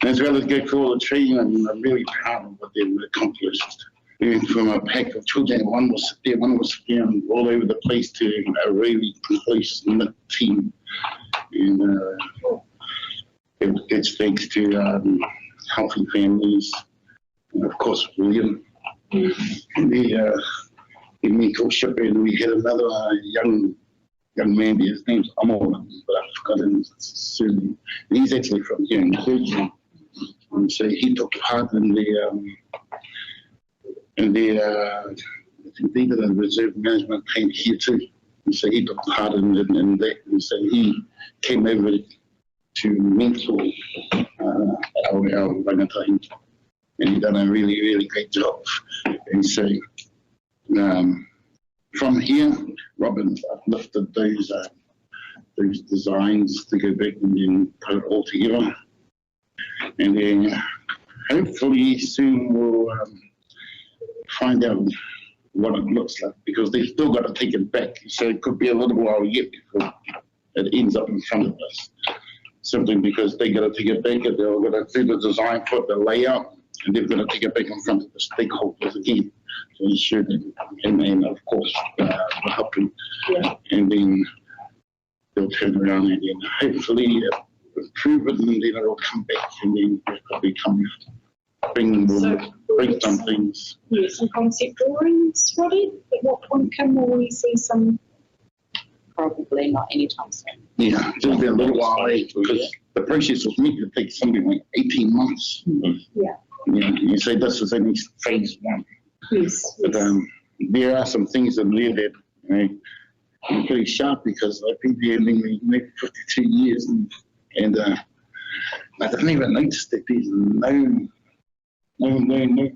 As well as go through all the training, I'm really proud of what they've accomplished. We went from a pack of children, one was down all over the place to a really close knit team. And it's thanks to healthy families, and of course William, and the mentorship. And we had another young man, his name's Amor, but I've forgotten his surname. And he's actually from here in Clergy. And so he took part in the I think they did a reserve management plan here too. And so he took part in that. And so he came over to mentor our rangatahi. And he done a really, really great job. And so from here, Robin uplifted those designs to go back and then put it all together. And then hopefully soon we'll find out what it looks like, because they've still got to take it back. So it could be a little while yet before it ends up in front of us. Simply because they got to take it back, and they're going to do the design for the layout, and they've got to take it back in front of the stakeholders again to ensure that, and of course, we're helping. Yeah. And then they'll turn around and then hopefully improve it, and then it'll come back, and then we'll probably bring some things. Yeah, some concept drawings, Roddy. At what point will we see some? Probably not anytime soon. Yeah, just be a little while, because the process was meant to take something like 18 months. Mm-hmm. Yeah. You say this is only phase 1. Yes. But there are some things in there that I'm pretty sharp, because I've been there maybe 52 years, and I didn't even notice that there's no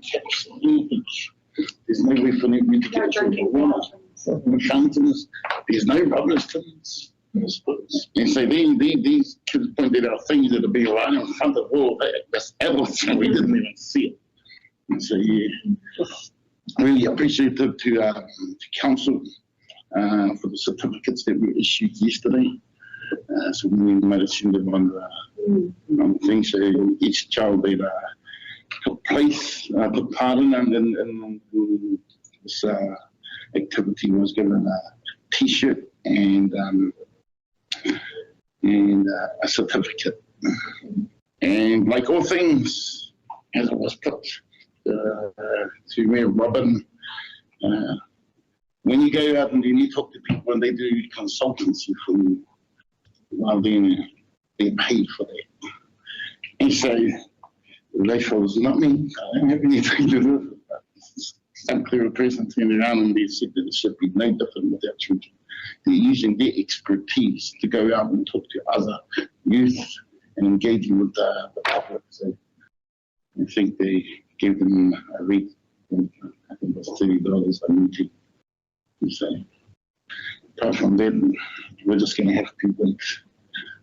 taps or anything. There's no way for them to get drinking water. Fountains, there's no rubber stones. And so these kids pointed out things that have been right in front of all us adults, and we didn't even see it. And so yeah, really appreciative to council for the certificates that were issued yesterday. So we made a send them on things. So each child that took part in, and this activity was given a T-shirt and a certificate. And like all things, as it was put to me, Robin, when you go out and you talk to people and they do consultancy for you, well, then they're paid for that. And so they feel it's not me, I don't have anything to do with it. Simply a person turning around and they said that it should be no different with our children. they're using their expertise to go out and talk to other youth and engaging with the public. So I think they gave them a rate, I think it was $30 a meeting. So apart from that, we're just going to have to wait.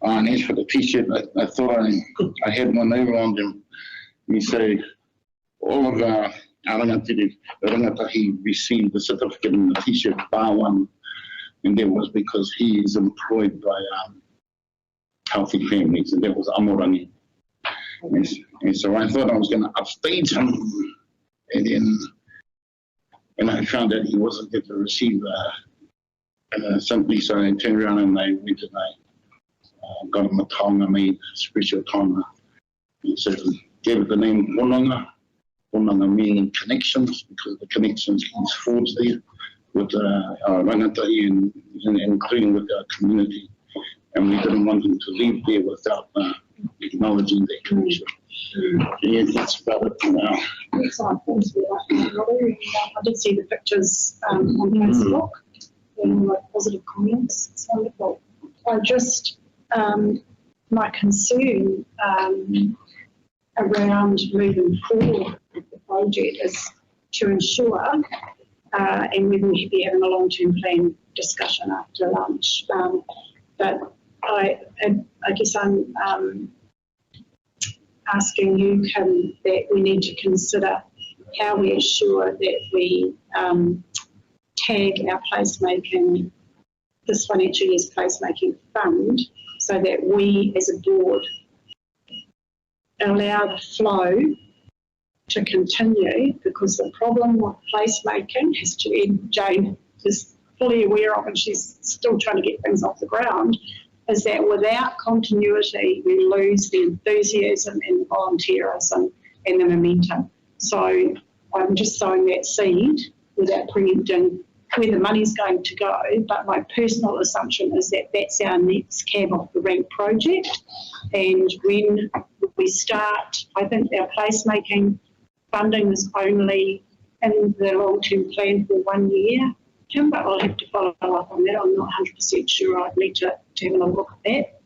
And as for the t-shirt, I thought I had one over on them. We say all of our rangatahi received the certificate in the t-shirt bar one, and that was because he is employed by healthy families, and that was Amorangi. And so I thought I was going to upstage him, and then when I found that he wasn't going to receive simply, so I turned around and I went and I got him a taonga made, special taonga. And so gave it the name Whananga. Whananga meaning connections, because the connections he's forged there with our rangatahi and including with our community. And we didn't want him to leave there without acknowledging that connection. Yeah, that's about it for now. Excellent, thanks for that, Robbie. I did see the pictures on Facebook and the positive comments. It's wonderful. I just, my concern around moving forward with the project is to ensure, and we will be having a long-term plan discussion after lunch, but I guess I'm asking you, Kim, that we need to consider how we ensure that we tag our placemaking, this financial year's placemaking fund, so that we as a board allow the flow to continue, because the problem with placemaking, as Jane is fully aware of and she's still trying to get things off the ground, is that without continuity we lose the enthusiasm and volunteerism and the momentum. So I'm just sowing that seed without preempting where the money's going to go, but my personal assumption is that that's our next cab off the rank project. And when we start, I think our placemaking funding is only in the long-term plan for 1 year, Kim, but I'll have to follow up on that. I'm not 100% sure. I'd need to have a look at that.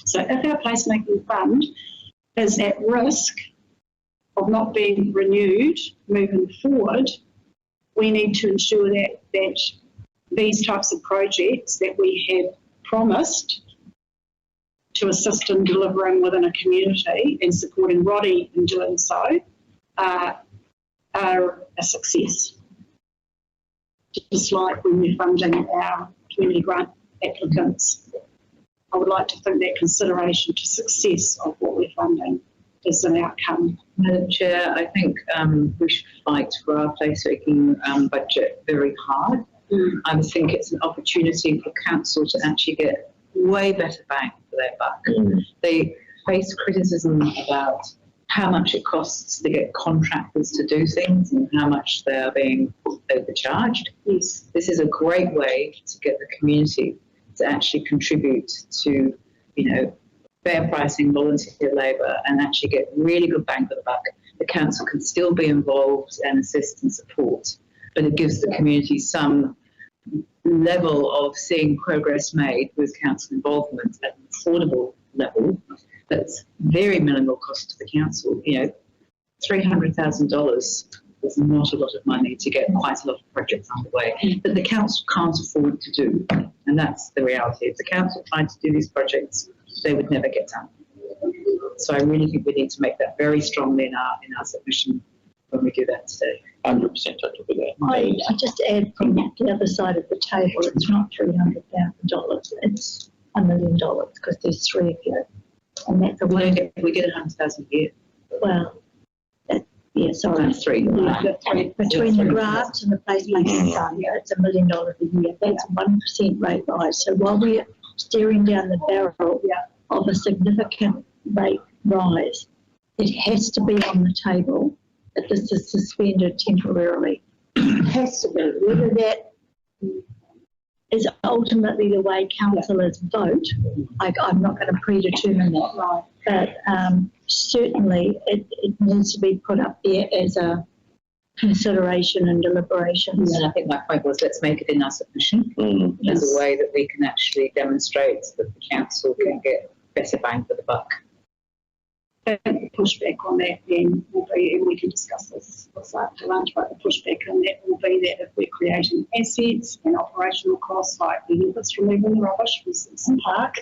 So if our placemaking fund is at risk of not being renewed moving forward, we need to ensure that these types of projects that we have promised to assist in delivering within a community and supporting Roddy in doing so are a success. Just like when we're funding our community grant applicants, I would like to think that consideration to success of what we're funding is an outcome. Madam Chair, I think we should fight for our placemaking budget very hard. I think it's an opportunity for council to actually get way better bang for their buck. They face criticism about how much it costs to get contractors to do things and how much they're being overcharged. Yes. This is a great way to get the community to actually contribute to, fair pricing, volunteer labour, and actually get really good bang for the buck. The council can still be involved and assist and support, but it gives the community some level of seeing progress made with council involvement at an affordable level that's very minimal cost to the council. $300,000 is not a lot of money to get quite a lot of projects underway that the council can't afford to do, and that's the reality. If the council tried to do these projects, they would never get done. So I really think we need to make that very strongly in our submission when we do that today. 100% touch with that. I just add from the other side of the table, it's not $300,000, it's $1 million, because there's three of you. And that's we get 100,000 a year. Well, sorry. Three. Between the grants and the placemaking fund, it's $1 million a year. That's a 1% rate rise. So while we're staring down the barrel of a significant rate rise, it has to be on the table that this is suspended temporarily. It has to be. Whether that is ultimately the way councillors vote, I'm not going to predetermine that, but certainly it needs to be put up there as a consideration and deliberations. And I think my point was, let's make it in our submission Mm. as a way that we can actually demonstrate that the council can get better bang for the buck. Pushback on that then will be, and we can discuss this after lunch, but the pushback on that will be that if we're creating assets and operational costs like the efforts removing the rubbish from Simpson Park,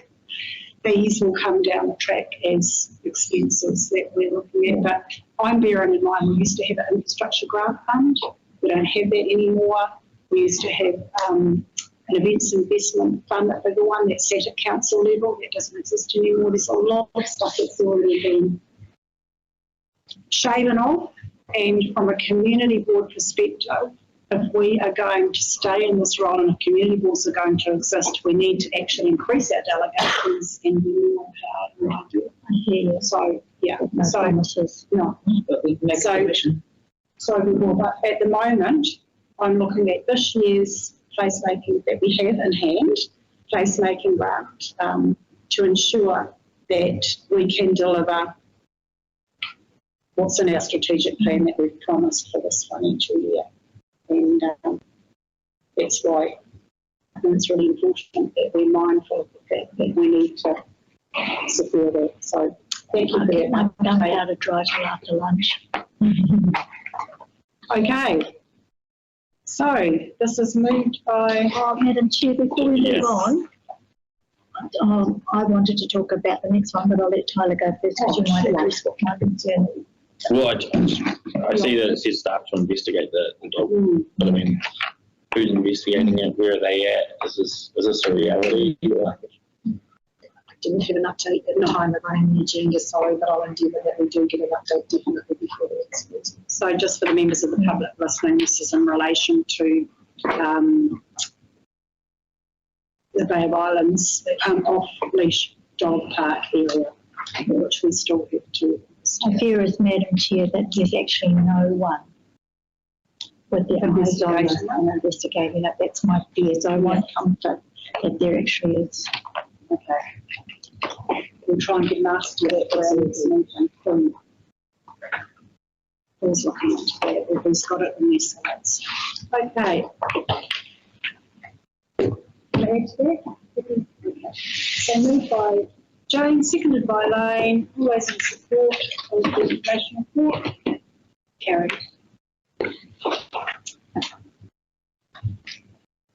these will come down the track as expenses that we're looking at. But I'm bearing in mind we used to have an infrastructure grant fund. We don't have that anymore. We used to have an events investment fund, a bigger one that's set at council level. That doesn't exist anymore. There's a lot of stuff that's already been shaven off. And from a community board perspective, if we are going to stay in this role and if community boards are going to exist, we need to actually increase our delegations and be more empowered. Yeah. So, yeah. No promises. No. But we can make a submission. So we will, but at the moment, I'm looking at this year's placemaking that we have in hand, placemaking grant, to ensure that we can deliver what's in our strategic plan that we've promised for this financial year. And that's why I think it's really important that we're mindful of the fact that we need to secure that. So thank you for that. I'm going to have to dry till after lunch. Okay. So this is moved by... Madam Chair, before we move Yes. on, I wanted to talk about the next one, but I'll let Tyler go first because you might address what my concern is. Well, I see that it says staff to investigate the dog, but I mean, who's investigating it? Where are they at? Is this a reality? I didn't have an update at the time of running the agenda, sorry, but I'll endeavour that we do get an update definitely before the next meeting. So just for the members of the public listening, this is in relation to the Bay of Islands off-leash dog park area, which we still have to. I fear as Madam Chair that there's actually no one with the eyes on it and investigating it. That's my fear. So I want comfort that there actually is. Okay. We'll try and get an answer to that for our next meeting. Who's looking into that? Who's got it in their slides? Okay. So moved by Jane, seconded by Lane, always in support of the information report. Carried.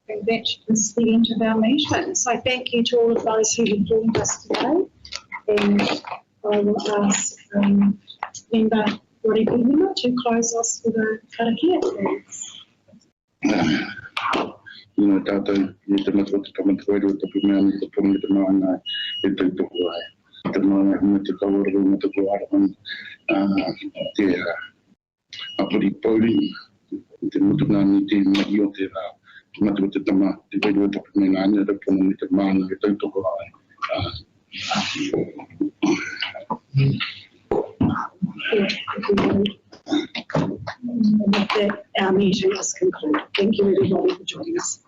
And that is the end of our meeting. So thank you to all of those who have joined us today. And I will ask member Roddy Pihima to close us with a karakia, please. You know, Tata, you did not want to come and wait with the women, the woman, the man, it took the way. The man, I went to go over to go out on the Apuri Poli, the Mutunan, the Magiote, Matu Tama, the way with the women, and the woman with the man, it took the Our meeting is concluded. Thank you everybody for joining us.